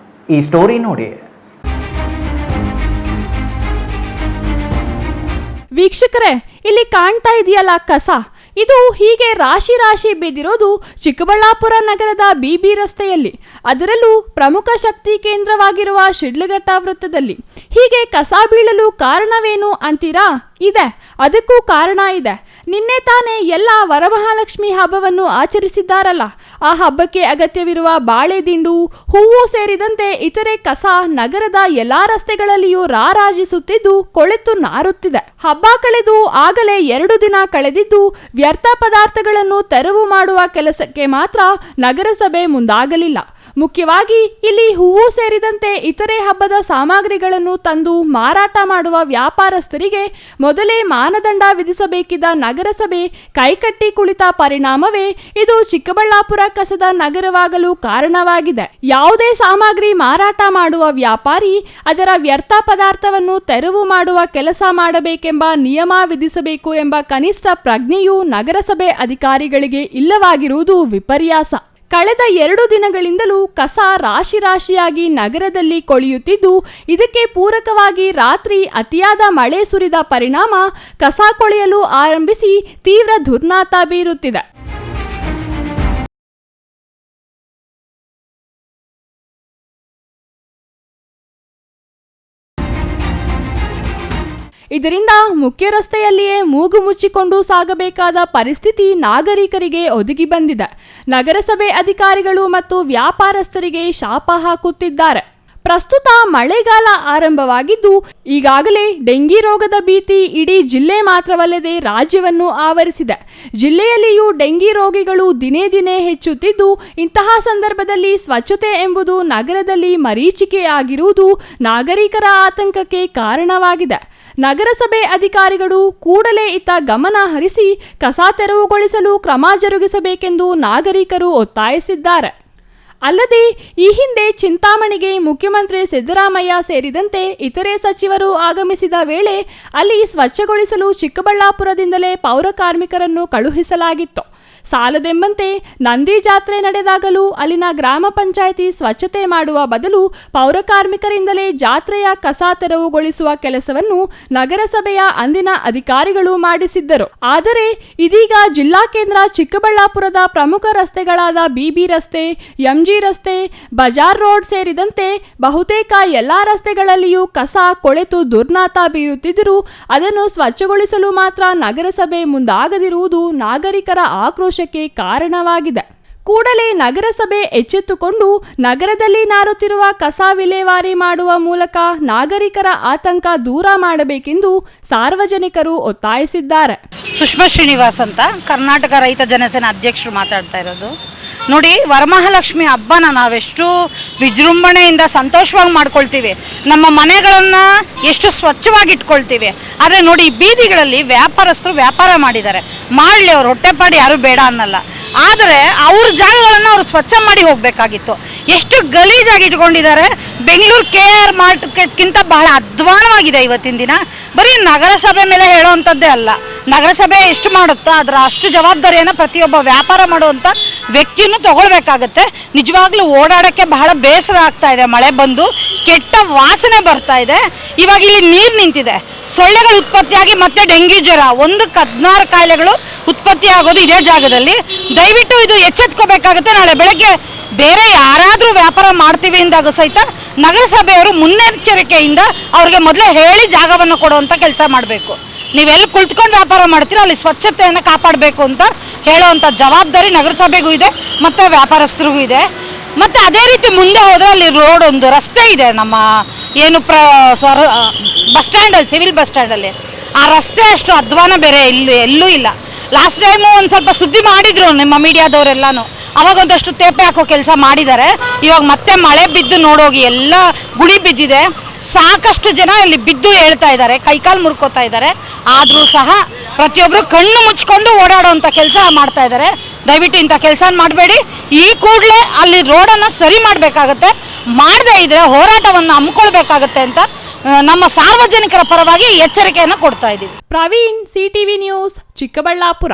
ಈ ಸ್ಟೋರಿ ನೋಡಿ.
ವೀಕ್ಷಕರೇ, ಇಲ್ಲಿ ಕಾಣ್ತಾ ಇದೆಯಲ್ಲ ಕಸ, ಇದು ಹೀಗೆ ರಾಶಿ ರಾಶಿ ಬಿದ್ದಿರೋದು ಚಿಕ್ಕಬಳ್ಳಾಪುರ ನಗರದ BB ರಸ್ತೆಯಲ್ಲಿ, ಅದರಲ್ಲೂ ಪ್ರಮುಖ ಶಕ್ತಿ ಕೇಂದ್ರವಾಗಿರುವ ಶಿಡ್ಲಘಟ್ಟ ವೃತ್ತದಲ್ಲಿ. ಹೀಗೆ ಕಸ ಬೀಳಲು ಕಾರಣವೇನು ಅಂತೀರಾ? ಇದೆ, ಅದಕ್ಕೂ ಕಾರಣ ಇದೆ. ನಿನ್ನೆ ತಾನೇ ಎಲ್ಲ ವರಮಹಾಲಕ್ಷ್ಮಿ ಹಬ್ಬವನ್ನು ಆಚರಿಸಿದ್ದಾರಲ್ಲ, ಆ ಹಬ್ಬಕ್ಕೆ ಅಗತ್ಯವಿರುವ ಬಾಳೆ ದಿಂಡು, ಹೂವು ಸೇರಿದಂತೆ ಇತರೆ ಕಸ ನಗರದ ಎಲ್ಲಾ ರಸ್ತೆಗಳಲ್ಲಿಯೂ ರಾರಾಜಿಸುತ್ತಿದ್ದು ಕೊಳೆತು ನಾರುತ್ತಿದೆ. ಹಬ್ಬ ಕಳೆದು ಆಗಲೇ 2 ದಿನ ಕಳೆದಿದ್ದು ವ್ಯರ್ಥ ಪದಾರ್ಥಗಳನ್ನು ತೆರವು ಮಾಡುವ ಕೆಲಸಕ್ಕೆ ಮಾತ್ರ ನಗರಸಭೆ ಮುಂದಾಗಲಿಲ್ಲ. ಮುಖ್ಯವಾಗಿ ಇಲ್ಲಿ ಹೂವು ಸೇರಿದಂತೆ ಇತರೆ ಹಬ್ಬದ ಸಾಮಗ್ರಿಗಳನ್ನು ತಂದು ಮಾರಾಟ ಮಾಡುವ ವ್ಯಾಪಾರಸ್ಥರಿಗೆ ಮೊದಲೇ ಮಾನದಂಡ ವಿಧಿಸಬೇಕಿದ್ದ ನಗರಸಭೆ ಕೈಕಟ್ಟಿ ಕುಳಿತ ಪರಿಣಾಮವೇ ಇದು ಚಿಕ್ಕಬಳ್ಳಾಪುರ ಕಸದ ನಗರವಾಗಲು ಕಾರಣವಾಗಿದೆ. ಯಾವುದೇ ಸಾಮಗ್ರಿ ಮಾರಾಟ ಮಾಡುವ ವ್ಯಾಪಾರಿ ಅದರ ವ್ಯರ್ಥ ಪದಾರ್ಥವನ್ನು ತೆರವು ಮಾಡುವ ಕೆಲಸ ಮಾಡಬೇಕೆಂಬ ನಿಯಮ ವಿಧಿಸಬೇಕು ಎಂಬ ಕನಿಷ್ಠ ಪ್ರಜ್ಞೆಯು ನಗರಸಭೆ ಅಧಿಕಾರಿಗಳಿಗೆ ಇಲ್ಲವಾಗಿರುವುದು ವಿಪರ್ಯಾಸ. ಕಳೆದ 2 ದಿನಗಳಿಂದಲೂ ಕಸ ರಾಶಿ ರಾಶಿಯಾಗಿ ನಗರದಲ್ಲಿ ಕೊಳೆಯುತ್ತಿದ್ದು, ಇದಕ್ಕೆ ಪೂರಕವಾಗಿ ರಾತ್ರಿ ಅತಿಯಾದ ಮಳೆ ಸುರಿದ ಪರಿಣಾಮ ಕಸ ಕೊಳೆಯಲು ಆರಂಭಿಸಿ ತೀವ್ರ ದುರ್ನಾತ ಬೀರುತ್ತಿದೆ. ಇದರಿಂದ ಮುಖ್ಯ ರಸ್ತೆಯಲ್ಲಿಯೇ ಮೂಗು ಮುಚ್ಚಿಕೊಂಡು ಸಾಗಬೇಕಾದ ಪರಿಸ್ಥಿತಿ ನಾಗರಿಕರಿಗೆ ಒದಗಿ ಬಂದಿದೆ. ನಗರಸಭೆ ಅಧಿಕಾರಿಗಳು ಮತ್ತು ವ್ಯಾಪಾರಸ್ಥರಿಗೆ ಶಾಪ ಹಾಕುತ್ತಿದ್ದಾರೆ. ಪ್ರಸ್ತುತ ಮಳೆಗಾಲ ಆರಂಭವಾಗಿದ್ದು ಈಗಾಗಲೇ ಡೆಂಗಿ ರೋಗದ ಭೀತಿ ಇಡೀ ಜಿಲ್ಲೆ ಮಾತ್ರವಲ್ಲದೆ ರಾಜ್ಯವನ್ನು ಆವರಿಸಿದೆ. ಜಿಲ್ಲೆಯಲ್ಲಿಯೂ ಡೆಂಗಿ ರೋಗಿಗಳು ದಿನೇ ದಿನೇ ಹೆಚ್ಚುತ್ತಿದ್ದು, ಇಂತಹ ಸಂದರ್ಭದಲ್ಲಿ ಸ್ವಚ್ಛತೆ ಎಂಬುದು ನಗರದಲ್ಲಿ ಮರೀಚಿಕೆ ಆಗಿರುವುದು ನಾಗರಿಕರ ಆತಂಕಕ್ಕೆ ಕಾರಣವಾಗಿದೆ. ನಗರಸಭೆ ಅಧಿಕಾರಿಗಳು ಕೂಡಲೇ ಇತ್ತ ಗಮನ ಹರಿಸಿ ಕಸ ತೆರವುಗೊಳಿಸಲು ಕ್ರಮ ಜರುಗಿಸಬೇಕೆಂದು ನಾಗರಿಕರು ಒತ್ತಾಯಿಸಿದ್ದಾರೆ. ಅಲ್ಲದೆ ಈ ಹಿಂದೆ ಚಿಂತಾಮಣಿಗೆ ಮುಖ್ಯಮಂತ್ರಿ ಸಿದ್ದರಾಮಯ್ಯ ಸೇರಿದಂತೆ ಇತರೆ ಸಚಿವರು ಆಗಮಿಸಿದ ವೇಳೆ ಅಲ್ಲಿ ಸ್ವಚ್ಛಗೊಳಿಸಲು ಚಿಕ್ಕಬಳ್ಳಾಪುರದಿಂದಲೇ ಪೌರ ಕಾರ್ಮಿಕರನ್ನು ಕಳುಹಿಸಲಾಗಿತ್ತು. ಸಾಲದೆಂಬಂತೆ ನಂದಿ ಜಾತ್ರೆ ನಡೆದಾಗಲೂ ಅಲ್ಲಿನ ಗ್ರಾಮ ಪಂಚಾಯಿತಿ ಸ್ವಚ್ಛತೆ ಮಾಡುವ ಬದಲು ಪೌರ ಕಾರ್ಮಿಕರಿಂದಲೇ ಜಾತ್ರೆಯ ಕಸ ತೆರವುಗೊಳಿಸುವ ಕೆಲಸವನ್ನು ನಗರಸಭೆಯ ಅಂದಿನ ಅಧಿಕಾರಿಗಳು ಮಾಡಿಸಿದ್ದರು. ಆದರೆ ಇದೀಗ ಜಿಲ್ಲಾ ಕೇಂದ್ರ ಚಿಕ್ಕಬಳ್ಳಾಪುರದ ಪ್ರಮುಖ ರಸ್ತೆಗಳಾದ ಬಿಬಿ ರಸ್ತೆ, ಎಂಜಿ ರಸ್ತೆ, ಬಜಾರ್ ರೋಡ್ ಸೇರಿದಂತೆ ಬಹುತೇಕ ಎಲ್ಲಾ ರಸ್ತೆಗಳಲ್ಲಿಯೂ ಕಸ ಕೊಳೆತು ದುರ್ನಾತ ಬೀರುತ್ತಿದ್ದರೂ ಅದನ್ನು ಸ್ವಚ್ಛಗೊಳಿಸಲು ಮಾತ್ರ ನಗರಸಭೆ ಮುಂದಾಗದಿರುವುದು ನಾಗರಿಕರ ಆಕ್ರೋಶಕ್ಕೆ ಕಾರಣವಾಗಿದೆ. ಕೂಡಲೇ ನಗರಸಭೆ ಎಚ್ಚೆತ್ತುಕೊಂಡು ನಗರದಲ್ಲಿ ನಾರುತ್ತಿರುವ ಕಸ ವಿಲೇವಾರಿ ಮಾಡುವ ಮೂಲಕ ನಾಗರಿಕರ ಆತಂಕ ದೂರ ಮಾಡಬೇಕೆಂದು ಸಾರ್ವಜನಿಕರು ಒತ್ತಾಯಿಸಿದ್ದಾರೆ.
ಸುಷ್ಮಾ ಶ್ರೀನಿವಾಸ್ ಅಂತ ಕರ್ನಾಟಕ ರೈತ ಜನಸೇನಾ ಅಧ್ಯಕ್ಷರು ಮಾತಾಡ್ತಾ ಇರೋದು. ನೋಡಿ, ವರಮಹಾಲಕ್ಷ್ಮಿ ಹಬ್ಬನ ನಾವೆಷ್ಟು ವಿಜೃಂಭಣೆಯಿಂದ ಸಂತೋಷವಾಗಿ ಮಾಡ್ಕೊಳ್ತೀವಿ, ನಮ್ಮ ಮನೆಗಳನ್ನು ಎಷ್ಟು ಸ್ವಚ್ಛವಾಗಿ ಇಟ್ಕೊಳ್ತೀವಿ. ಆದರೆ ನೋಡಿ, ಬೀದಿಗಳಲ್ಲಿ ವ್ಯಾಪಾರಸ್ಥರು ವ್ಯಾಪಾರ ಮಾಡಿದ್ದಾರೆ, ಮಾಡಲಿ, ಅವ್ರು ಹೊಟ್ಟೆಪಾಡು ಯಾರು ಬೇಡ ಅನ್ನಲ್ಲ. ಆದರೆ ಅವ್ರ ಜಾಗಗಳನ್ನು ಅವರು ಸ್ವಚ್ಛ ಮಾಡಿ ಹೋಗಬೇಕಾಗಿತ್ತು. ಎಷ್ಟು ಗಲೀಜಾಗಿ ಇಟ್ಕೊಂಡಿದ್ದಾರೆ. ಬೆಂಗಳೂರು KR ಮಾರ್ಕೆಟ್ಗಿಂತ ಬಹಳ ಅಧ್ವಾನವಾಗಿದೆ ಇವತ್ತಿನ ದಿನ. ಬರೀ ನಗರಸಭೆ ಮೇಲೆ ಹೇಳೋವಂಥದ್ದೇ ಅಲ್ಲ, ನಗರಸಭೆ ಎಷ್ಟು ಮಾಡುತ್ತೋ ಅದರ ಅಷ್ಟು ಜವಾಬ್ದಾರಿಯನ್ನು ಪ್ರತಿಯೊಬ್ಬ ವ್ಯಾಪಾರ ಮಾಡುವಂಥ ವ್ಯಕ್ತಿನೂ ತಗೊಳ್ಬೇಕಾಗತ್ತೆ. ನಿಜವಾಗ್ಲೂ ಓಡಾಡೋಕ್ಕೆ ಬಹಳ ಬೇಸರ ಆಗ್ತಾ ಇದೆ. ಮಳೆ ಬಂದು ಕೆಟ್ಟ ವಾಸನೆ ಬರ್ತಾ ಇದೆ. ಇವಾಗ ಇಲ್ಲಿ ನೀರು ನಿಂತಿದೆ, ಸೊಳ್ಳೆಗಳು ಉತ್ಪತ್ತಿಯಾಗಿ ಮತ್ತೆ ಡೆಂಗ್ಯೂ ಜ್ವರ, 16 ಕಾಯಿಲೆಗಳು ಉತ್ಪತ್ತಿ ಆಗೋದು ಇದೇ ಜಾಗದಲ್ಲಿ. ದಯವಿಟ್ಟು ಇದು ಎಚ್ಚೆತ್ಕೋಬೇಕಾಗುತ್ತೆ. ನಾಳೆ ಬೆಳಗ್ಗೆ ಬೇರೆ ಯಾರಾದರೂ ವ್ಯಾಪಾರ ಮಾಡ್ತೀವಿ ಅಂದಾಗ ಸಹಿತ ನಗರಸಭೆಯವರು ಮುನ್ನೆಚ್ಚರಿಕೆಯಿಂದ ಅವ್ರಿಗೆ ಮೊದಲೇ ಹೇಳಿ ಜಾಗವನ್ನು ಕೊಡುವಂಥ ಕೆಲಸ ಮಾಡಬೇಕು. ನೀವೆಲ್ಲಿ ಕುಳಿತುಕೊಂಡು ವ್ಯಾಪಾರ ಮಾಡ್ತೀರೋ ಅಲ್ಲಿ ಸ್ವಚ್ಛತೆಯನ್ನು ಕಾಪಾಡಬೇಕು ಅಂತ ಹೇಳುವಂಥ ಜವಾಬ್ದಾರಿ ನಗರಸಭೆಗೂ ಇದೆ ಮತ್ತು ವ್ಯಾಪಾರಸ್ಥರಿಗೂ ಇದೆ. ಮತ್ತು ಅದೇ ರೀತಿ ಮುಂದೆ ಹೋದರೆ ಅಲ್ಲಿ ರೋಡ್, ಒಂದು ರಸ್ತೆ ಇದೆ ನಮ್ಮ ಏನು ಬಸ್ ಸ್ಟ್ಯಾಂಡಲ್ಲಿ, ಸಿವಿಲ್ ಬಸ್ ಸ್ಟ್ಯಾಂಡಲ್ಲಿ. ಆ ರಸ್ತೆ ಅಷ್ಟು ಅಧ್ವಾನ ಬೇರೆ ಎಲ್ಲೂ ಇಲ್ಲ. ಲಾಸ್ಟ್ ಟೈಮು ಒಂದು ಸ್ವಲ್ಪ ಸುದ್ದಿ ಮಾಡಿದ್ರು ನಿಮ್ಮ ಮೀಡಿಯಾದವರೆಲ್ಲನೂ, ಅವಾಗ ಒಂದಷ್ಟು ತೇಪೆ ಹಾಕೋ ಕೆಲಸ ಮಾಡಿದ್ದಾರೆ. ಇವಾಗ ಮತ್ತೆ ಮಳೆ ಬಿದ್ದು ನೋಡೋಗಿ ಎಲ್ಲ ಗುಡಿ ಬಿದ್ದಿದೆ. ಸಾಕಷ್ಟು ಜನ ಇಲ್ಲಿ ಬಿದ್ದು ಹೇಳ್ತಾ ಇದ್ದಾರೆ, ಕೈಕಾಲು ಮುರ್ಕೋತಾ ಇದ್ದಾರೆ. ಆದರೂ ಸಹ ಪ್ರತಿಯೊಬ್ಬರು ಕಣ್ಣು ಮುಚ್ಕೊಂಡು ಓಡಾಡೋವಂಥ ಕೆಲಸ ಮಾಡ್ತಾ ಇದ್ದಾರೆ. ದಯವಿಟ್ಟು ಇಂಥ ಕೆಲಸ ಮಾಡಬೇಡಿ. ಈ ಕೂಡಲೇ ಅಲ್ಲಿ ರೋಡನ್ನು ಸರಿ ಮಾಡಬೇಕಾಗತ್ತೆ. ಮಾಡದೇ ಇದ್ರೆ ಹೋರಾಟವನ್ನು ಹಮ್ಮಿಕೊಳ್ಬೇಕಾಗತ್ತೆ ಅಂತ ನಮ್ಮ ಸಾರ್ವಜನಿಕರ ಪರವಾಗಿ ಎಚ್ಚರಿಕೆಯನ್ನು ಕೊಡ್ತಾ ಇದ್ದೀವಿ.
Praveen, CTV News, Chikkaballapur.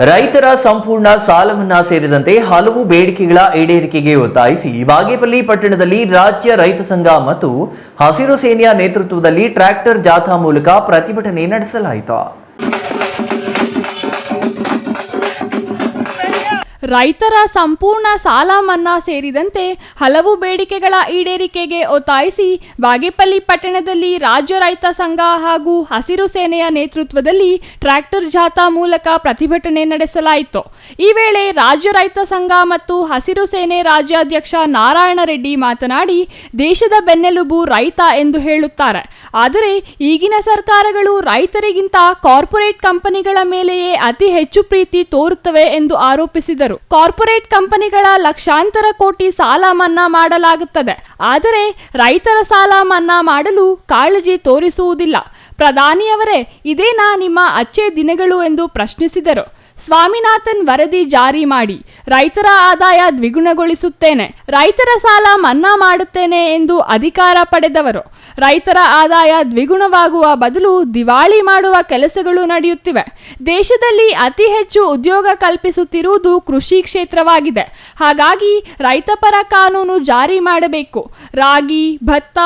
ರೈತರ ಸಂಪೂರ್ಣ ಸಾಲ ಮನ್ನಾ ಸೇರಿದಂತೆ ಹಲವು ಬೇಡಿಕೆಗಳ ಈಡೇರಿಕೆಗೆ ಒತ್ತಾಯಿಸಿ ಬಾಗೇಪಲ್ಲಿ ಪಟ್ಟಣದಲ್ಲಿ ರಾಜ್ಯ ರೈತ ಸಂಘ ಮತ್ತು ಹಸಿರು ಸೇನೆಯ ನೇತೃತ್ವದಲ್ಲಿ ಟ್ರ್ಯಾಕ್ಟರ್ ಜಾಥಾ ಮೂಲಕ ಪ್ರತಿಭಟನೆ ನಡೆಸಲಾಯಿತು.
ರೈತರ ಸಂಪೂರ್ಣ ಸಾಲ ಮನ್ನಾ ಸೇರಿದಂತೆ ಹಲವು ಬೇಡಿಕೆಗಳ ಈಡೇರಿಕೆಗೆ ಒತ್ತಾಯಿಸಿ ಬಾಗೇಪಲ್ಲಿ ಪಟ್ಟಣದಲ್ಲಿ ರಾಜ್ಯ ರೈತ ಸಂಘ ಹಾಗೂ ಹಸಿರು ಸೇನೆಯ ನೇತೃತ್ವದಲ್ಲಿ ಟ್ರ್ಯಾಕ್ಟರ್ ಜಾಥಾ ಮೂಲಕ ಪ್ರತಿಭಟನೆ ನಡೆಸಲಾಯಿತು. ಈ ವೇಳೆ ರಾಜ್ಯ ರೈತ ಸಂಘ ಮತ್ತು ಹಸಿರು ಸೇನೆ ರಾಜ್ಯಾಧ್ಯಕ್ಷ ನಾರಾಯಣ ರೆಡ್ಡಿ ಮಾತನಾಡಿ, ದೇಶದ ಬೆನ್ನೆಲುಬು ರೈತ ಎಂದು ಹೇಳುತ್ತಾರೆ. ಆದರೆ ಈಗಿನ ಸರ್ಕಾರಗಳು ರೈತರಿಗಿಂತ ಕಾರ್ಪೊರೇಟ್ ಕಂಪನಿಗಳ ಮೇಲೆಯೇ ಅತಿ ಹೆಚ್ಚು ಪ್ರೀತಿ ತೋರುತ್ತವೆ ಎಂದು ಆರೋಪಿಸಿದರು. ಕಾರ್ಪೊರೇಟ್ ಕಂಪನಿಗಳ ಲಕ್ಷಾಂತರ ಕೋಟಿ ಸಾಲ ಮನ್ನಾ ಮಾಡಲಾಗುತ್ತದೆ, ಆದರೆ ರೈತರ ಸಾಲ ಮನ್ನಾ ಮಾಡಲು ಕಾಳಜಿ ತೋರಿಸುವುದಿಲ್ಲ. ಪ್ರಧಾನಿಯವರೇ, ಇದೇನಾ ನಿಮ್ಮ ಅಚ್ಚೆ ದಿನಗಳು ಎಂದು ಪ್ರಶ್ನಿಸಿದರು. ಸ್ವಾಮಿನಾಥನ್ ವರದಿ ಜಾರಿ ಮಾಡಿ ರೈತರ ಆದಾಯ ದ್ವಿಗುಣಗೊಳಿಸುತ್ತೇನೆ, ರೈತರ ಸಾಲ ಮನ್ನಾ ಮಾಡುತ್ತೇನೆ ಎಂದು ಅಧಿಕಾರ ಪಡೆದವರು ರೈತರ ಆದಾಯ ದ್ವಿಗುಣವಾಗುವ ಬದಲು ದಿವಾಳಿ ಮಾಡುವ ಕೆಲಸಗಳು ನಡೆಯುತ್ತಿವೆ. ದೇಶದಲ್ಲಿ ಅತಿ ಹೆಚ್ಚು ಉದ್ಯೋಗ ಕಲ್ಪಿಸುತ್ತಿರುವುದು ಕೃಷಿ ಕ್ಷೇತ್ರವಾಗಿದೆ. ಹಾಗಾಗಿ ರೈತಪರ ಕಾನೂನು ಜಾರಿ ಮಾಡಬೇಕು. ರಾಗಿ, ಭತ್ತ,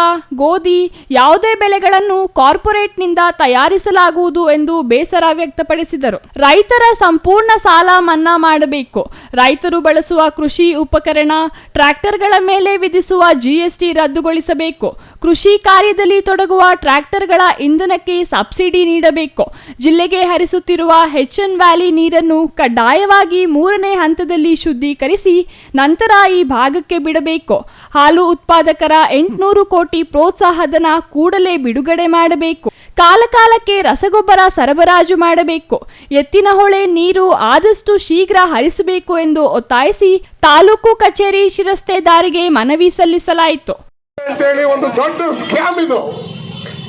ಗೋಧಿ ಯಾವುದೇ ಬೆಳೆಗಳನ್ನು ಕಾರ್ಪೊರೇಟ್ನಿಂದ ತಯಾರಿಸಲಾಗುವುದು ಎಂದು ಬೇಸರ ವ್ಯಕ್ತಪಡಿಸಿದರು. ರೈತರ ಸಂಪೂರ್ಣ ಸಾಲ ಮನ್ನಾ ಮಾಡಬೇಕು. ರೈತರು ಬಳಸುವ ಕೃಷಿ ಉಪಕರಣ, ಟ್ರ್ಯಾಕ್ಟರ್ಗಳ ಮೇಲೆ ವಿಧಿಸುವ GST ರದ್ದುಗೊಳಿಸಬೇಕು. ಕೃಷಿ ಕಾರ್ಯದಲ್ಲಿ ತೊಡಗುವ ಟ್ರ್ಯಾಕ್ಟರ್ಗಳ ಇಂಧನಕ್ಕೆ ಸಬ್ಸಿಡಿ ನೀಡಬೇಕು. ಜಿಲ್ಲೆಗೆ ಹರಿಸುತ್ತಿರುವ HN ವ್ಯಾಲಿ ನೀರನ್ನು ಕಡ್ಡಾಯವಾಗಿ 3ನೇ ಹಂತದಲ್ಲಿ ಶುದ್ಧೀಕರಿಸಿ ನಂತರ ಈ ಭಾಗಕ್ಕೆ ಬಿಡಬೇಕು. ಹಾಲು ಉತ್ಪಾದಕರ 800 ಕೋಟಿ ಪ್ರೋತ್ಸಾಹಧನ ಕೂಡಲೇ ಬಿಡುಗಡೆ ಮಾಡಬೇಕು. ಕಾಲಕಾಲಕ್ಕೆ ರಸಗೊಬ್ಬರ ಸರಬರಾಜು ಮಾಡಬೇಕು. ಎತ್ತಿನ ಹೊಳೆ ನೀರು ಆದಷ್ಟು ಶೀಘ್ರ ಹರಿಸಬೇಕು ಎಂದು ಒತ್ತಾಯಿಸಿ ತಾಲೂಕು ಕಚೇರಿ ಶಿರಸ್ತೆದಾರಿಗೆ ಮನವಿ ಸಲ್ಲಿಸಲಾಯಿತು.
ಅಂತೇಳಿ ಒಂದು ದೊಡ್ಡ ಸ್ಕ್ಯಾಮ್ ಇದು.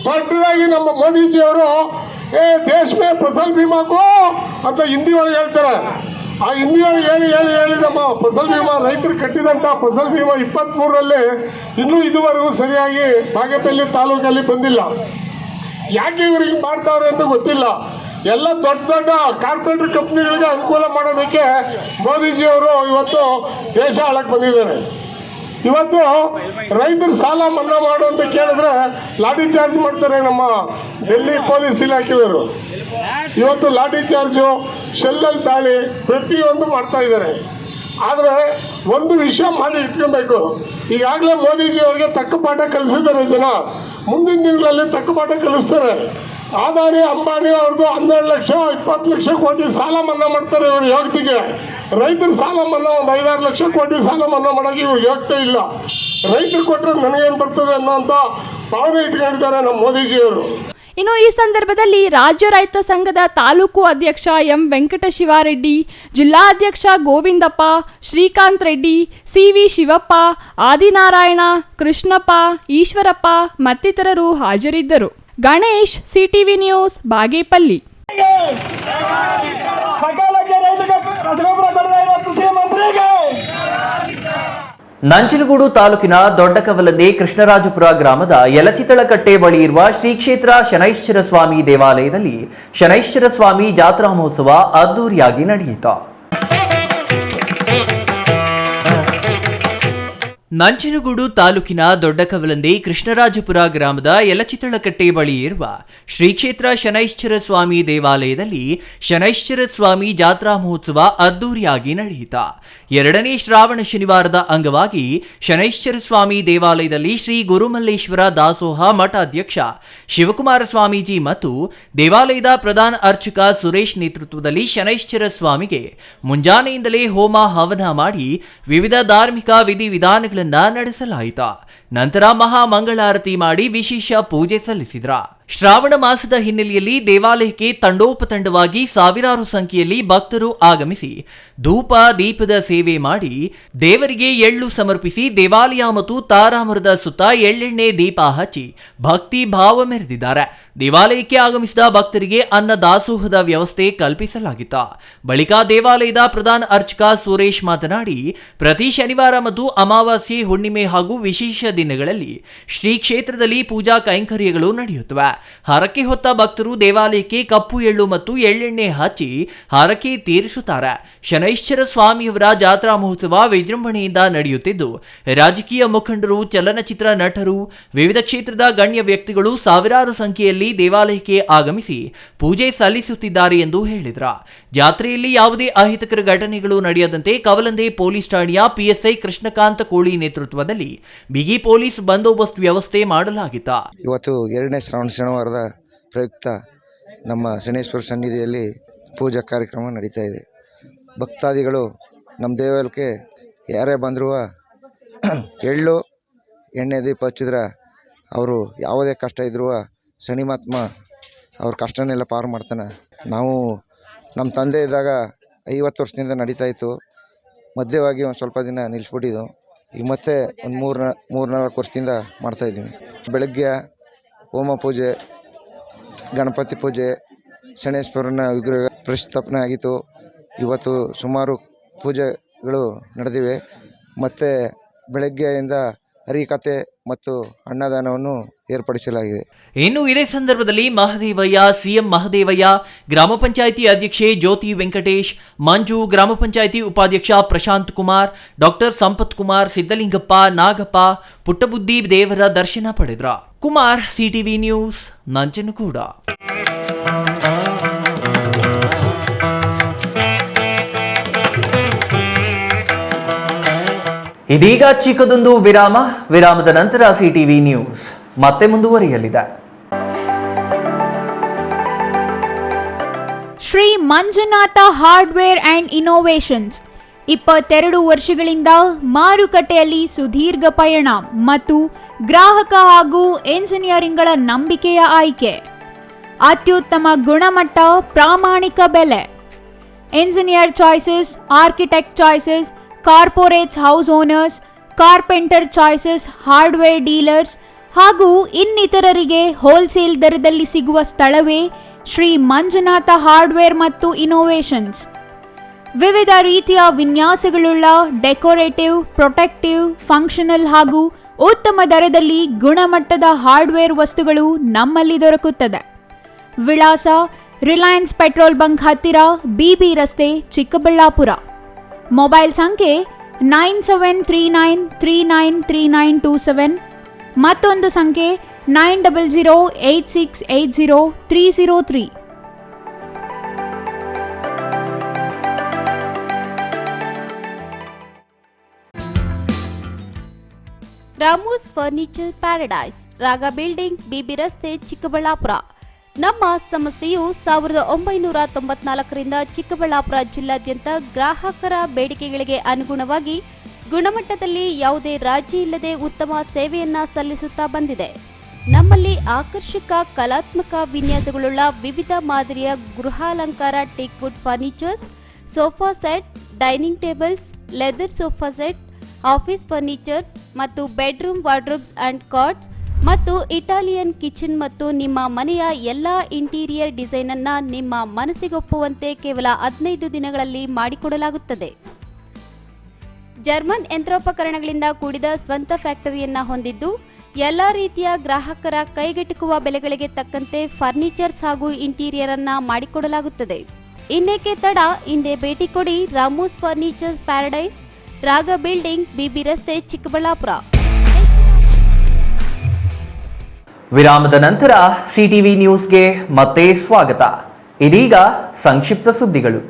ದೊಡ್ಡದಾಗಿ ನಮ್ಮ ಮೋದಿಜಿಯವರು ಏ ದೇಶ ಮೇ ಫಸಲ್ ಬಿಮಾ ಕೋ ಅಂತ ಹಿಂದಿ ಒಳಗೆ ಹೇಳ್ತಾರೆ. ಆ ಹಿಂದಿ ಒಳಗೆ ಹೇಳಿ ನಮ್ಮ ಫಸಲ್ ಬಿಮಾ ರೈತರು ಕಟ್ಟಿದಂಥ ಫಸಲ್ ಬಿಮಾ 23ರಲ್ಲಿ ಇನ್ನೂ ಇದುವರೆಗೂ ಸರಿಯಾಗಿ ಬಾಗೇಪಲ್ಲಿ ತಾಲೂಕಲ್ಲಿ ಬಂದಿಲ್ಲ. ಯಾಕೆ ಇವ್ರಿಗೆ ಮಾಡ್ತಾವ್ರೆ ಅಂತ ಗೊತ್ತಿಲ್ಲ. ಎಲ್ಲ ದೊಡ್ಡ ದೊಡ್ಡ ಕಾರ್ಪೊರೇಟ್ ಕಂಪ್ನಿಗಳಿಗೆ ಅನುಕೂಲ ಮಾಡೋದಕ್ಕೆ ಮೋದಿಜಿಯವರು ಇವತ್ತು ದೇಶ ಆಳಕ್ಕೆ ಬಂದಿದ್ದಾರೆ. ಇವತ್ತು ರೈತರು ಸಾಲ ಮನ್ನಾ ಮಾಡು ಅಂತ ಕೇಳಿದ್ರೆ ಲಾಠಿ ಚಾರ್ಜ್ ಮಾಡ್ತಾರೆ ನಮ್ಮ ಡೆಲ್ಲಿ ಪೊಲೀಸ್ ಇಲಾಖೆಯವರು. ಇವತ್ತು ಲಾಠಿ ಚಾರ್ಜು, ಶೆಲ್ಲಲ್ಲಿ ದಾಳಿ, ಪ್ರತಿಯೊಂದು ಮಾಡ್ತಾ ಇದ್ದಾರೆ. ಆದರೆ ಒಂದು ವಿಷಯ ಮಾಡಿ ಇಟ್ಕೊಬೇಕು. ಈಗಾಗಲೇ ಮೋದಿಜಿ ಅವರಿಗೆ ತಕ್ಕ ಪಾಠ ಕಲಿಸಿದ್ದಾರೆ ಜನ. ಮುಂದಿನ ದಿನಗಳಲ್ಲಿ ತಕ್ಕ ಪಾಠ ಕಲಿಸ್ತಾರೆ. ಅದಾನಿ ಅಂಬಾನಿ ಅವ್ರದ್ದು 12 ಲಕ್ಷ 20 ಲಕ್ಷ ಕೋಟಿ ಸಾಲ ಮನ್ನಾ ಮಾಡ್ತಾರೆ ಇವ್ರ ಯೋಗ್ತಿಗೆ. ರೈತರ ಸಾಲ ಮನ್ನಾ ಒಂದು 5-6 ಲಕ್ಷ ಕೋಟಿ ಸಾಲ ಮನ್ನಾ ಮಾಡೋಕೆ ಇವ್ರು ಯೋಗ್ಯತೆ ಇಲ್ಲ. ರೈತರು ಕೊಟ್ಟರೆ ನನಗೇನು ಬರ್ತದೆ ಅನ್ನೋಂಥ ಭಾವನೆ ಇಟ್ಕೊಂಡಿದ್ದಾರೆ ನಮ್ಮ ಮೋದಿಜಿಯವರು.
ಇನ್ನು ಈ ಸಂದರ್ಭದಲ್ಲಿ ರಾಜ್ಯ ರೈತ ಸಂಘದ ತಾಲೂಕು ಅಧ್ಯಕ್ಷ ಎಂ ವೆಂಕಟಶಿವಾರೆಡ್ಡಿ, ಜಿಲ್ಲಾಧ್ಯಕ್ಷ ಗೋವಿಂದಪ್ಪ, ಶ್ರೀಕಾಂತ್ ರೆಡ್ಡಿ, ಸಿವಿ ಶಿವಪ್ಪ, ಆದಿನಾರಾಯಣ, ಕೃಷ್ಣಪ್ಪ, ಈಶ್ವರಪ್ಪ ಮತ್ತಿತರರು ಹಾಜರಿದ್ದರು. Ganesh, CTV news, Bagepalli.
ನಂಜನಗೂಡು ತಾಲೂಕಿನ ದೊಡ್ಡಕವಲಂದೆ ಕೃಷ್ಣರಾಜಪುರ ಗ್ರಾಮದ ಯಲಚಿತಳಕಟ್ಟೆ ಬಳಿ ಇರುವ ಶ್ರೀ ಕ್ಷೇತ್ರ ಶನೈಶ್ಚರ ಸ್ವಾಮಿ ದೇವಾಲಯದಲ್ಲಿ ಶನೈಶ್ಚರ ಸ್ವಾಮಿ ಜಾತ್ರಾ ಮಹೋತ್ಸವ ಅದ್ದೂರಿಯಾಗಿ ನಡೆಯಿತು. ನಂಜನಗೂಡು ತಾಲೂಕಿನ ದೊಡ್ಡಕವಲಂದೆ ಕೃಷ್ಣರಾಜಪುರ ಗ್ರಾಮದ ಯಲಚಿತಳಕಟ್ಟೆ ಬಳಿ ಇರುವ ಶ್ರೀ ಕ್ಷೇತ್ರ ಶನೈಶ್ಚರ ಸ್ವಾಮಿ ದೇವಾಲಯದಲ್ಲಿ ಶನೈಶ್ಚರ ಸ್ವಾಮಿ ಜಾತ್ರಾ ಮಹೋತ್ಸವ ಅದ್ದೂರಿಯಾಗಿ ನಡೆಯಿತು. 2ನೇ ಶ್ರಾವಣ ಶನಿವಾರದ ಅಂಗವಾಗಿ ಶನೈಶ್ಚರ ಸ್ವಾಮಿ ದೇವಾಲಯದಲ್ಲಿ ಶ್ರೀ ಗುರುಮಲ್ಲೇಶ್ವರ ದಾಸೋಹ ಮಠಾಧ್ಯಕ್ಷ ಶಿವಕುಮಾರ ಸ್ವಾಮೀಜಿ ಮತ್ತು ದೇವಾಲಯದ ಪ್ರಧಾನ ಅರ್ಚಕ ಸುರೇಶ್ ನೇತೃತ್ವದಲ್ಲಿ ಶನೈಶ್ಚರ ಸ್ವಾಮಿಗೆ ಮುಂಜಾನೆಯಿಂದಲೇ ಹೋಮ ಹವನ ಮಾಡಿ ವಿವಿಧ ಧಾರ್ಮಿಕ ವಿಧಿವಿಧಾನಗಳನ್ನು ನಡೆಸಲಾಯಿತು. ನಂತರ ಮಹಾಮಂಗಳಾರತಿ ಮಾಡಿ ವಿಶೇಷ ಪೂಜೆ ಸಲ್ಲಿಸಿದ್ರ. ಶ್ರಾವಣ ಮಾಸದ ಹಿನ್ನೆಲೆಯಲ್ಲಿ ದೇವಾಲಯಕ್ಕೆ ತಂಡೋಪತಂಡವಾಗಿ ಸಾವಿರಾರು ಸಂಖ್ಯೆಯಲ್ಲಿ ಭಕ್ತರು ಆಗಮಿಸಿ ಧೂಪ ದೀಪದ ಸೇವೆ ಮಾಡಿ ದೇವರಿಗೆ ಎಳ್ಳು ಸಮರ್ಪಿಸಿ ದೇವಾಲಯ ಮತ್ತು ತಾರಾಮರದ ಸುತ್ತ ಎಳ್ಳೆಣ್ಣೆ ದೀಪ ಹಚ್ಚಿ ಭಕ್ತಿ ಭಾವ ಮೆರೆದಿದ್ದಾರೆ. ದೇವಾಲಯಕ್ಕೆ ಆಗಮಿಸಿದ ಭಕ್ತರಿಗೆ ಅನ್ನ ದಾಸೋಹದ ವ್ಯವಸ್ಥೆ ಕಲ್ಪಿಸಲಾಗಿತ್ತು. ಬಳಿಕ ದೇವಾಲಯದ ಪ್ರಧಾನ ಅರ್ಚಕ ಸುರೇಶ್ ಮಾತನಾಡಿ, ಪ್ರತಿ ಶನಿವಾರ ಮತ್ತು ಅಮಾವಾಸ್ಯೆ, ಹುಣ್ಣಿಮೆ ಹಾಗೂ ವಿಶೇಷ ದಿನಗಳಲ್ಲಿ ಶ್ರೀ ಕ್ಷೇತ್ರದಲ್ಲಿ ಪೂಜಾ ಕೈಂಕರ್ಯಗಳು ನಡೆಯುತ್ತವೆ. ಹರಕೆ ಹೊತ್ತ ಭಕ್ತರು ದೇವಾಲಯಕ್ಕೆ ಕಪ್ಪು ಎಳ್ಳು ಮತ್ತು ಎಳ್ಳೆಣ್ಣೆ ಹಚ್ಚಿ ಹರಕೆ ತೀರಿಸುತ್ತಾರೆ. ಶನೈಶ್ಚರ ಸ್ವಾಮಿಯವರ ಜಾತ್ರಾ ಮಹೋತ್ಸವ ವಿಜೃಂಭಣೆಯಿಂದ ನಡೆಯುತ್ತಿದ್ದು, ರಾಜಕೀಯ ಮುಖಂಡರು, ಚಲನಚಿತ್ರ ನಟರು, ವಿವಿಧ ಕ್ಷೇತ್ರದ ಗಣ್ಯ ವ್ಯಕ್ತಿಗಳು ಸಾವಿರಾರು ಸಂಖ್ಯೆಯಲ್ಲಿ ದೇವಾಲಯಕ್ಕೆ ಆಗಮಿಸಿ ಪೂಜೆ ಸಲ್ಲಿಸುತ್ತಿದ್ದಾರೆ ಎಂದು ಹೇಳಿದ್ರ. ಜಾತ್ರೆಯಲ್ಲಿ ಯಾವುದೇ ಅಹಿತಕರ ಘಟನೆಗಳು ನಡೆಯದಂತೆ ಕವಲಂದೆ ಪೊಲೀಸ್ ಠಾಣೆಯ ಪಿಎಸ್ಐ ಕೃಷ್ಣಕಾಂತ ಕೋಳಿ ನೇತೃತ್ವದಲ್ಲಿ ಬಿಗಿ ಪೊಲೀಸ್ ಬಂದೋಬಸ್ತ್ ವ್ಯವಸ್ಥೆ ಮಾಡಲಾಗಿತ್ತು.
ಇವತ್ತು 2ನೇ ಶ್ರಾವಣ ಶನಿವಾರದ ಪ್ರಯುಕ್ತ ನಮ್ಮ ಶನೇಶ್ವರ ಸನ್ನಿಧಿಯಲ್ಲಿ ಪೂಜಾ ಕಾರ್ಯಕ್ರಮ ನಡೀತಾ ಇದೆ. ಭಕ್ತಾದಿಗಳು ನಮ್ಮ ದೇವಾಲಯಕ್ಕೆ ಯಾರೇ ಬಂದರೂ ಎಳ್ಳು ಎಣ್ಣೆ ದೀಪ ಹಚ್ಚಿದ್ರೆ ಅವರು ಯಾವುದೇ ಕಷ್ಟ ಇದ್ರೂ ಶನಿಮಾತ್ಮ ಅವ್ರ ಕಷ್ಟನೆಲ್ಲ ಪಾರು ಮಾಡ್ತಾನೆ. ನಾವು ನಮ್ಮ ತಂದೆ ಇದ್ದಾಗ 50 ವರ್ಷದಿಂದ ನಡೀತಾ ಇತ್ತು. ಮಧ್ಯವಾಗಿ ಒಂದು ಸ್ವಲ್ಪ ದಿನ ನಿಲ್ಲಿಸ್ಬಿಟ್ಟಿದ್ದು. ಈಗ ಮತ್ತೆ ಒಂದು 3-4 ವರ್ಷದಿಂದ ಮಾಡ್ತಾಯಿದ್ದೀವಿ. ಬೆಳಗ್ಗೆ ಹೋಮ ಪೂಜೆ, ಗಣಪತಿ ಪೂಜೆ, ಶನೇಶ್ವರನ ವಿಗ್ರಹ ಪ್ರತಿಷ್ಠಾಪನೆ ಆಗಿತ್ತು. ಇವತ್ತು ಸುಮಾರು ಪೂಜೆಗಳು ನಡೆದಿವೆ. ಮತ್ತು ಬೆಳಗ್ಗೆಯಿಂದ ಹರಿಕಥೆ ಮತ್ತು ಅನ್ನದಾನವನ್ನು ಏರ್ಪಡಿಸಲಾಗಿದೆ.
ಇನ್ನು ಇದೇ ಸಂದರ್ಭದಲ್ಲಿ ಮಹದೇವಯ್ಯ, ಸಿಎಂ ಮಹದೇವಯ್ಯ, ಗ್ರಾಮ ಪಂಚಾಯಿತಿ ಅಧ್ಯಕ್ಷೆ ಜ್ಯೋತಿ ವೆಂಕಟೇಶ್, ಮಂಜು, ಗ್ರಾಮ ಪಂಚಾಯಿತಿ ಉಪಾಧ್ಯಕ್ಷ ಪ್ರಶಾಂತ್ ಕುಮಾರ್, ಡಾಕ್ಟರ್ ಸಂಪತ್ ಕುಮಾರ್, ಸಿದ್ದಲಿಂಗಪ್ಪ, ನಾಗಪ್ಪ, ಪುಟ್ಟಬುದ್ದಿ ದೇವರ ದರ್ಶನ ಪಡೆದ್ರ. Kumar, CTV news, Nanjangud. ಇದೀಗ ಚಿಕ್ಕದೊಂದು ವಿರಾಮದ ನಂತರ ಸಿಟಿವಿ ನ್ಯೂಸ್ ಮತ್ತೆ ಮುಂದುವರಿಯಲಿದೆ.
Shri Manjunatha hardware and innovations 22 ವರ್ಷಗಳಿಂದ ಮಾರುಕಟ್ಟೆಯಲ್ಲಿ ಸುದೀರ್ಘ ಪಯಣ ಮತ್ತು ಗ್ರಾಹಕ ಹಾಗೂ ಎಂಜಿನಿಯರಿಂಗ್ಗಳ ನಂಬಿಕೆಯ ಆಯ್ಕೆ. ಅತ್ಯುತ್ತಮ ಗುಣಮಟ್ಟ, ಪ್ರಾಮಾಣಿಕ ಬೆಲೆ. Engineer choices, architect choices, corporates, house owners, carpenter choices, hardware dealers ಹಾಗೂ ಇನ್ನಿತರರಿಗೆ ಹೋಲ್ಸೇಲ್ ದರದಲ್ಲಿ ಸಿಗುವ ಸ್ಥಳವೇ ಶ್ರೀ ಮಂಜುನಾಥ ಹಾರ್ಡ್ವೇರ್ ಮತ್ತು ಇನೋವೇಷನ್ಸ್. ವಿವಿಧ ರೀತಿಯ ವಿನ್ಯಾಸಗಳುಳ್ಳ ಡೆಕೋರೇಟಿವ್, ಪ್ರೊಟೆಕ್ಟಿವ್, ಫಂಕ್ಷನಲ್ ಹಾಗೂ ಉತ್ತಮ ದರದಲ್ಲಿ ಗುಣಮಟ್ಟದ ಹಾರ್ಡ್ವೇರ್ ವಸ್ತುಗಳು ನಮ್ಮಲ್ಲಿ ದೊರಕುತ್ತದೆ. ವಿಳಾಸ ರಿಲಯನ್ಸ್ ಪೆಟ್ರೋಲ್ ಬಂಕ್ ಹತ್ತಿರ, BB ರಸ್ತೆ, ಚಿಕ್ಕಬಳ್ಳಾಪುರ. ಮೊಬೈಲ್ ಸಂಖ್ಯೆ 9739393927, ಮತ್ತೊಂದು ಸಂಖ್ಯೆ 9008680303.
ರಾಮೂಸ್ ಫರ್ನಿಚರ್ ಪ್ಯಾರಡೈಸ್, ರಾಗ ಬಿಲ್ಡಿಂಗ್, BB ರಸ್ತೆ, ಚಿಕ್ಕಬಳ್ಳಾಪುರ. ನಮ್ಮ ಸಂಸ್ಥೆಯು 1994ರಿಂದ ಚಿಕ್ಕಬಳ್ಳಾಪುರ ಜಿಲ್ಲಾದ್ಯಂತ ಗ್ರಾಹಕರ ಬೇಡಿಕೆಗಳಿಗೆ ಅನುಗುಣವಾಗಿ ಗುಣಮಟ್ಟದಲ್ಲಿ ಯಾವುದೇ ರಾಜಿ ಇಲ್ಲದೆ ಉತ್ತಮ ಸೇವೆಯನ್ನ ಸಲ್ಲಿಸುತ್ತಾ ಬಂದಿದೆ. ನಮ್ಮಲ್ಲಿ ಆಕರ್ಷಕ ಕಲಾತ್ಮಕ ವಿನ್ಯಾಸಗಳುಳ್ಳ ವಿವಿಧ ಮಾದರಿಯ ಗೃಹಾಲಂಕಾರ teak wood furnitures, sofa set, dining tables, leather sofa set, office furnitures ಮತ್ತು ಬೆಡ್ರೂಮ್ ವಾರ್ಡ್ರೋಬ್ಸ್ ಅಂಡ್ ಕಾಟ್ಸ್ ಮತ್ತು ಇಟಾಲಿಯನ್ ಕಿಚನ್ ಮತ್ತು ನಿಮ್ಮ ಮನೆಯ ಎಲ್ಲ ಇಂಟೀರಿಯರ್ ಡಿಸೈನ್ ಅನ್ನ ನಿಮ್ಮ ಮನಸ್ಸಿಗೊಪ್ಪುವಂತೆ ಕೇವಲ 15 ದಿನಗಳಲ್ಲಿ ಮಾಡಿಕೊಡಲಾಗುತ್ತದೆ. ಜರ್ಮನ್ ಯಂತ್ರೋಪಕರಣಗಳಿಂದ ಕೂಡಿದ ಸ್ವಂತ ಫ್ಯಾಕ್ಟರಿಯನ್ನ ಹೊಂದಿದ್ದು ಎಲ್ಲ ರೀತಿಯ ಗ್ರಾಹಕರ ಕೈಗೆಟುಕುವ ಬೆಲೆಗಳಿಗೆ ತಕ್ಕಂತೆ ಫರ್ನಿಚರ್ಸ್ ಹಾಗೂ ಇಂಟೀರಿಯರ್ ಅನ್ನ ಮಾಡಿಕೊಡಲಾಗುತ್ತದೆ. ಇನ್ನೇಕೆ ತಡ, ಹಿಂದೆ ಭೇಟಿ ಕೊಡಿ. ರಾಮೂಸ್ ಫರ್ನಿಚರ್ಸ್ ಪ್ಯಾರಡೈಸ್, ರಾಗ ಬಿಲ್ಡಿಂಗ್, BB ರಸ್ತೆ, ಚಿಕ್ಕಬಳ್ಳಾಪುರ.
ವಿರಾಮದ ನಂತರ CTV ನ್ಯೂಸ್ಗೆ ಮತ್ತೆ ಸ್ವಾಗತ. ಇದೀಗ ಸಂಕ್ಷಿಪ್ತ ಸುದ್ದಿಗಳು.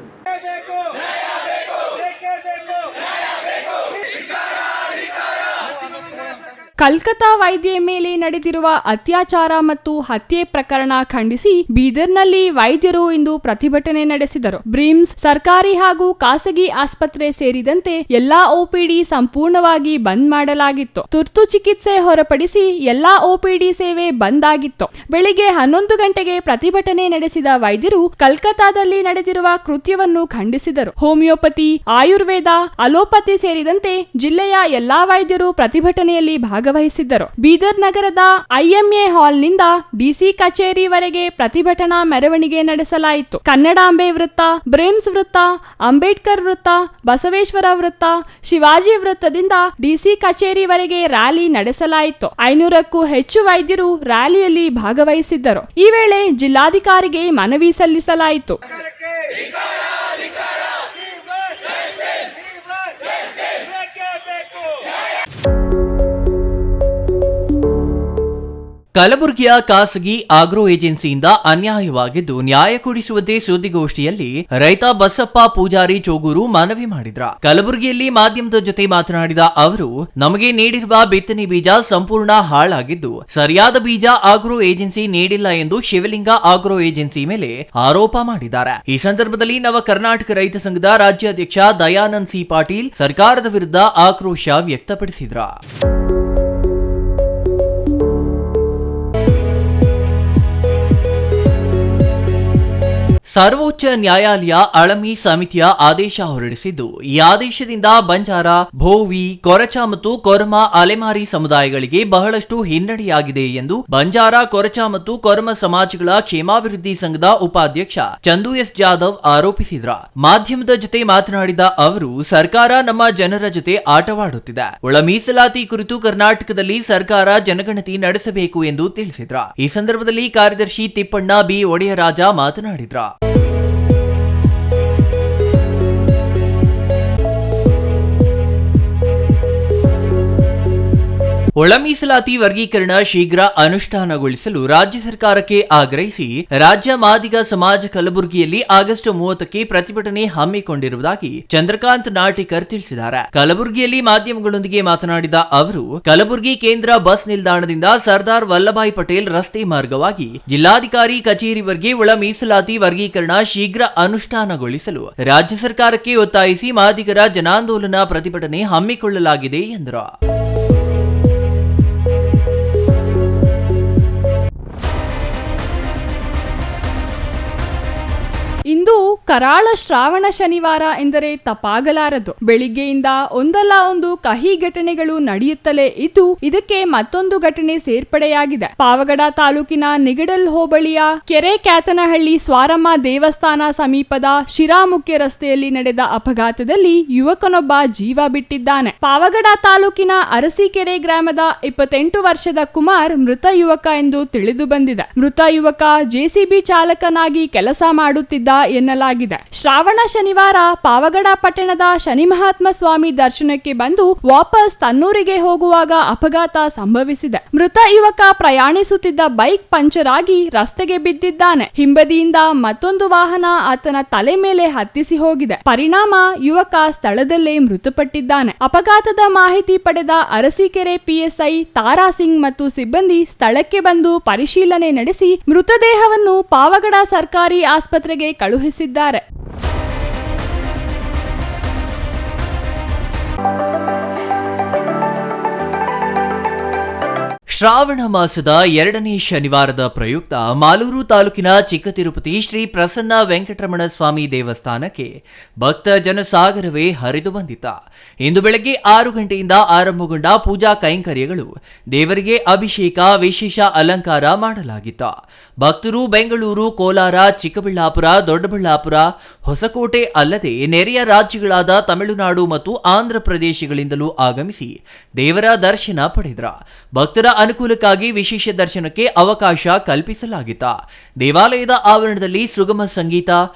ಕಲ್ಕತ್ತಾ ವೈದ್ಯೆ ಮೇಲೆ ನಡೆದಿರುವ ಅತ್ಯಾಚಾರ ಮತ್ತು ಹತ್ಯೆ ಪ್ರಕರಣ ಖಂಡಿಸಿ ಬೀದರ್ನಲ್ಲಿ ವೈದ್ಯರು ಇಂದು ಪ್ರತಿಭಟನೆ ನಡೆಸಿದರು. ಬ್ರಿಮ್ಸ್ ಸರ್ಕಾರಿ ಹಾಗೂ ಖಾಸಗಿ ಆಸ್ಪತ್ರೆ ಸೇರಿದಂತೆ ಎಲ್ಲಾ OPD ಸಂಪೂರ್ಣವಾಗಿ ಬಂದ್ ಮಾಡಲಾಗಿತ್ತು. ತುರ್ತು ಚಿಕಿತ್ಸೆ ಹೊರಪಡಿಸಿ ಎಲ್ಲಾ OPD ಸೇವೆ ಬಂದ್ ಆಗಿತ್ತು. ಬೆಳಿಗ್ಗೆ 11 ಗಂಟೆಗೆ ಪ್ರತಿಭಟನೆ ನಡೆಸಿದ ವೈದ್ಯರು ಕಲ್ಕತ್ತಾದಲ್ಲಿ ನಡೆದಿರುವ ಕೃತ್ಯವನ್ನು ಖಂಡಿಸಿದರು. ಹೋಮಿಯೋಪತಿ, ಆಯುರ್ವೇದ, ಅಲೋಪತಿ ಸೇರಿದಂತೆ ಜಿಲ್ಲೆಯ ಎಲ್ಲಾ ವೈದ್ಯರು ಪ್ರತಿಭಟನೆಯಲ್ಲಿ ಭಾಗವಹಿಸಿದ್ದರು. ಬೀದರ್ ನಗರದ IMA ಹಾಲ್ನಿಂದ DC ಕಚೇರಿವರೆಗೆ ಪ್ರತಿಭಟನಾ ಮೆರವಣಿಗೆ ನಡೆಸಲಾಯಿತು. ಕನ್ನಡಾಂಬೆ ವೃತ್ತ, ಬ್ರೇಮ್ಸ್ ವೃತ್ತ, ಅಂಬೇಡ್ಕರ್ ವೃತ್ತ, ಬಸವೇಶ್ವರ ವೃತ್ತ, ಶಿವಾಜಿ ವೃತ್ತದಿಂದ DC ಕಚೇರಿವರೆಗೆ ರ್ಯಾಲಿ ನಡೆಸಲಾಯಿತು. 500ಕ್ಕೂ ಹೆಚ್ಚು ವೈದ್ಯರು ರ್ಯಾಲಿಯಲ್ಲಿ ಭಾಗವಹಿಸಿದ್ದರು. ಈ ವೇಳೆ ಜಿಲ್ಲಾಧಿಕಾರಿಗೆ ಮನವಿ ಸಲ್ಲಿಸಲಾಯಿತು.
ಕಲಬುರಗಿಯ ಖಾಸಗಿ ಆಗ್ರೋ ಏಜೆನ್ಸಿಯಿಂದ ಅನ್ಯಾಯವಾಗಿದ್ದು ನ್ಯಾಯ ಕೊಡಿಸುವಂತೆ ಸುದ್ದಿಗೋಷ್ಠಿಯಲ್ಲಿ ರೈತ ಬಸಪ್ಪ ಪೂಜಾರಿ ಚೋಗೂರು ಮನವಿ ಮಾಡಿದ್ರ. ಕಲಬುರಗಿಯಲ್ಲಿ ಮಾಧ್ಯಮದ ಜೊತೆ ಮಾತನಾಡಿದ ಅವರು, ನಮಗೆ ನೀಡಿರುವ ಬಿತ್ತನೆ ಬೀಜ ಸಂಪೂರ್ಣ ಹಾಳಾಗಿದ್ದು ಸರಿಯಾದ ಬೀಜ ಆಗ್ರೋ ಏಜೆನ್ಸಿ ನೀಡಿಲ್ಲ ಎಂದು ಶಿವಲಿಂಗ ಆಗ್ರೋ ಏಜೆನ್ಸಿ ಮೇಲೆ ಆರೋಪ ಮಾಡಿದ್ದಾರೆ. ಈ ಸಂದರ್ಭದಲ್ಲಿ ನವ ಕರ್ನಾಟಕ ರೈತ ಸಂಘದ ರಾಜ್ಯಾಧ್ಯಕ್ಷ ದಯಾನಂದ್ ಸಿ ಪಾಟೀಲ್ ಸರ್ಕಾರದ ವಿರುದ್ಧ ಆಕ್ರೋಶ ವ್ಯಕ್ತಪಡಿಸಿದ್ರ. ಸರ್ವೋಚ್ಚ ನ್ಯಾಯಾಲಯ ಅಳಮಿ ಸಮಿತಿಯ ಆದೇಶ ಹೊರಡಿಸಿದ್ದು, ಈ ಆದೇಶದಿಂದ ಬಂಜಾರ, ಭೋವಿ, ಕೊರಚ ಮತ್ತು ಕೊರಮ ಅಲೆಮಾರಿ ಸಮುದಾಯಗಳಿಗೆ ಬಹಳಷ್ಟು ಹಿನ್ನಡೆಯಾಗಿದೆ ಎಂದು ಬಂಜಾರ, ಕೊರಚ ಮತ್ತು ಕೊರಮ ಸಮಾಜಗಳ ಕ್ಷೇಮಾಭಿವೃದ್ಧಿ ಸಂಘದ ಉಪಾಧ್ಯಕ್ಷ ಚಂದು ಎಸ್ ಜಾಧವ್ ಆರೋಪಿಸಿದ್ರ. ಮಾಧ್ಯಮದ ಜೊತೆ ಮಾತನಾಡಿದ ಅವರು, ಸರ್ಕಾರ ನಮ್ಮ ಜನರ ಜೊತೆ ಆಟವಾಡುತ್ತಿದೆ. ಒಳ ಮೀಸಲಾತಿ ಕುರಿತು ಕರ್ನಾಟಕದಲ್ಲಿ ಸರ್ಕಾರ ಜನಗಣತಿ ನಡೆಸಬೇಕು ಎಂದು ತಿಳಿಸಿದ್ರ. ಈ ಸಂದರ್ಭದಲ್ಲಿ ಕಾರ್ಯದರ್ಶಿ ತಿಪ್ಪಣ್ಣ ಬಿ ಒಡೆಯರಾಜ ಮಾತನಾಡಿದ್ರ. ಒಳ ಮೀಸಲಾತಿ ವರ್ಗೀಕರಣ ಶೀಘ್ರ ಅನುಷ್ಠಾನಗೊಳಿಸಲು ರಾಜ್ಯ ಸರ್ಕಾರಕ್ಕೆ ಆಗ್ರಹಿಸಿ ರಾಜ್ಯ ಮಾದಿಗ ಸಮಾಜ ಕಲಬುರಗಿಯಲ್ಲಿ ಆಗಸ್ಟ್ 30ಕ್ಕೆ ಪ್ರತಿಭಟನೆ ಹಮ್ಮಿಕೊಂಡಿರುವುದಾಗಿ ಚಂದ್ರಕಾಂತ್ ನಾಟಿಕರ್ ತಿಳಿಸಿದ್ದಾರೆ. ಕಲಬುರಗಿಯಲ್ಲಿ ಮಾಧ್ಯಮಗಳೊಂದಿಗೆ ಮಾತನಾಡಿದ ಅವರು, ಕಲಬುರಗಿ ಕೇಂದ್ರ ಬಸ್ ನಿಲ್ದಾಣದಿಂದ ಸರ್ದಾರ್ ವಲ್ಲಭಾಯ್ ಪಟೇಲ್ ರಸ್ತೆ ಮಾರ್ಗವಾಗಿ ಜಿಲ್ಲಾಧಿಕಾರಿ ಕಚೇರಿವರೆಗೆ ಒಳ ಮೀಸಲಾತಿ ವರ್ಗೀಕರಣ ಶೀಘ್ರ ಅನುಷ್ಠಾನಗೊಳಿಸಲು ರಾಜ್ಯ ಸರ್ಕಾರಕ್ಕೆ ಒತ್ತಾಯಿಸಿ ಮಾದಿಗರ ಜನಾಂದೋಲನ ಪ್ರತಿಭಟನೆ ಹಮ್ಮಿಕೊಳ್ಳಲಾಗಿದೆ ಎಂದರು.
ಇಂದು ಇಂದು ಕರಾಳ ಶ್ರಾವಣ ಶನಿವಾರ ಎಂದರೆ ತಪ್ಪಾಗಲಾರದು. ಬೆಳಿಗ್ಗೆಯಿಂದ ಒಂದಲ್ಲ ಒಂದು ಕಹಿ ಘಟನೆಗಳು ನಡೆಯುತ್ತಲೇ ಇದ್ದು ಇದಕ್ಕೆ ಮತ್ತೊಂದು ಘಟನೆ ಸೇರ್ಪಡೆಯಾಗಿದೆ. ಪಾವಗಡ ತಾಲೂಕಿನ ನಿಗಡಲ್ ಹೋಬಳಿಯ ಕೆರೆ ಕ್ಯಾತನಹಳ್ಳಿ ಸ್ವಾರಮ್ಮ ದೇವಸ್ಥಾನ ಸಮೀಪದ ಶಿರಾಮುಖ್ಯ ರಸ್ತೆಯಲ್ಲಿ ನಡೆದ ಅಪಘಾತದಲ್ಲಿ ಯುವಕನೊಬ್ಬ ಜೀವ ಬಿಟ್ಟಿದ್ದಾನೆ. ಪಾವಗಡ ತಾಲೂಕಿನ ಅರಸೀಕೆರೆ ಗ್ರಾಮದ 28 ವರ್ಷದ ಕುಮಾರ್ ಮೃತ ಯುವಕ ಎಂದು ತಿಳಿದು ಬಂದಿದೆ. ಮೃತ ಯುವಕ ಜೆಸಿಬಿ ಚಾಲಕನಾಗಿ ಕೆಲಸ ಮಾಡುತ್ತಿದ್ದ ಎನ್ನಲಾಗಿದೆ. ಶ್ರಾವಣ ಶನಿವಾರ ಪಾವಗಡ ಪಟ್ಟಣದ ಶನಿ ಮಹಾತ್ಮ ಸ್ವಾಮಿ ದರ್ಶನಕ್ಕೆ ಬಂದು ವಾಪಸ್ ತನ್ನೂರಿಗೆ ಹೋಗುವಾಗ ಅಪಘಾತ ಸಂಭವಿಸಿದೆ. ಮೃತ ಯುವಕ ಪ್ರಯಾಣಿಸುತ್ತಿದ್ದ ಬೈಕ್ ಪಂಚರ್ ಆಗಿ ರಸ್ತೆಗೆ ಬಿದ್ದಿದ್ದಾನೆ. ಹಿಂಬದಿಯಿಂದ ಮತ್ತೊಂದು ವಾಹನ ಆತನ ತಲೆ ಮೇಲೆ ಹತ್ತಿಸಿ ಹೋಗಿದೆ. ಪರಿಣಾಮ ಯುವಕ ಸ್ಥಳದಲ್ಲೇ ಮೃತಪಟ್ಟಿದ್ದಾನೆ. ಅಪಘಾತದ ಮಾಹಿತಿ ಪಡೆದ ಅರಸೀಕೆರೆ ಪಿಎಸ್ಐ ತಾರಾ ಸಿಂಗ್ ಮತ್ತು ಸಿಬ್ಬಂದಿ ಸ್ಥಳಕ್ಕೆ ಬಂದು ಪರಿಶೀಲನೆ ನಡೆಸಿ ಮೃತದೇಹವನ್ನು ಪಾವಗಡ ಸರ್ಕಾರಿ ಆಸ್ಪತ್ರೆಗೆ ಕಳುಹಿಸಿದ್ದಾರೆ.
ಶ್ರಾವಣ ಮಾಸದ 2ನೇ ಶನಿವಾರದ ಪ್ರಯುಕ್ತ ಮಾಲೂರು ತಾಲೂಕಿನ ಚಿಕ್ಕ ತಿರುಪತಿ ಶ್ರೀ ಪ್ರಸನ್ನ ವೆಂಕಟರಮಣ ಸ್ವಾಮಿ ದೇವಸ್ಥಾನಕ್ಕೆ ಭಕ್ತ ಜನಸಾಗರವೇ ಹರಿದು ಬಂದಿತ್ತ. ಇಂದು ಬೆಳಗ್ಗೆ 6 ಗಂಟೆಯಿಂದ ಆರಂಭಗೊಂಡ ಪೂಜಾ ಕೈಂಕರ್ಯಗಳು, ದೇವರಿಗೆ ಅಭಿಷೇಕ, ವಿಶೇಷ ಅಲಂಕಾರ ಮಾಡಲಾಗಿತ್ತು. ಭಕ್ತರು ಬೆಂಗಳೂರು, ಕೋಲಾರ, ಚಿಕ್ಕಬಳ್ಳಾಪುರ, ದೊಡ್ಡಬಳ್ಳಾಪುರ, ಹೊಸಕೋಟೆ ಅಲ್ಲದೆ ನೆರೆಯ ರಾಜ್ಯಗಳಾದ ತಮಿಳುನಾಡು ಮತ್ತು ಆಂಧ್ರ ಪ್ರದೇಶಗಳಿಂದಲೂ ಆಗಮಿಸಿ ದೇವರ ದರ್ಶನ ಪಡೆದ್ರ. ಭಕ್ತರ ಅನುಕೂಲಕ್ಕಾಗಿ ವಿಶೇಷ ದರ್ಶನಕ್ಕೆ ಅವಕಾಶ ಕಲ್ಪಿಸಲಾಗಿತ್ತು. ದೇವಾಲಯದ ಆವರಣದಲ್ಲಿ ಸುಗಮ ಸಂಗೀತ,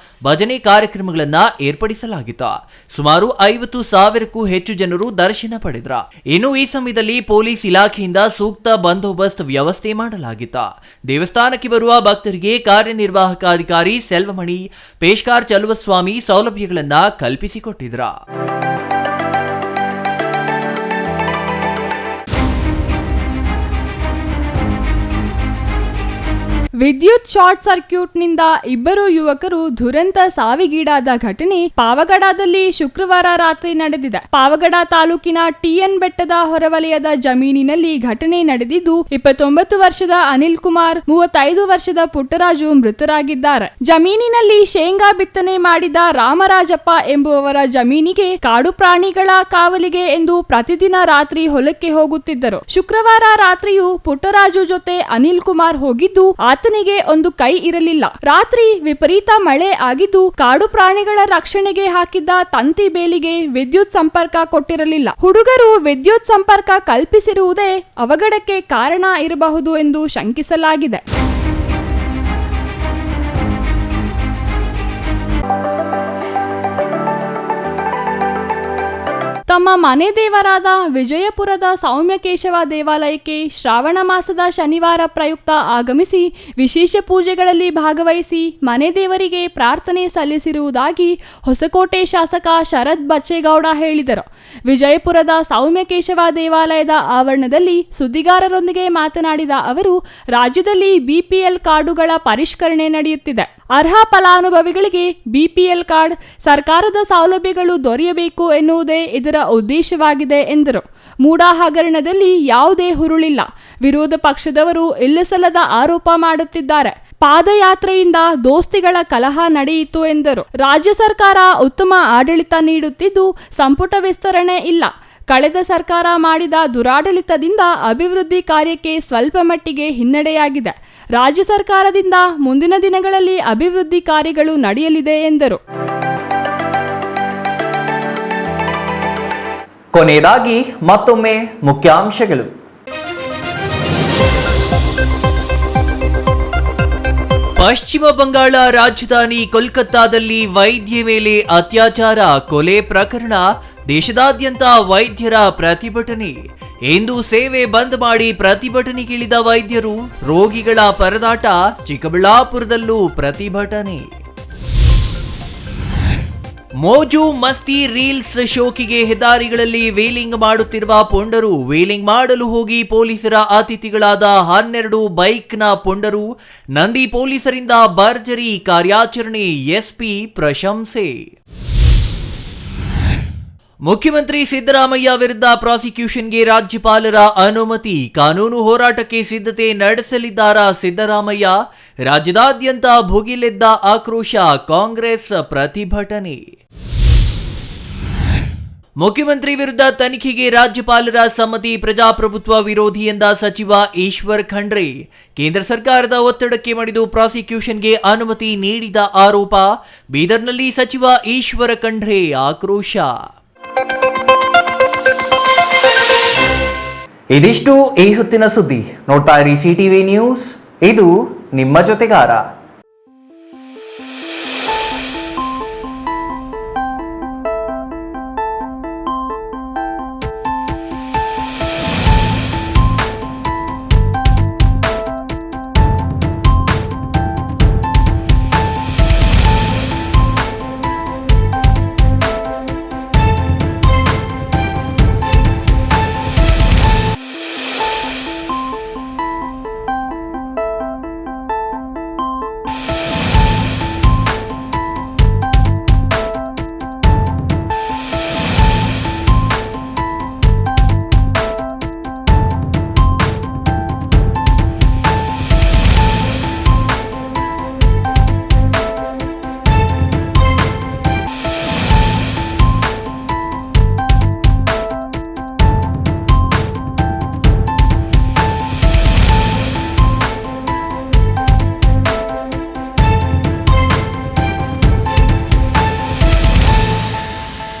ಭಜನೆ ಕಾರ್ಯಕ್ರಮಗಳನ್ನು ಏರ್ಪಡಿಸಲಾಗಿತ್ತು. ಸುಮಾರು 50,000ಕ್ಕೂ ಹೆಚ್ಚು ಜನರು ದರ್ಶನ ಪಡೆದ್ರ. ಇನ್ನು ಈ ಸಮಯದಲ್ಲಿ ಪೊಲೀಸ್ ಇಲಾಖೆಯಿಂದ ಸೂಕ್ತ ಬಂದೋಬಸ್ತ್ ವ್ಯವಸ್ಥೆ ಮಾಡಲಾಗಿತ್ತು. ದೇವಸ್ಥಾನಕ್ಕೆ ಬರುವ ಭಕ್ತರಿಗೆ ಕಾರ್ಯನಿರ್ವಾಹಕ ಅಧಿಕಾರಿ ಸೆಲ್ವಮಣಿ ಪೇಶ್ಕಾರ್ ಚಲುವಸ್ವಾಮಿ ಸೌಲಭ್ಯಗಳನ್ನು ಕಲ್ಪಿಸಿಕೊಟ್ಟಿದ್ರ.
ವಿದ್ಯುತ್ ಶಾರ್ಟ್ ಸರ್ಕ್ಯೂಟ್ನಿಂದ 2 ಯುವಕರು ದುರಂತ ಸಾವಿಗೀಡಾದ ಘಟನೆ ಪಾವಗಡದಲ್ಲಿ ಶುಕ್ರವಾರ ರಾತ್ರಿ ನಡೆದಿದೆ. ಪಾವಗಡ ತಾಲೂಕಿನ ಟಿಎನ್ ಬೆಟ್ಟದ ಹೊರವಲಯದ ಜಮೀನಿನಲ್ಲಿ ಘಟನೆ ನಡೆದಿದ್ದು 29 ವರ್ಷದ ಅನಿಲ್ ಕುಮಾರ್, 35 ವರ್ಷದ ಪುಟ್ಟರಾಜು ಮೃತರಾಗಿದ್ದಾರೆ. ಜಮೀನಿನಲ್ಲಿ ಶೇಂಗಾ ಬಿತ್ತನೆ ಮಾಡಿದ ರಾಮರಾಜಪ್ಪ ಎಂಬುವವರ ಜಮೀನಿಗೆ ಕಾಡು ಪ್ರಾಣಿಗಳ ಕಾವಲಿಗೆ ಎಂದು ಪ್ರತಿದಿನ ರಾತ್ರಿ ಹೊಲಕ್ಕೆ ಹೋಗುತ್ತಿದ್ದರು. ಶುಕ್ರವಾರ ರಾತ್ರಿಯೂ ಪುಟ್ಟರಾಜು ಜೊತೆ ಅನಿಲ್ ಕುಮಾರ್ ಹೋಗಿದ್ದು ಆತನಿಗೆ ಒಂದು ಕೈ ಇರಲಿಲ್ಲ. ರಾತ್ರಿ ವಿಪರೀತ ಮಳೆ ಆಗಿದ್ದು ಕಾಡು ಪ್ರಾಣಿಗಳ ರಕ್ಷಣೆಗೆ ಹಾಕಿದ್ದ ತಂತಿ ಬೇಲಿಗೆ ವಿದ್ಯುತ್ ಸಂಪರ್ಕ ಕೊಟ್ಟಿರಲಿಲ್ಲ. ಹುಡುಗರು ವಿದ್ಯುತ್ ಸಂಪರ್ಕ ಕಲ್ಪಿಸಿರುವುದೇ ಅವಘಡಕ್ಕೆ ಕಾರಣ ಇರಬಹುದು ಎಂದು ಶಂಕಿಸಲಾಗಿದೆ. ತಮ್ಮ ಮನೆ ದೇವರಾದ ವಿಜಯಪುರದ ಸೌಮ್ಯಕೇಶವ ದೇವಾಲಯಕ್ಕೆ ಶ್ರಾವಣ ಮಾಸದ ಶನಿವಾರ ಪ್ರಯುಕ್ತ ಆಗಮಿಸಿ ವಿಶೇಷ ಪೂಜೆಗಳಲ್ಲಿ ಭಾಗವಹಿಸಿ ಮನೆ ದೇವರಿಗೆ ಪ್ರಾರ್ಥನೆ ಸಲ್ಲಿಸಿರುವುದಾಗಿ ಹೊಸಕೋಟೆ ಶಾಸಕ ಶರತ್ ಬಚ್ಚೇಗೌಡ ಹೇಳಿದರು. ವಿಜಯಪುರದ ಸೌಮ್ಯಕೇಶವ ದೇವಾಲಯದ ಆವರಣದಲ್ಲಿ ಸುದ್ದಿಗಾರರೊಂದಿಗೆ ಮಾತನಾಡಿದ ಅವರು, ರಾಜ್ಯದಲ್ಲಿ ಬಿಪಿಎಲ್ ಕಾರ್ಡುಗಳ ಪರಿಷ್ಕರಣೆ ನಡೆಯುತ್ತಿದೆ. ಅರ್ಹ ಫಲಾನುಭವಿಗಳಿಗೆ ಬಿಪಿಎಲ್ ಕಾರ್ಡ್, ಸರ್ಕಾರದ ಸೌಲಭ್ಯಗಳು ದೊರೆಯಬೇಕು ಎನ್ನುವುದೇ ಇದರ ಉದ್ದೇಶವಾಗಿದೆ ಎಂದರು. ಮೂಡಾ ಹಗರಣದಲ್ಲಿ ಯಾವುದೇ ಹುರುಳಿಲ್ಲ. ವಿರೋಧ ಪಕ್ಷದವರು ಇಲ್ಲಸಲ್ಲದ ಆರೋಪ ಮಾಡುತ್ತಿದ್ದಾರೆ. ಪಾದಯಾತ್ರೆಯಿಂದ ದೋಸ್ತಿಗಳ ಕಲಹ ನಡೆಯಿತು ಎಂದರು. ರಾಜ್ಯ ಸರ್ಕಾರ ಉತ್ತಮ ಆಡಳಿತ ನೀಡುತ್ತಿದ್ದು ಸಂಪುಟ ವಿಸ್ತರಣೆ ಇಲ್ಲ. ಕಳೆದ ಸರ್ಕಾರ ಮಾಡಿದ ದುರಾಡಳಿತದಿಂದ ಅಭಿವೃದ್ಧಿ ಕಾರ್ಯಕ್ಕೆ ಸ್ವಲ್ಪ ಮಟ್ಟಿಗೆ ಹಿನ್ನಡೆಯಾಗಿದೆ. ರಾಜ್ಯ ಸರ್ಕಾರದಿಂದ ಮುಂದಿನ ದಿನಗಳಲ್ಲಿ ಅಭಿವೃದ್ಧಿ ಕಾರ್ಯಗಳು ನಡೆಯಲಿದೆ ಎಂದರು.
ಕೊನೆಯದಾಗಿ ಮತ್ತೊಮ್ಮೆ ಮುಖ್ಯಾಂಶಗಳು. ಪಶ್ಚಿಮ ಬಂಗಾಳ ರಾಜಧಾನಿ ಕೋಲ್ಕತ್ತಾದಲ್ಲಿ ವೈದ್ಯೆ ಮೇಲೆ ಅತ್ಯಾಚಾರ, ಕೊಲೆ ಪ್ರಕರಣ, ದೇಶದಾದ್ಯಂತ ವೈದ್ಯರ ಪ್ರತಿಭಟನೆ. ಇಂದು ಸೇವೆ ಬಂದ್ ಮಾಡಿ ಪ್ರತಿಭಟನೆಗಿಳಿದ ವೈದ್ಯರು, ರೋಗಿಗಳ ಪರದಾಟ. ಚಿಕ್ಕಬಳ್ಳಾಪುರದಲ್ಲೂ ಪ್ರತಿಭಟನೆ. ಮೋಜು ಮಸ್ತಿ ರೀಲ್ಸ್ ಶೋಕಿಗೆ ಹೆದ್ದಾರಿಗಳಲ್ಲಿ ವೀಲಿಂಗ್ ಮಾಡುತ್ತಿರುವ ಪುಂಡರು. ವೀಲಿಂಗ್ ಮಾಡಲು ಹೋಗಿ ಪೊಲೀಸರ ಅತಿಥಿಗಳಾದ 12 ಬೈಕ್ನ ಪುಂಡರು. ನಂದಿ ಪೊಲೀಸರಿಂದ ಭರ್ಜರಿ ಕಾರ್ಯಾಚರಣೆ, ಎಸ್ಪಿ ಪ್ರಶಂಸೆ. ಮುಖ್ಯಮಂತ್ರಿ ಸಿದ್ದರಾಮಯ್ಯ ವಿರುದ್ಧ ಪ್ರಾಸಿಕ್ಯೂಷನ್ಗೆ ರಾಜ್ಯಪಾಲರ ಅನುಮತಿ, ಕಾನೂನು ಹೋರಾಟಕ್ಕೆ ಸಿದ್ಧತೆ ನಡೆಸಲಿದ್ದಾರಾ ಸಿದ್ದರಾಮಯ್ಯ? ರಾಜ್ಯದಾದ್ಯಂತ ಭುಗಿಲೆದ್ದ ಆಕ್ರೋಶ, ಕಾಂಗ್ರೆಸ್ ಪ್ರತಿಭಟನೆ. ಮುಖ್ಯಮಂತ್ರಿ ವಿರುದ್ಧ ತನಿಖೆಗೆ ರಾಜ್ಯಪಾಲರ ಸಮ್ಮತಿ ಪ್ರಜಾಪ್ರಭುತ್ವ ವಿರೋಧಿ ಎಂದ ಸಚಿವ ಈಶ್ವರ್ ಖಂಡ್ರೆ. ಕೇಂದ್ರ ಸರ್ಕಾರದ ಒತ್ತಡಕ್ಕೆ ಮಣಿದು ಪ್ರಾಸಿಕ್ಯೂಷನ್ಗೆ ಅನುಮತಿ ನೀಡಿದ ಆರೋಪ. ಬೀದರ್ನಲ್ಲಿ ಸಚಿವ ಈಶ್ವರ ಖಂಡ್ರೆ ಆಕ್ರೋಶ. ಇದಿಷ್ಟು ಈ ಹೊತ್ತಿನ ಸುದ್ದಿ. ನೋಡ್ತಾ ಇರಿ ಸಿಟಿವಿ ನ್ಯೂಸ್, ಇದು ನಿಮ್ಮ ಜೊತೆಗಾರ.